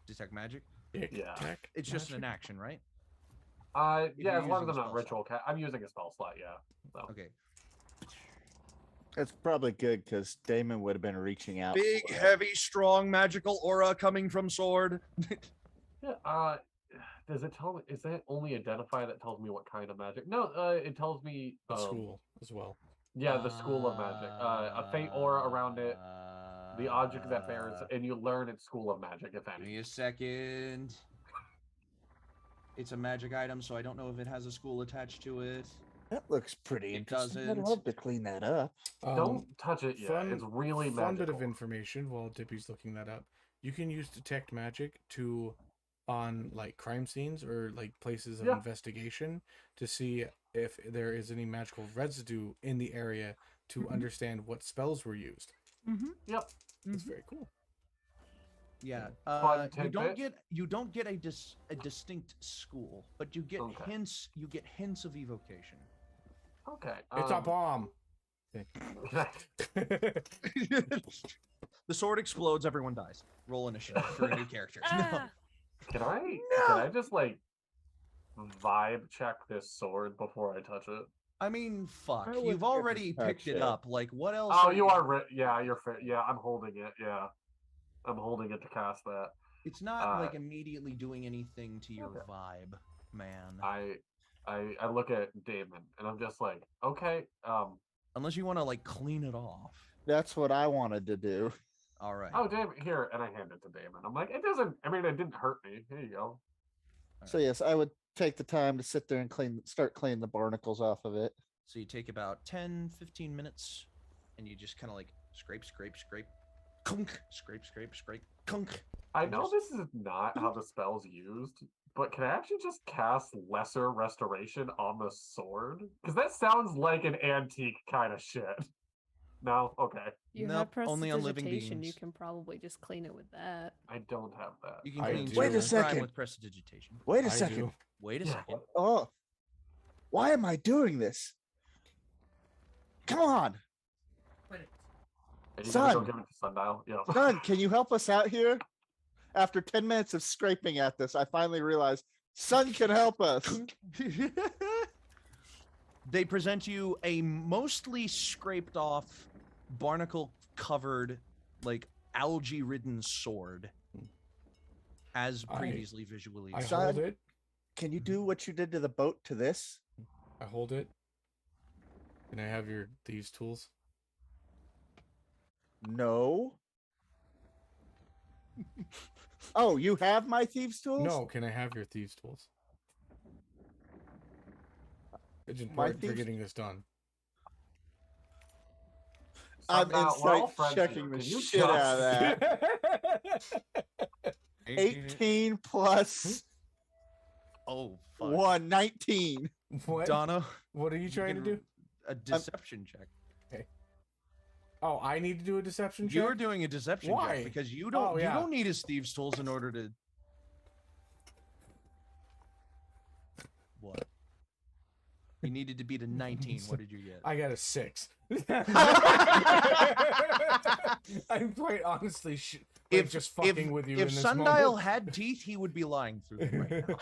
Detect magic? Yeah. It's just an action, right? Yeah, as long using as a I'm not spell ritual I'm using a spell slot, yeah. So. Okay. It's probably good because Damon would have been reaching out. Big, heavy, strong, magical aura coming from sword. Yeah. Does it tell me? Is that only identify that tells me what kind of magic? No. It tells me The school as well. Yeah, the school of magic. A faint aura around it. The object that bears, and you learn its school of magic, if any. Give me a second. It's a magic item, so I don't know if it has a school attached to it. That looks pretty It interesting. I'd doesn't. love to clean that up. Don't touch it yet. It's really fun magical. bit of information while Dippy's looking that up. You can use detect magic on like crime scenes or like places of investigation to see if there is any magical residue in the area to understand what spells were used. Yep. That's very cool. Yeah. Fun You don't get a distinct school, but you get hints. You get hints of evocation. Okay. It's a bomb. The sword explodes. Everyone dies. Roll initiative for a new character. No. Can I just like vibe check this sword before I touch it? I mean, fuck. I would You've already touch picked it it. up. Like, what else? Oh, you are. Yeah, you're fair. Yeah, I'm holding it. Yeah, I'm holding it to cast that. It's not like immediately doing anything to your vibe, man. I look at Damon and I'm just like, okay. Unless you want to like clean it off. That's what I wanted to do. All right. Oh, Damon, here, and I hand it to Damon. I'm like, it doesn't. I mean, it didn't hurt me. Here you go. So yes, I would take the time to sit there and start cleaning the barnacles off of it. So you take about 10, 15 minutes, and you just kind of like scrape, kunk, scrape, kunk. I know this is not how the spell's used, but can I actually just cast Lesser Restoration on the sword? Because that sounds like an antique kind of shit. No? Okay. You Nope, have only on living prestidigitation. You beings. can probably just clean it with that. I don't have that. You can I clean do. Wait a sword second. with prestidigitation. Wait a I second. do. Wait a Yeah. second. Oh, why am I doing this? Come on, Are you Son! gonna go give it to Sundial? Yeah. son, can you help us out here? After 10 minutes of scraping at this, I finally realized Son can help us. They present you a mostly scraped off, barnacle covered, like algae ridden sword. As previously visually. I Son, hold it. Can you do what you did to the boat to this? I hold it. Can I have your thieves' tools? No. Oh, you have my thieves' tools? No, can I have your thieves' tools? It's My important for thieves- getting this done. I'm Sundial, we're all insight friends checking here. the Can you shit out of just- that. 18 plus Oh, fuck. 1, 19. What? Donna, What are you trying to can do? a deception check. Oh, I need to do a deception check? You're doing a deception Why? check because you don't Oh, yeah. you don't need his thieves tools in order to what? You needed to beat a 19. What did you get? I got a 6. I'm quite honestly just fucking with you. If in this Sundial moment. had teeth, he would be lying through them right now.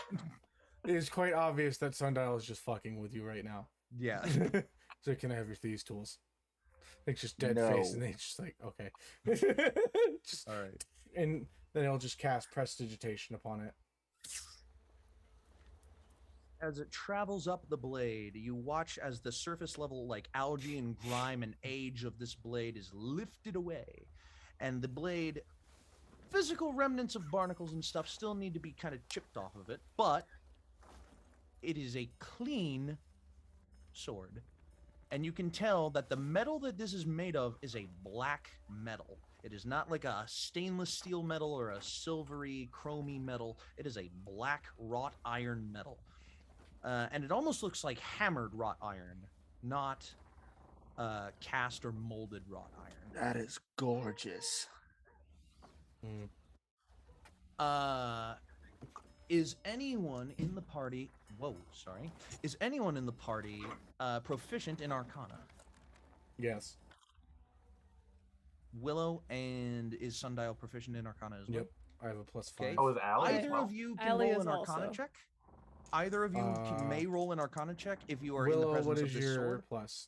It is quite obvious that Sundial is just fucking with you right now. Yeah. So can I have your thieves tools? It's just dead face, and they just like, okay. Just, All right. and then he'll just cast prestidigitation upon it. As it travels up the blade, you watch as the surface level, like algae and grime and age of this blade, is lifted away, and the blade, physical remnants of barnacles and stuff still need to be kind of chipped off of it, but it is a clean sword. And you can tell that the metal that this is made of is a black metal. It is not like a stainless steel metal or a silvery, chromy metal. It is a black wrought iron metal. And it almost looks like hammered wrought iron, not cast or molded wrought iron. That is gorgeous. Is anyone in the party... Whoa, sorry. Is anyone in the party proficient in Arcana? Yes. Willow, and is Sundial proficient in Arcana as well? Yep. I have a +5. Okay. Oh, is Allie? Either of you can Allie roll is an Arcana also. check. Either of you may roll an Arcana check if you are Willow, in the presence what of is this your sword. plus?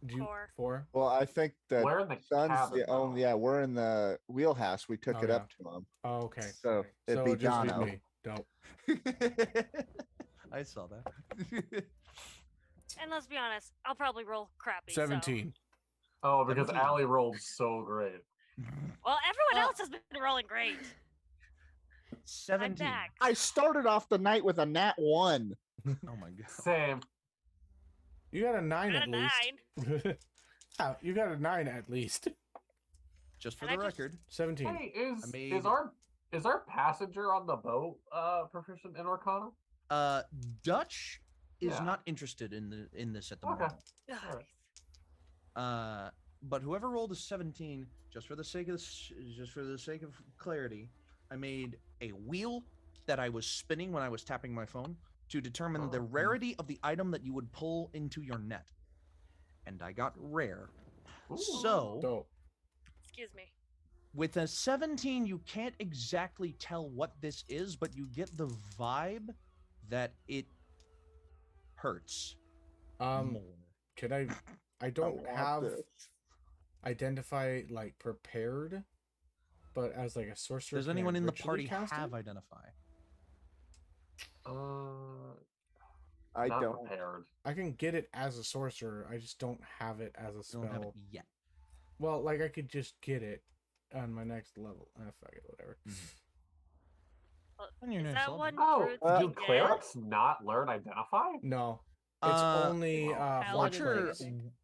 Do you, 4. 4? Well, I think that We're in the Sun's cabin, the only. though. Yeah, we're in the wheelhouse. We took Oh, it yeah. up to him. Oh, okay. So it'd So be it just leave Dono. me. Dope. I saw that. And let's be honest, I'll probably roll crappy. 17. Oh, because 17. Allie rolled so great. Well, everyone else has been rolling great. 17. I'm back. I started off the night with a nat 1. Oh my god. Same. You got a 9 Got at a least. 9. Oh, you got a 9 at least. Just for And the I just- record, 17. Hey, I made- is our passenger on the boat proficient in Arcana? Dutch is Yeah. not interested in this at the Okay. moment. Ugh. Alright. But whoever rolled a 17, just for the sake of clarity, I made a wheel that I was spinning when I was tapping my phone to determine the rarity of the item that you would pull into your net. And I got rare. Ooh. So, Dope. Excuse me. with a 17, you can't exactly tell what this is, but you get the vibe that it hurts more. Can I don't want have this. identify like prepared, but as like a sorcerer. Does can I anyone in the ritually party cast have it? identify? I Not don't. prepared. I can get it as a sorcerer. I just don't have it as a You spell. don't have it yet. Well, like I could just get it on my next level. Fuck it, whatever. Well, On your is next that level. one Oh, truth do you get? clerics not learn identify? No, it's only Paladin forge Watcher, clerics.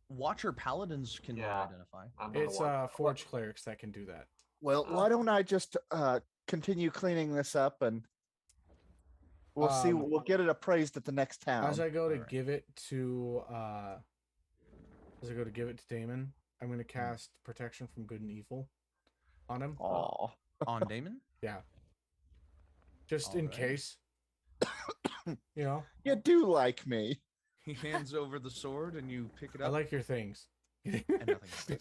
Watcher paladins can Yeah. identify. I'm gonna It's work- forge clerics that can do that. Well, why don't I just continue cleaning this up and we'll see. Um, We'll get it appraised at the next town. As I go to Alright. give it to Damon, I'm gonna cast protection from good and evil on him. Aw. On Damon? Yeah. Just in Alright. case. You know, You do like me. He hands over the sword and you pick it I up like your things. and nothing.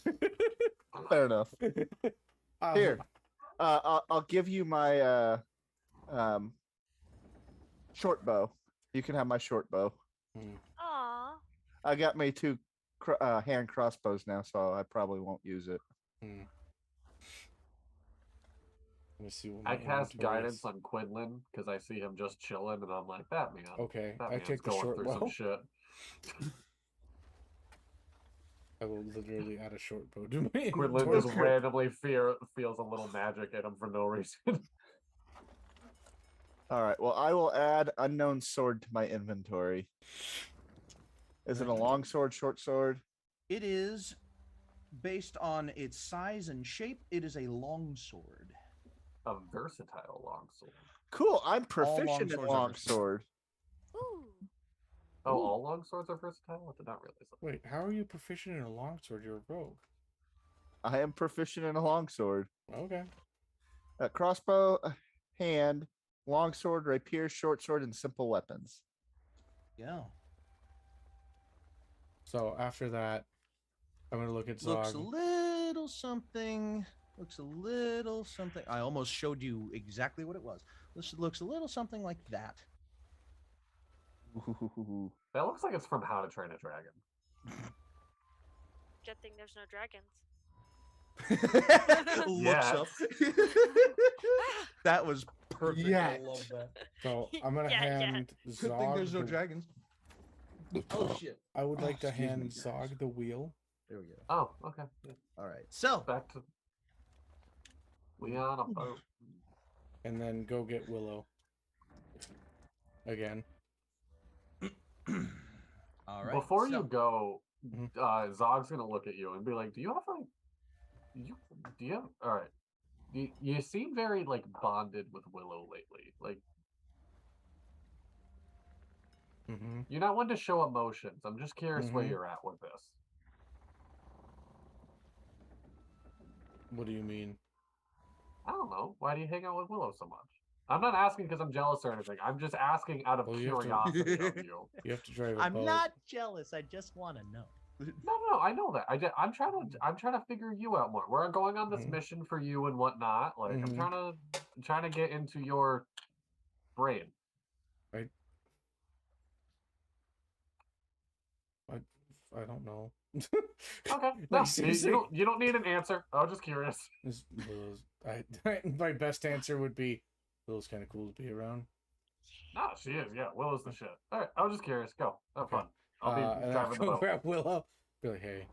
Fair enough. Um, Here, I'll give you my short bow. You can have my short bow. Aw. I got me 2 hand crossbows now, so I probably won't use it. Let me see what I my cast inventory guidance is. on Quinlan because I see him just chilling, and I'm like, that man. Okay, That I man's take the going short through bow. some shit. I will literally add a short bow to my Quinlan inventory. just randomly feels a little magic in him for no reason. All right. Well, I will add unknown sword to my inventory. Is it a long sword, short sword? It is, based on its size and shape, it is a long sword. A versatile longsword. Cool. I'm proficient in longswords are long versatile. sword. Ooh. Oh, Ooh. all longswords are versatile? I did not realize that. Wait, how are you proficient in a longsword? You're a rogue. I am proficient in a long sword. Okay. Crossbow, hand, long sword, rapier, short sword, and simple weapons. Yeah. So after that, I'm gonna look at Zog. Looks a little something. Looks a little something. I almost showed you exactly what it was. This looks a little something like that. Ooh. That looks like it's from How to Train a Dragon. Good thing there's no dragons. Looks up. That was perfect. Yet. I love that. So I'm gonna Yeah, yeah. hand Good thing Zog. there's no the- dragons. Oh shit. I would like to excuse me, hand guys. Zog the wheel. There we go. Oh, okay. Yeah. All right. So Back to we on a boat. And then go get Willow. Again. all right. Before so, you go, Mhm. Zog's gonna look at you and be like, "Do you have like, do you have? All right, you seem very like bonded with Willow lately. Like Mm-hmm. you're not one to show emotions. I'm just curious where Mhm. you're at with this. What do you mean? I don't know. Why do you hang out with Willow so much? I'm not asking because I'm jealous or anything. I'm just asking out of Well, you have to- curiosity of you. You have to drive a I'm boat. not jealous. I just want to know. No, I know that. I'm trying to figure you out more. We're going on this Mhm. mission for you and whatnot. Like Mhm. I'm trying to get into your brain. I don't know. Okay. Like, No, seriously. you don't need an answer. I was just curious. Willow's, my best answer would be Willow's kind of cool to be around. No, she is. Yeah, Willow's the shit. All right, I was just curious. Go. Have Okay. fun. I'll be And driving I'll the go boat. grab Willow. Be like, hey,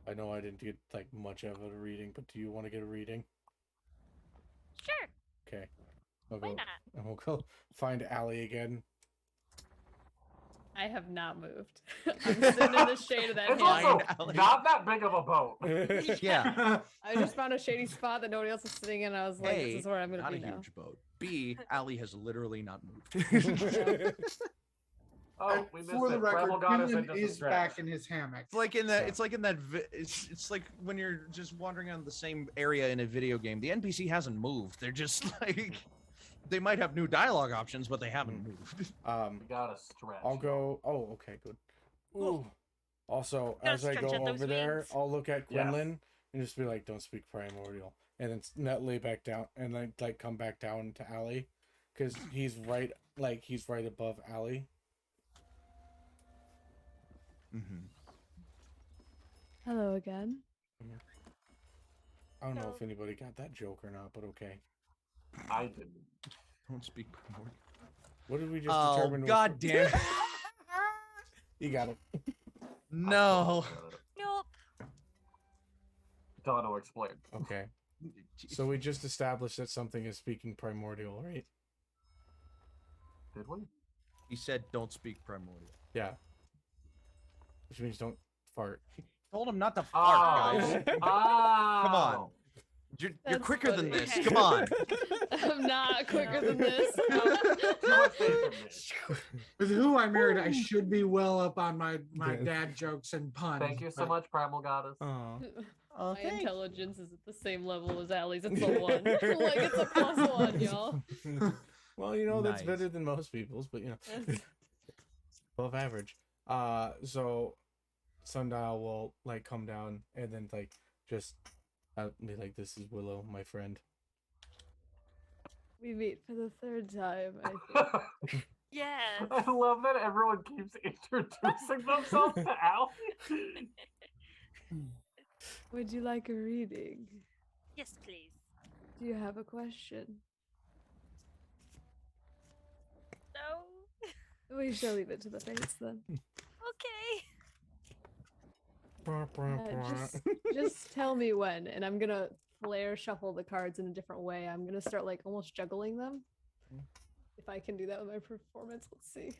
I know I didn't get like much of a reading, but do you want to get a reading? Sure. Okay. I'll Why go, not? and we'll go find Allie again. I have not moved. I'm sitting in the shade of that It's hammock. also Alley. not that big of a boat. yeah. I just found a shady spot that nobody else is sitting in. I was like, A, this is where I'm not gonna a be now. huge boat. B, Allie has literally not moved. Oh, And we missed for the it. Primal record, Goddess Quinlan had is just a back in his hammock. It's like in that. It's like in that. It's like when you're just wandering around the same area in a video game. The NPC hasn't moved. They're just like they might have new dialogue options, but they haven't moved. We gotta stretch. I'll go. Oh, okay, good. Ooh. Also, Gotta as I stretch go out those over there, wings. I'll look at Yes. Quinlan and just be like, "Don't speak primordial," and then not lay back down and then like come back down to Allie, because he's right above Allie. Mm-hmm. Hello again. I don't know No. if anybody got that joke or not, but okay. I didn't. Don't speak primordial. What did we just Oh determine? was- God damn! it. You got it. No. Nope. Dono explain. Okay. So we just established that something is speaking primordial, right? Did we? He said, "Don't speak primordial." Yeah. Which means don't fart. Told him not to fart, Oh. guys. Oh. Come on. You're That's quicker than funny. this. Okay. Come on. I'm not quicker than this. Too much faith in me. With who I married, I should be well up on my dad jokes and puns. Thank you so but much, Primal Goddess. Oh. Oh, My thanks. intelligence is at the same level as Allie's. It's a 1. Like, it's a +1, y'all. Well, you know, that's Nice. better than most people's, but you know, above average. So Sundial will like come down and then like just be like, "This is Willow, my friend." We meet for the 3rd time, I think. Yeah. I love that everyone keeps introducing themselves to Allie. Would you like a reading? Yes, please. Do you have a question? No. We shall leave it to the fates then. Okay. Just tell me when, and I'm gonna flare shuffle the cards in a different way. I'm gonna start like almost juggling them. If I can do that with my performance, let's see.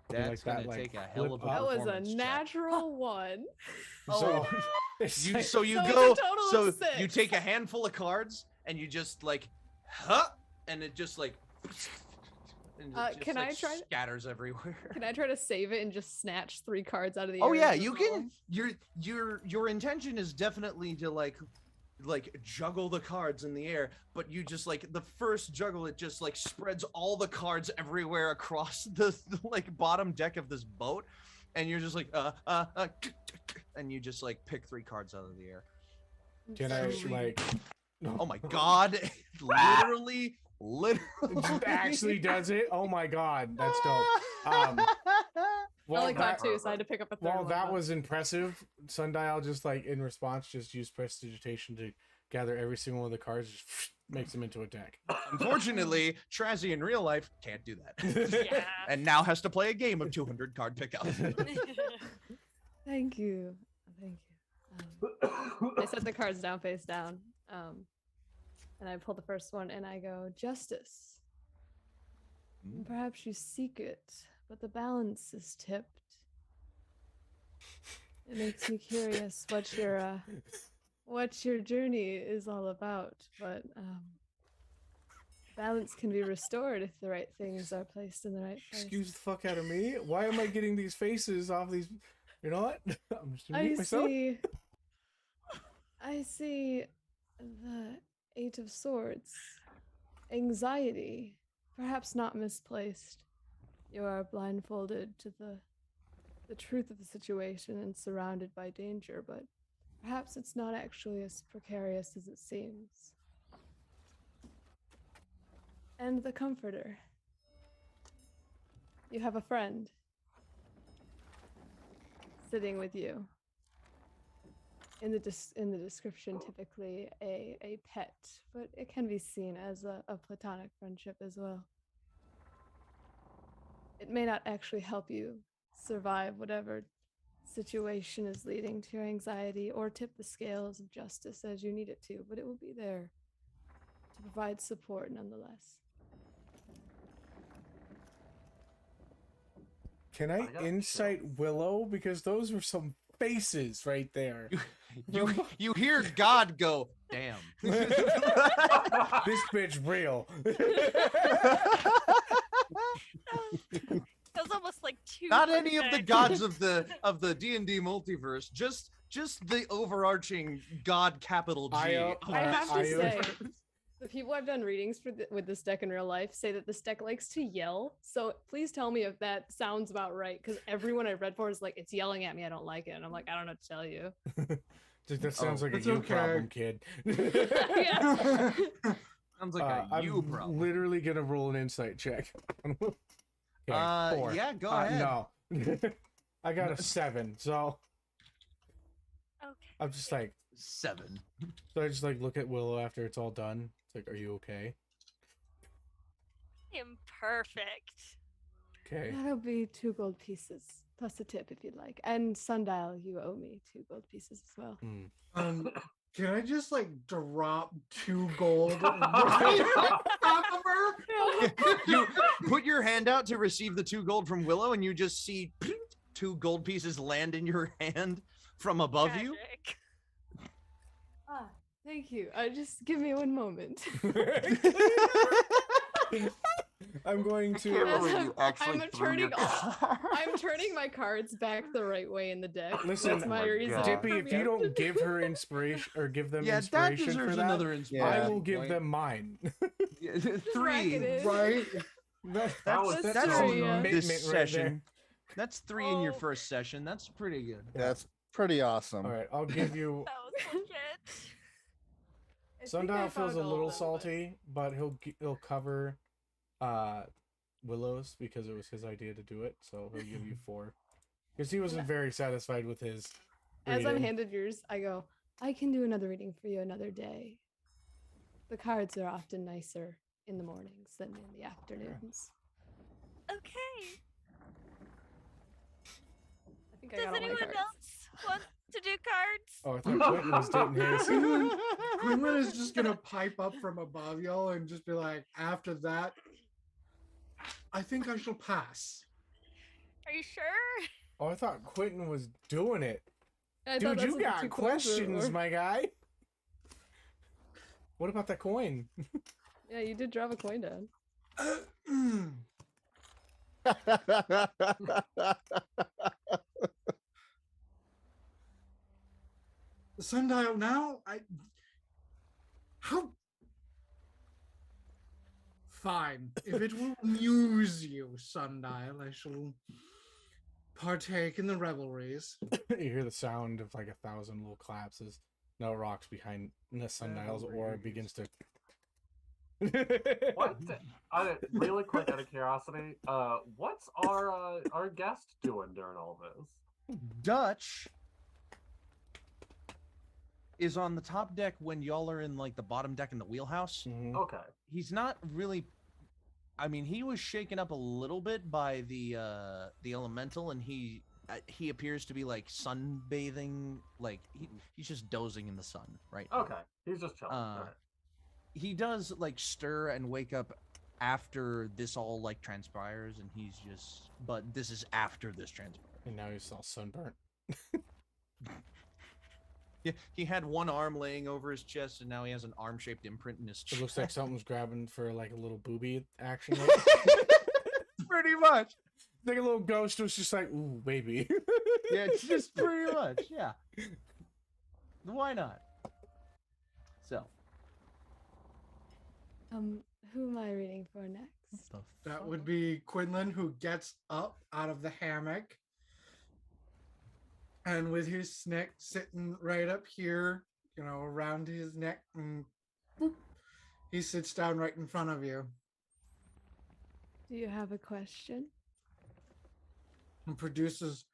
That's Like that, gonna like, take a hell of a flip That was a performance check. natural 1. So, You so you So it's a go total so of you 6. take a handful of cards and you just like and it just like and it just, can like, I try- scatters everywhere. Can I try to save it and just snatch 3 cards out of the Oh air yeah, and you just roll can. them? Your intention is definitely to like like juggle the cards in the air, but you just like the first juggle, it just like spreads all the cards everywhere across the like bottom deck of this boat, and you're just like and you just like pick 3 cards out of the air. Can I like? Oh my god! literally It actually does it. Oh my god, that's dope. I only caught 2, so I had to pick up a third Well, one, that but- was impressive. Sundial just like in response just used prestidigitation to gather every single one of the cards, just makes them into a deck. Unfortunately, Trazhie in real life can't do that. Yeah. And now has to play a game of 200 card pickup. Thank you. Thank you. I set the cards down face down. And I pull the first one and I go, Justice. Perhaps you seek it, but the balance is tipped. It makes me curious what your journey is all about, but balance can be restored if the right things are placed in the right place. Excuse the fuck out of me. Why am I getting these faces off these? You know what? I'm just gonna mute myself. I see the 8 of Swords. Anxiety, perhaps not misplaced. You are blindfolded to the truth of the situation and surrounded by danger, but perhaps it's not actually as precarious as it seems. And the Comforter. You have a friend sitting with you. In the description, typically a pet, but it can be seen as a platonic friendship as well. It may not actually help you survive whatever situation is leading to your anxiety or tip the scales of justice as you need it to, but it will be there to provide support nonetheless. Can I insight Willow? Because those were some faces right there. You hear God go, damn. This bitch real. That was almost like 2. Not any of the gods of the D&D multiverse, just the overarching God capital G. I have to say, the people I've done readings with this deck in real life say that this deck likes to yell. So please tell me if that sounds about right, because everyone I read for is like, it's yelling at me, I don't like it. And I'm like, I don't know what to tell you. That sounds like a you problem, kid. Yeah. Sounds like a you I'm problem. literally gonna roll an insight check. Okay, 4. Yeah, go ahead. No. I got a 7, so Okay. I'm just like 7. so I just like look at Willow after it's all done. It's like, are you okay? I'm perfect. Okay. That'll be 2 gold pieces, plus a tip if you'd like. And Sundial, you owe me 2 gold pieces as well. Can I just like drop 2 gold right on top of her? You put your hand out to receive the 2 gold from Willow, and you just see 2 gold pieces land in your hand from above you. Magic. Ah, thank you. Just give me 1 moment. I'm going to. I'm turning my cards back the right way in the deck. Listen, that's my reason. Dippy, if you don't give her inspiration or give them Yeah, that inspiration for deserves that, another I inspiration. will give them mine. 3. Right? That's true, all yeah. this Commitment right session. there. That's 3 in your Oh. first session. That's pretty good. That's pretty awesome. All right, I'll give you. That was legit. I think I Sundial feels found a all little of them, but- salty, but he'll cover Willow's because it was his idea to do it, so he'll give you 4 because he wasn't very satisfied with his. As I'm reading. handed yours, I go, I can do another reading for you another day. The cards are often nicer in the mornings than in the afternoons. Okay. I think I Does got all my anyone cards. else want to do cards? Oh, I thought Quinlan was dating his. Quinlan is just gonna pipe up from above y'all and just be like, after that, I think I shall pass. Are you sure? Oh, I thought Quentin was doing it. I thought Dude, that's you what the got 2 cards were questions, for. my guy. What about that coin? Yeah, you did drop a coin down. Sundial, now How? Fine. If it will amuse you, Sundial, I shall partake in the revelries. You hear the sound of like 1,000 little claps as no rocks behind the Sundial's aura begins to. What? Really quick, out of curiosity, what's our guest doing during all this? Dutch is on the top deck when y'all are in like the bottom deck in the wheelhouse. Mhm. Okay. He's not really. I mean, he was shaken up a little bit by the elemental, and he appears to be like sunbathing. Like he's just dozing in the sun, right? Okay. He's just chilling. All right. He does like stir and wake up after this all like transpires, and he's just. But this is after this transpires. And now he's all sunburnt. Yeah, he had one arm laying over his chest, and now he has an arm-shaped imprint in his chest. It looks like something's grabbing for like a little booby action. Pretty much. Like a little ghost was just like, ooh, baby. Yeah, it's just pretty much, yeah. Why not? So. Who am I reading for next? That would be Quinlan, who gets up out of the hammock. And with his snake sitting right up here, around his neck, and boop, he sits down right in front of you. Do you have a question? And produces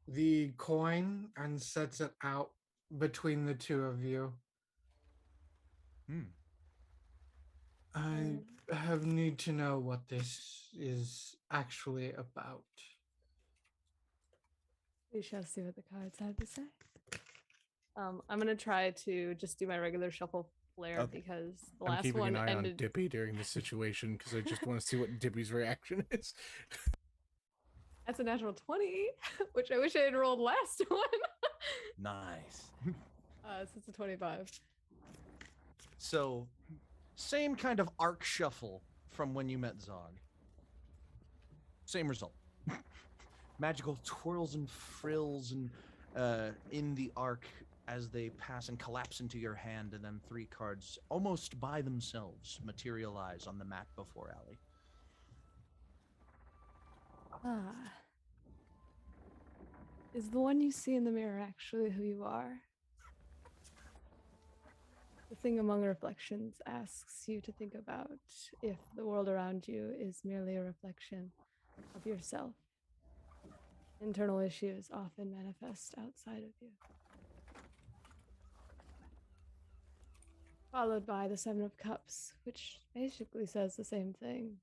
the coin and sets it out between the two of you. I have need to know what this is actually about. We shall see what the cards have to say. I'm gonna try to just do my regular shuffle flair because the I'm last keeping one an eye ended. on Dippy during this situation because I just want to see what Dippy's reaction is. That's a natural 20, which I wish I had rolled last one. Nice. So it's a 25. So, same kind of arc shuffle from when you met Zog. Same result. Magical twirls and frills and in the arc as they pass and collapse into your hand, and then 3 cards almost by themselves materialize on the mat before Allie. Is the one you see in the mirror actually who you are? The thing among reflections asks you to think about if the world around you is merely a reflection of yourself. Internal issues often manifest outside of you. Followed by the 7 of Cups, which basically says the same thing.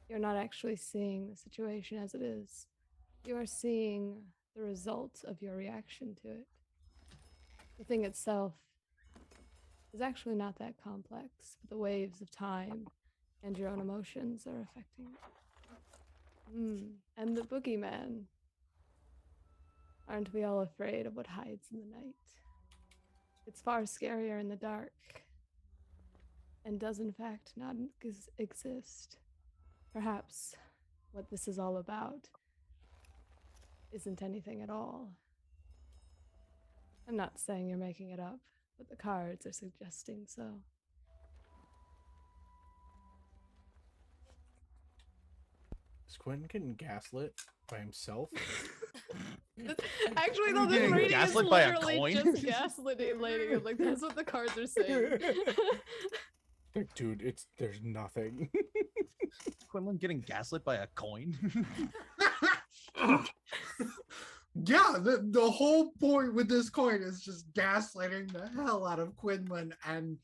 You're not actually seeing the situation as it is. You are seeing the result of your reaction to it. The thing itself is actually not that complex, but the waves of time and your own emotions are affecting it. And the boogeyman. Aren't we all afraid of what hides in the night? It's far scarier in the dark, and does in fact not exist. Perhaps what this is all about isn't anything at all. I'm not saying you're making it up, but the cards are suggesting so. Is Quentin getting gaslit by himself? Actually, though, this Getting reading is gaslit by a literally coin? just gaslighting. Like, that's what the cards are saying. Like, dude, there's nothing. Quinlan getting gaslit by a coin? Yeah, the whole point with this coin is just gaslighting the hell out of Quinlan, and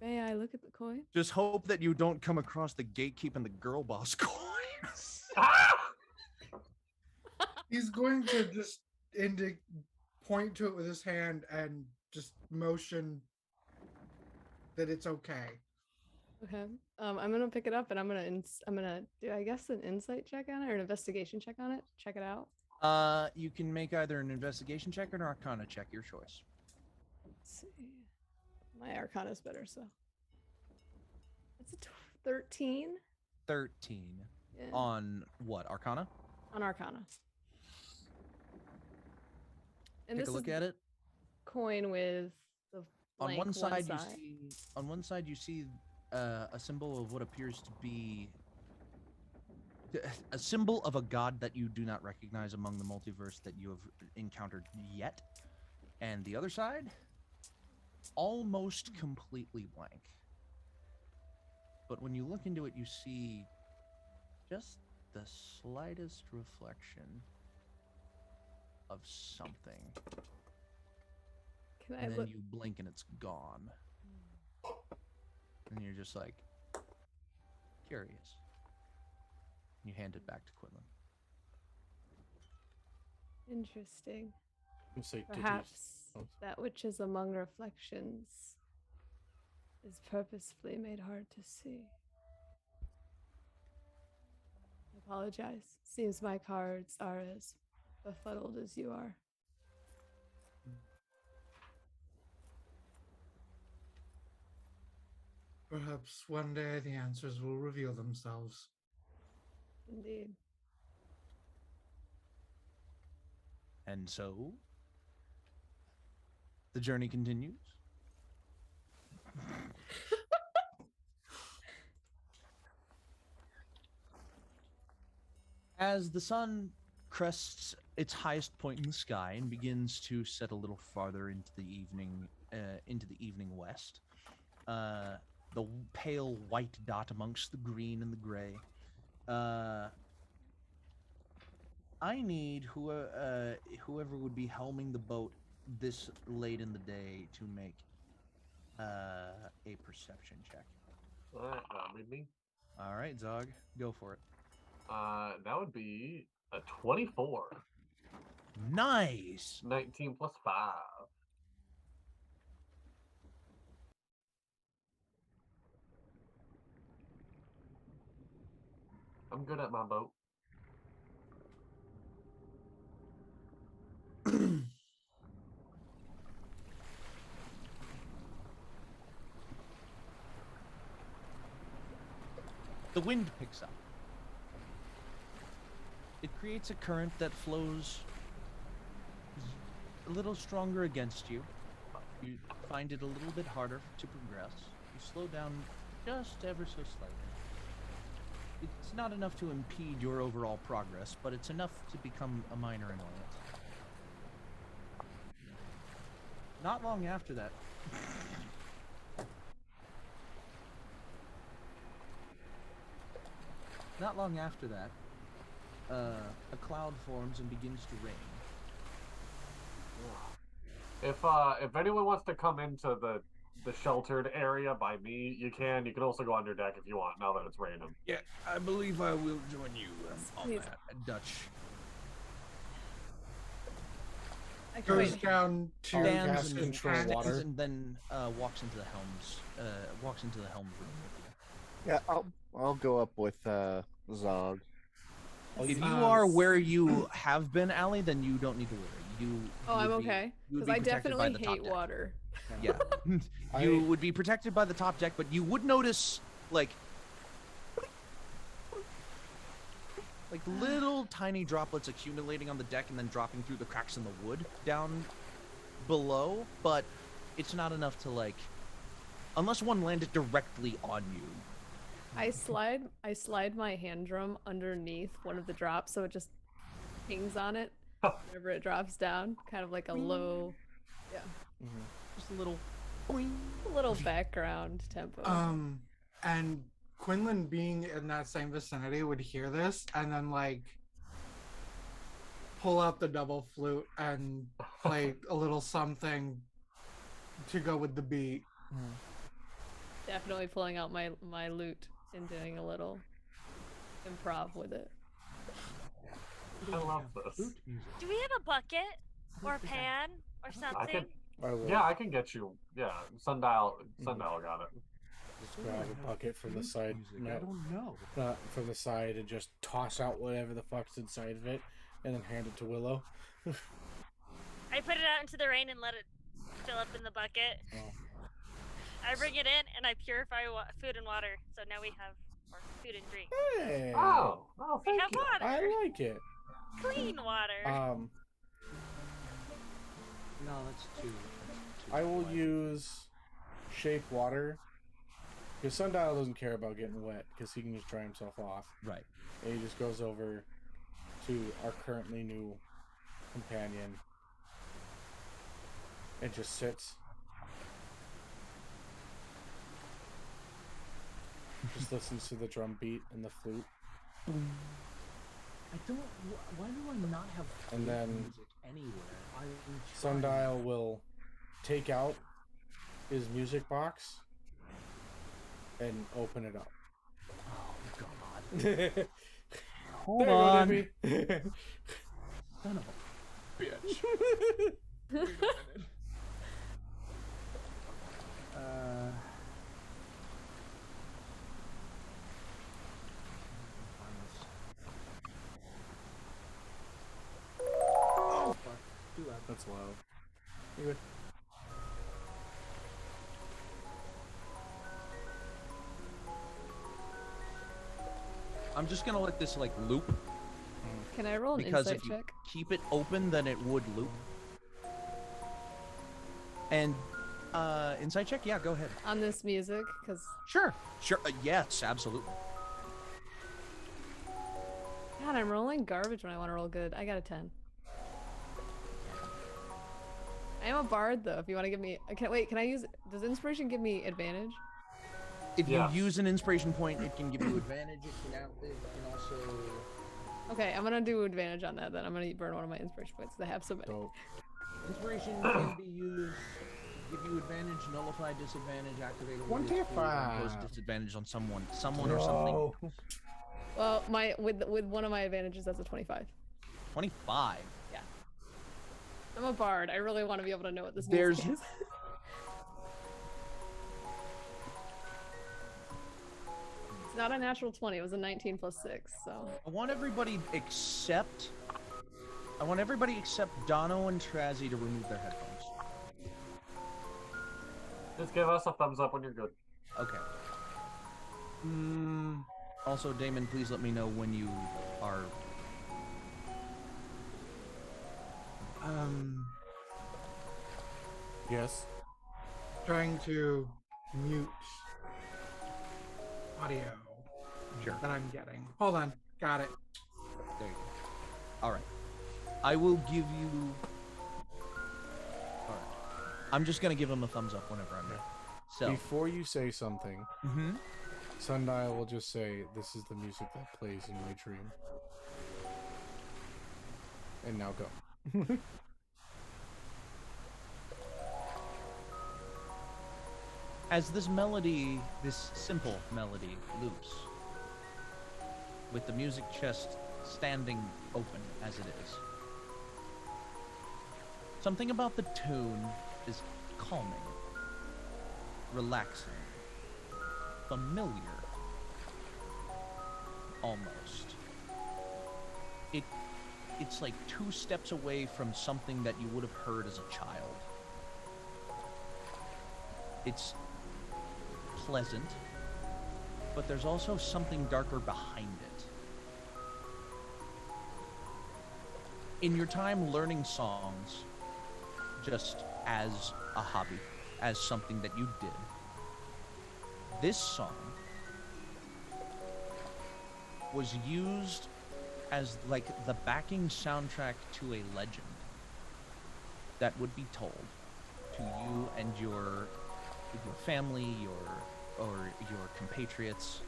May I look at the coin? Just hope that you don't come across the gatekeep and the girl boss coins. he's going to just point to it with his hand and just motion that it's okay. Okay. I'm gonna pick it up and I'm gonna do, I guess, an insight check on it or an investigation check on it. Check it out. You can make either an investigation check or an arcana check, your choice. Let's see. My arcana is better, so it's a 13. 13. Yeah. On what? Arcana? On arcana. And Take this a look is at it. coin with the On blank one side, you see a symbol of what appears to be a symbol of a god that you do not recognize among the multiverse that you have encountered yet. And the other side, almost completely blank. But when you look into it, you see just the slightest reflection of something. Can I And then look? you blink and it's gone. And you're just like, curious. You hand it back to Quinlan. Interesting. Let's say titties. Perhaps Oh. that which is among reflections is purposefully made hard to see. I apologize. Seems my cards are as befuddled as you are. Perhaps one day the answers will reveal themselves. Indeed. And so, the journey continues. As the sun crests its highest point in the sky and begins to set a little farther into the evening west, the pale white dot amongst the green and the gray. I need whoever would be helming the boat this late in the day to make a perception check. Alright, read me. All right, Zog, go for it. That would be a 24. Nice. 19 plus 5. I'm good at my boat. The wind picks up. It creates a current that flows a little stronger against you. You find it a little bit harder to progress. You slow down just ever so slightly. It's not enough to impede your overall progress, but it's enough to become a minor annoyance. Not long after that, a cloud forms and begins to rain. If anyone wants to come into the sheltered area by me, you can. You can also go under deck if you want, now that it's raining. Yeah, I believe I will join you on Please. that. Dutch. Goes down to Stands cast and control stands water. and then walks into the helms. Walks into the helm room with you. Yeah, I'll go up with Zog. If you are where you have been, Allie, then you don't need to worry. You. Oh, I'm would be- okay. you would Because be I protected by definitely the top hate deck. water. Yeah, you would be protected by the top deck, but you would notice like little tiny droplets accumulating on the deck and then dropping through the cracks in the wood down below. But it's not enough to unless one landed directly on you. I slide my hand drum underneath one of the drops so it just pings on it whenever it drops down, kind of like a low, yeah, Just a little. a little background tempo. And Quinlan, being in that same vicinity, would hear this and then pull out the double flute and play a little something to go with the beat. Definitely pulling out my lute and doing a little improv with it. I love this. Do we have a bucket or a pan or something? Yeah, I can get you. Yeah, Sundial got it. Just grab a bucket from the side. I don't know. From the side and just toss out whatever the fuck's inside of it, and then hand it to Willow. I put it out into the rain and let it fill up in the bucket. Oh. I bring it in and I purify food and water. So now we have our food and drink. Hey. Oh, We thank have you. water. I like it. Clean water. No, that's two. I will use shape water because Sundial doesn't care about getting wet because he can just dry himself off. Right. And he just goes over to our currently new companion and just sits. Just listens to the drum beat and the flute. I don't. Why do I not have And then music anywhere? Sundial will take out his music box and open it up. Oh God! Hold on. Son of a bitch. Wait a minute. Oh fuck! Too loud. That's low. Anyway. I'm just gonna let this like loop Can I roll an because insight if you check? keep it open, then it would loop. And insight check, yeah, go ahead. On this music, because Sure. Yes, absolutely. God, I'm rolling garbage when I want to roll good. I got a 10. I am a bard, though. If you want to give me, wait, can I use? Does inspiration give me advantage? If Yes. you use an inspiration point, it can give you advantage. It can also. Okay, I'm gonna do advantage on that. Then I'm gonna burn one of my inspiration points because I have so many. Dope. Inspiration can be used to give you advantage, nullify disadvantage, activate a 25. impose disadvantage on someone or something. Well, with one of my advantages, that's a 25. 25. Yeah. I'm a bard. I really want to be able to know what this There's- music is. It's not a natural 20. It was a 19 plus 6. So. I want everybody except Dono and Trazhie to remove their headphones. Just give us a thumbs up when you're good. Okay. Also, Damon, please let me know when you are. Yes. Trying to mute audio Sure. that I'm getting. Hold on. Got it. There you go. All right. I will give you. All right. I'm just gonna give him a thumbs up whenever I'm ready. So. Before you say something, Mm-hmm. Sundial will just say, "This is the music that plays in my dream." And now go. As this melody, this simple melody, loops, with the music chest standing open as it is, something about the tune is calming, relaxing, familiar, almost. It's like 2 steps away from something that you would have heard as a child. It's pleasant, but there's also something darker behind it. In your time learning songs, just as a hobby, as something that you did, this song was used as like the backing soundtrack to a legend that would be told to you and your family, your compatriots.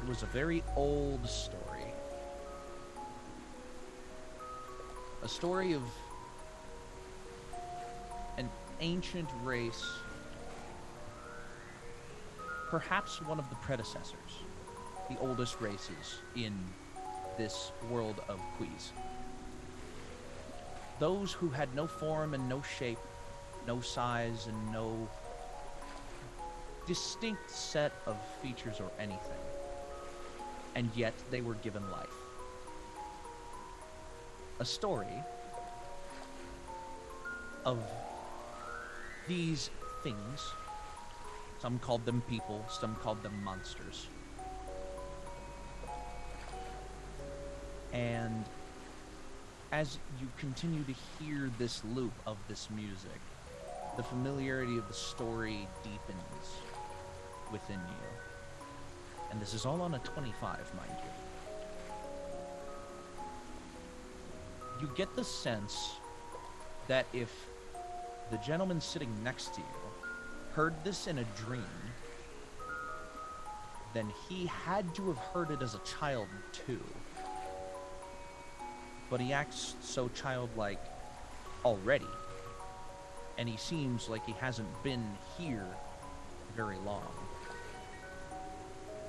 It was a very old story. A story of an ancient race, perhaps one of the predecessors, the oldest races in this world of Quy'zz. Those who had no form and no shape, no size and no distinct set of features or anything, and yet they were given life. A story of these things. Some called them people, some called them monsters. And as you continue to hear this loop of this music, the familiarity of the story deepens within you. And this is all on a 25, mind you. You get the sense that if the gentleman sitting next to you heard this in a dream, then he had to have heard it as a child too. But he acts so childlike already, and he seems like he hasn't been here very long.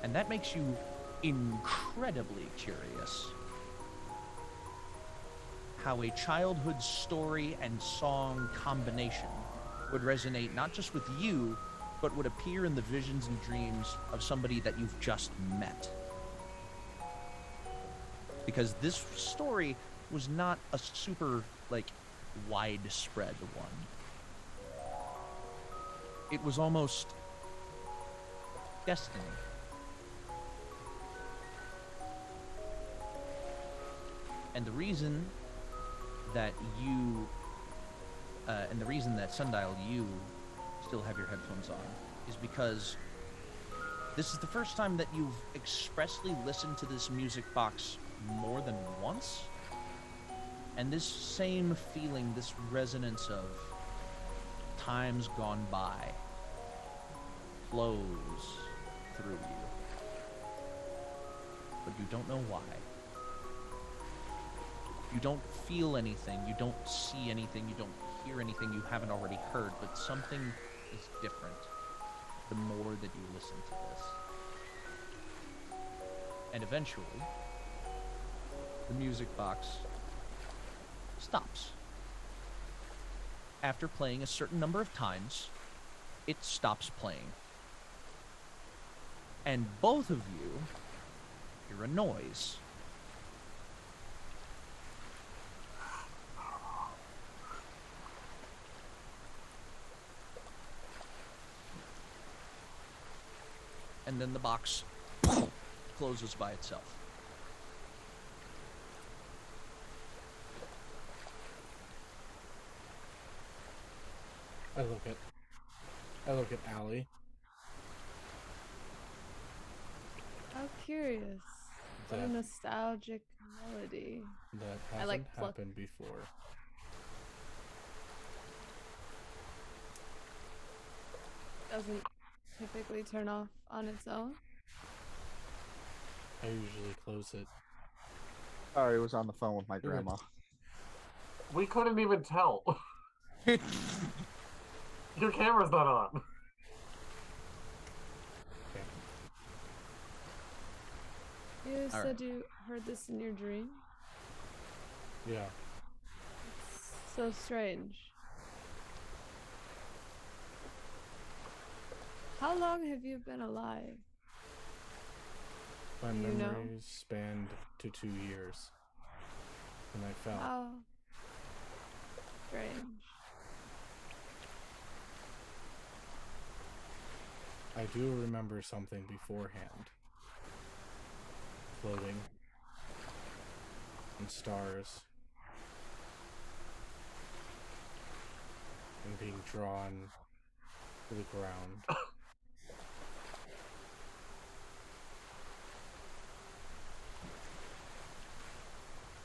And that makes you incredibly curious how a childhood story and song combination would resonate not just with you, but would appear in the visions and dreams of somebody that you've just met. Because this story was not a super, widespread one. It was almost destiny. And the reason that Sundial, you still have your headphones on, is because this is the first time that you've expressly listened to this music box more than once. And this same feeling, this resonance of times gone by, flows through you. But you don't know why. You don't feel anything, you don't see anything, you don't hear anything you haven't already heard, but something is different the more that you listen to this. And eventually, the music box stops. After playing a certain number of times, it stops playing. And both of you hear a noise. And then the box closes by itself. I look at Allie. How curious. What a nostalgic melody. That hasn't happened before. Doesn't typically turn off on its own. I usually close it. Sorry, I was on the phone with my grandma. We couldn't even tell. Your camera's not on. Okay. You said you heard this in your dream? Yeah. It's so strange. How long have you been alive? My Do you know? memories spanned to 2 years when I fell. How strange. I do remember something beforehand. Floating. And stars. And being drawn to the ground.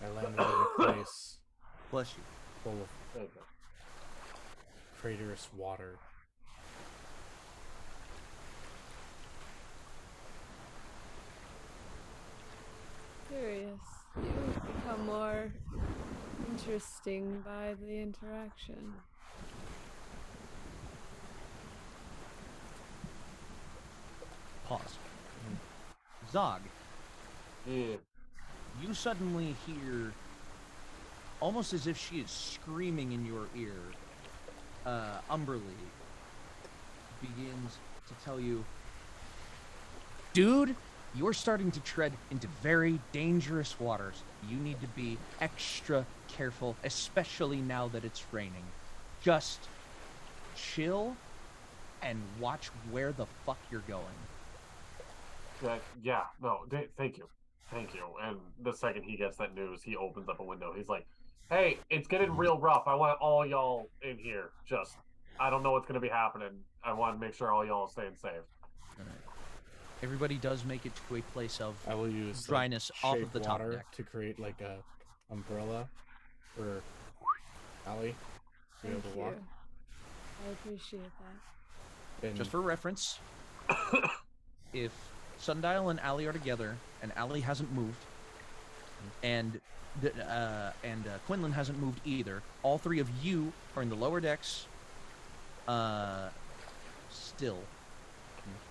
I landed in a place Bless you. full of craterous water. Curious. You become more interesting by the interaction. Pause. Zog, Yeah. you suddenly hear, almost as if she is screaming in your ear, Umberly begins to tell you, dude, you're starting to tread into very dangerous waters. You need to be extra careful, especially now that it's raining. Just chill and watch where the fuck you're going. Thank you. And the second he gets that news, he opens up a window. He's like, hey, it's getting real rough. I want all y'all in here. Just, I don't know what's gonna be happening. I want to make sure all y'all are staying safe. All right. Everybody does make it to a place of I will use dryness off of shape the top water deck. to create like a umbrella for Allie to be Thank able to you. walk. I appreciate that. And Just for reference, if Sundial and Allie are together, and Allie hasn't moved, and Quinlan hasn't moved either, all three of you are in the lower decks, still.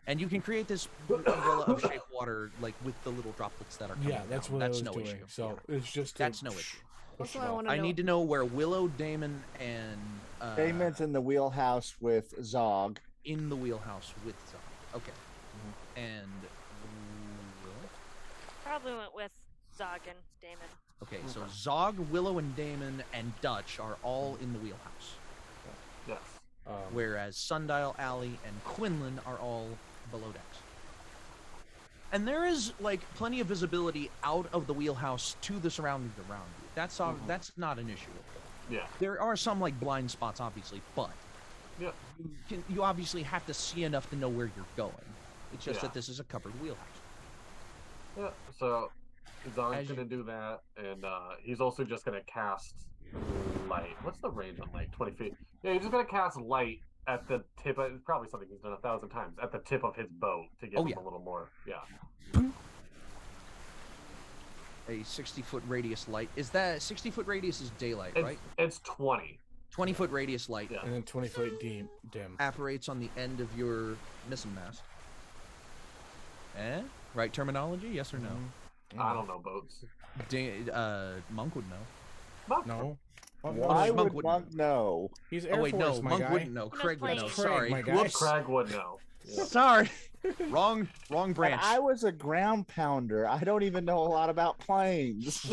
And you can create this umbrella of shape water, like with the little droplets that are coming yeah, that's down. what That's I was no doing. issue. So Yeah. it's just That's no issue. push Also, it I off. want to I know. need to know where Willow, Damon, and Damon's in the wheelhouse with Zog. in the wheelhouse with Zog. Okay. And Willow? Probably went with Zog and Damon. Okay, so Zog, Willow, and Damon, and Dutch are all in the wheelhouse, Yes. whereas Sundial, Alley, and Quinlan are all below decks. And there is like plenty of visibility out of the wheelhouse to the surroundings around you. That's that's not an issue. Yeah. There are some like blind spots, obviously, but Yeah. you obviously have to see enough to know where you're going. It's just Yeah. that this is a covered wheelhouse. Yeah. So Zog's As you- gonna do that, and he's also just gonna cast light. What's the range on light? 20 feet. Yeah, he's just gonna cast light at the tip. It's probably something he's done 1,000 times at the tip of his bow to give Oh, him yeah. a little more. Yeah. A 60-foot radius light. Is that 60-foot radius is daylight, It's, right? it's 20. 20-foot radius light Yeah. And then 20-foot dim. apparates on the end of your missile mast. Eh? Right terminology? Yes or no? I don't know boats. Monk would know. No. Why Monk would wouldn't Monk know? He's Air Oh wait, Force, no, my Monk guy. wouldn't know. Craig would know. Craig, Sorry. my guy. Whoops. Craig would know. Yeah. Sorry. wrong And branch. I was a ground pounder. I don't even know a lot about planes.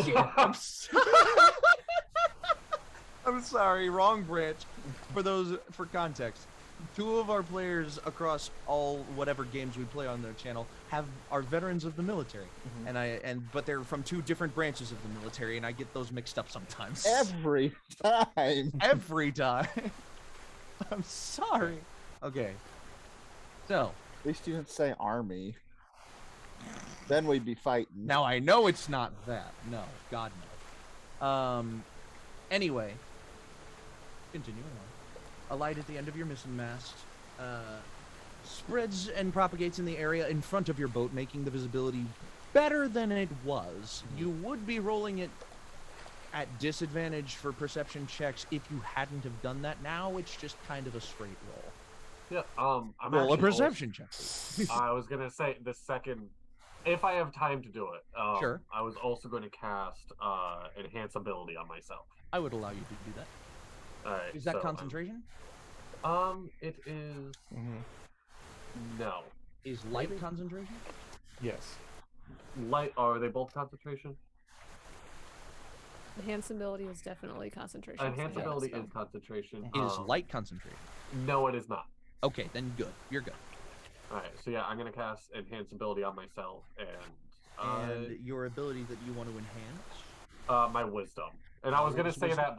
I'm sorry, wrong branch. For context, two of our players across all whatever games we play on their channel are veterans of the military, but they're from two different branches of the military, and I get those mixed up sometimes. Every time. Every time. I'm sorry. Okay. So At least you didn't say army. Then we'd be fighting. now I know it's not that. No, God no. Anyway, continuing on. A light at the end of your missile mast spreads and propagates in the area in front of your boat, making the visibility better than it was. You would be rolling it at disadvantage for perception checks if you hadn't have done that. Now it's just kind of a straight roll. Yeah. I'm Roll a actually perception check. I was gonna say the second, if I have time to do it. Sure. I was also going to cast enhance ability on myself. I would allow you to do that. All right. Is that so, concentration? It is. Mhm. No. Is light maybe? concentration? Yes. Light. Are they both concentration? Enhance ability is definitely concentration. Enhance so yeah, ability let's is go. concentration. It is light concentration. No, it is not. Okay, then good. You're good. All right. So yeah, I'm gonna cast enhance ability on myself And your ability that you want to enhance? my wisdom. And I was gonna What's say wisdom? that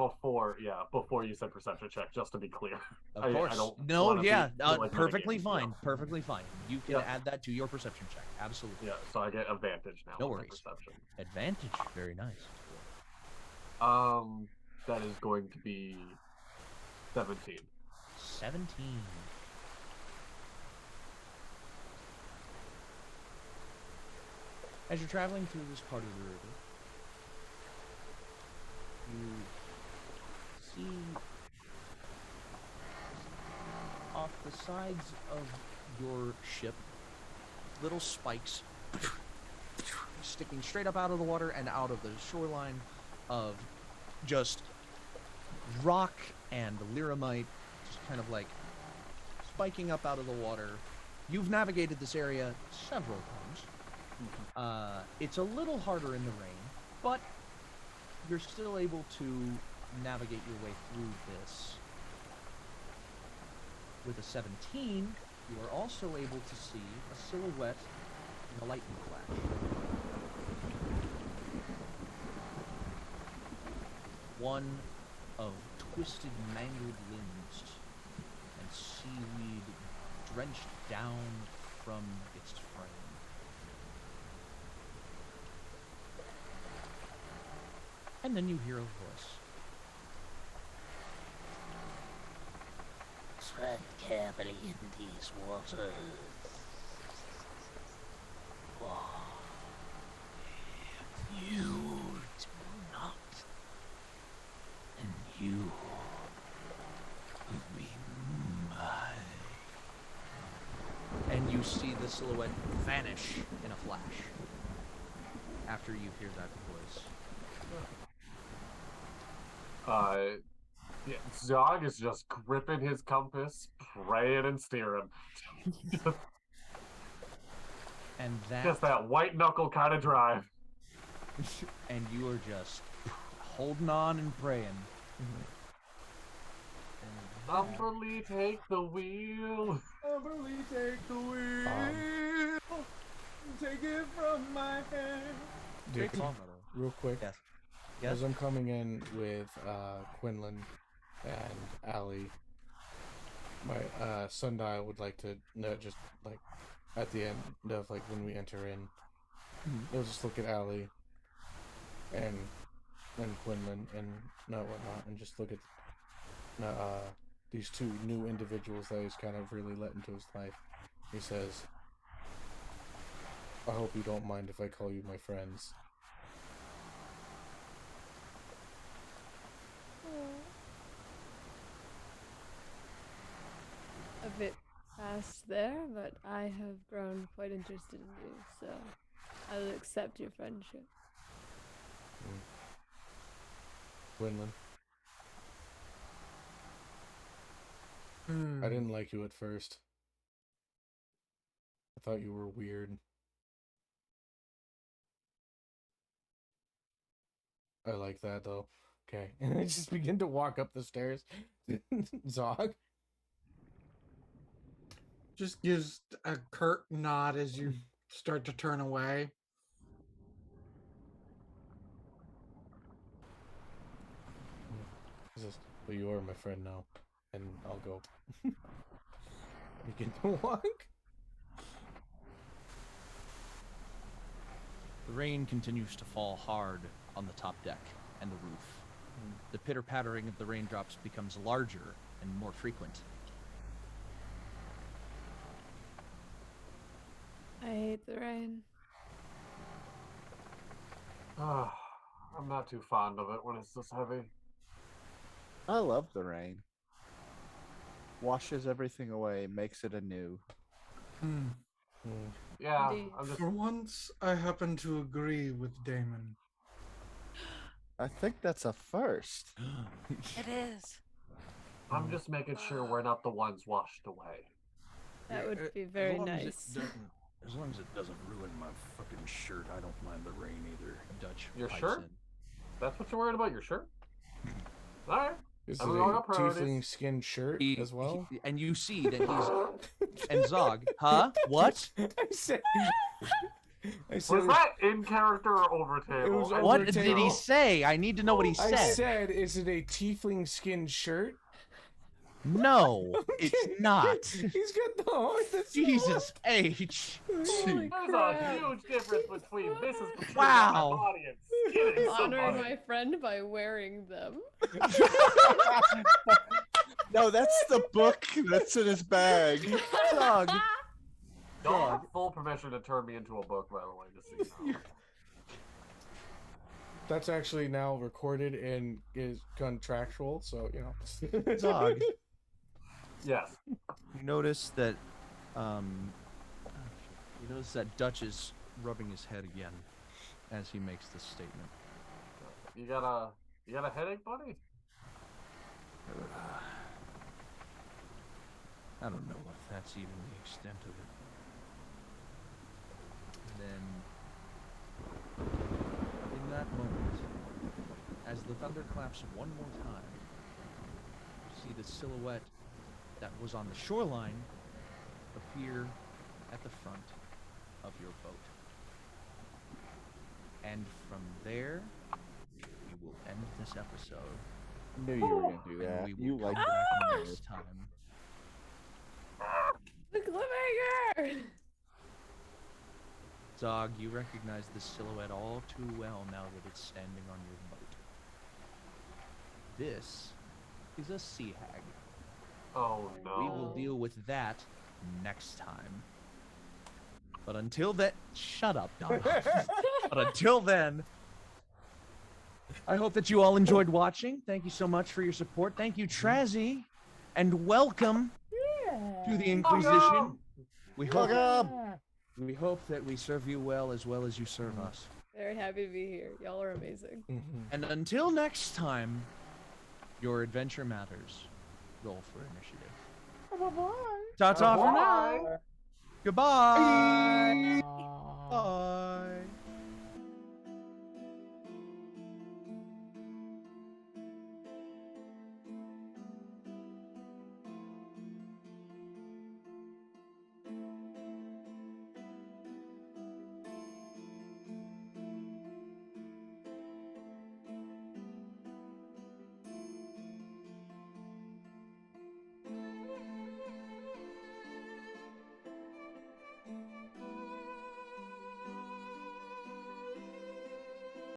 before you said perception check, just to be clear. Of I course. don't No, wanna yeah, feel like perfectly mitigating, fine. yeah. Perfectly fine. You can Yeah. add that to your perception check. Absolutely. Yeah, so I get advantage now. No on my worries. Perception. Advantage. Very nice. That is going to be 17. 17. As you're traveling through this part of the river, you see off the sides of your ship little spikes sticking straight up out of the water and out of the shoreline of just rock and liramite, just kind of like spiking up out of the water. You've navigated this area several times. It's a little harder in the rain, but you're still able to navigate your way through this. With a 17, you are also able to see a silhouette in a lightning flash. One of twisted, mangled limbs and seaweed drenched down from its frame. And then you hear a voice. Tread carefully in these waters. You do not. And you will be mine. And you see the silhouette vanish in a flash after you hear that voice. Yeah, Zog is just gripping his compass, praying and steering. And that... Just that white knuckle kind of drive. And you are just holding on and praying. Umberly, take the wheel. Umberly, take the wheel. Take it from my hand. Dude, real quick. Yes. As I'm coming in with Quinlan and Allie, my sundial would like to just like at the end of like when we enter in, they'll just look at Allie and Quinlan and whatnot, and just look at these two new individuals that he's kind of really let into his life. He says, "I hope you don't mind if I call you my friends." A bit fast there, but I have grown quite interested in you, so I will accept your friendship. Quinlan. I didn't like you at first. I thought you were weird. I like that though. Okay. And I just begin to walk up the stairs. Zog Just gives a curt nod as you start to turn away. He says, "Well, you are my friend now, and I'll go." Begin to walk. The rain continues to fall hard on the top deck and the roof. The pitter-pattering of the raindrops becomes larger and more frequent. I hate the rain. I'm not too fond of it when it's this heavy. I love the rain. Washes everything away, makes it anew. Yeah, Indeed. I'm just... For once, I happen to agree with Damon. I think that's a first. It is. I'm just making sure we're not the ones washed away. That would be very nice. As long as it doesn't ruin my fucking shirt, I don't mind the rain either. Dutch. Your pipes shirt? in. That's what you're worried about, your shirt? Alright. Is it Everyone a got priorities. tiefling skin shirt as well? And you see that he's... And Zog, huh? What? I said Was that in character or over table? was What over did table. he say? I need to know what he I said. said, is it a tiefling skin shirt? No, it's not. He's got the heart that's Jesus H. Holy There's crap. a huge difference between this is between Wow. my audience killing Honoring somebody. my friend by wearing them. No, that's the book that's in his bag. Zog. Y'all have full permission to turn me into a book, by the way, just so you know. That's actually now recorded and is contractual, so you know. Zog. Yes. You notice that, Dutch is rubbing his head again as he makes this statement. You got a headache, buddy? I don't know if that's even the extent of it. And then, in that moment, as the thunder claps one more time, you see the silhouette that was on the shoreline appear at the front of your boat. And from there, we will end this episode. Knew you were gonna do And that. we will You come like back it. next time The cliffhanger! Zog, you recognize this silhouette all too well now that it's standing on your boat. This is a sea hag. Oh no. We will deal with that next time. But until then, shut up, Donna. But until then, I hope that you all enjoyed watching. Thank you so much for your support. Thank you, Trazhie, and welcome to the In-Quy'zz-ition. We hope that we serve you well as you serve us. Very happy to be here. Y'all are amazing. And until next time, your adventure matters. Roll for initiative. Bye-bye. Ta-ta for now. Goodbye. Bye.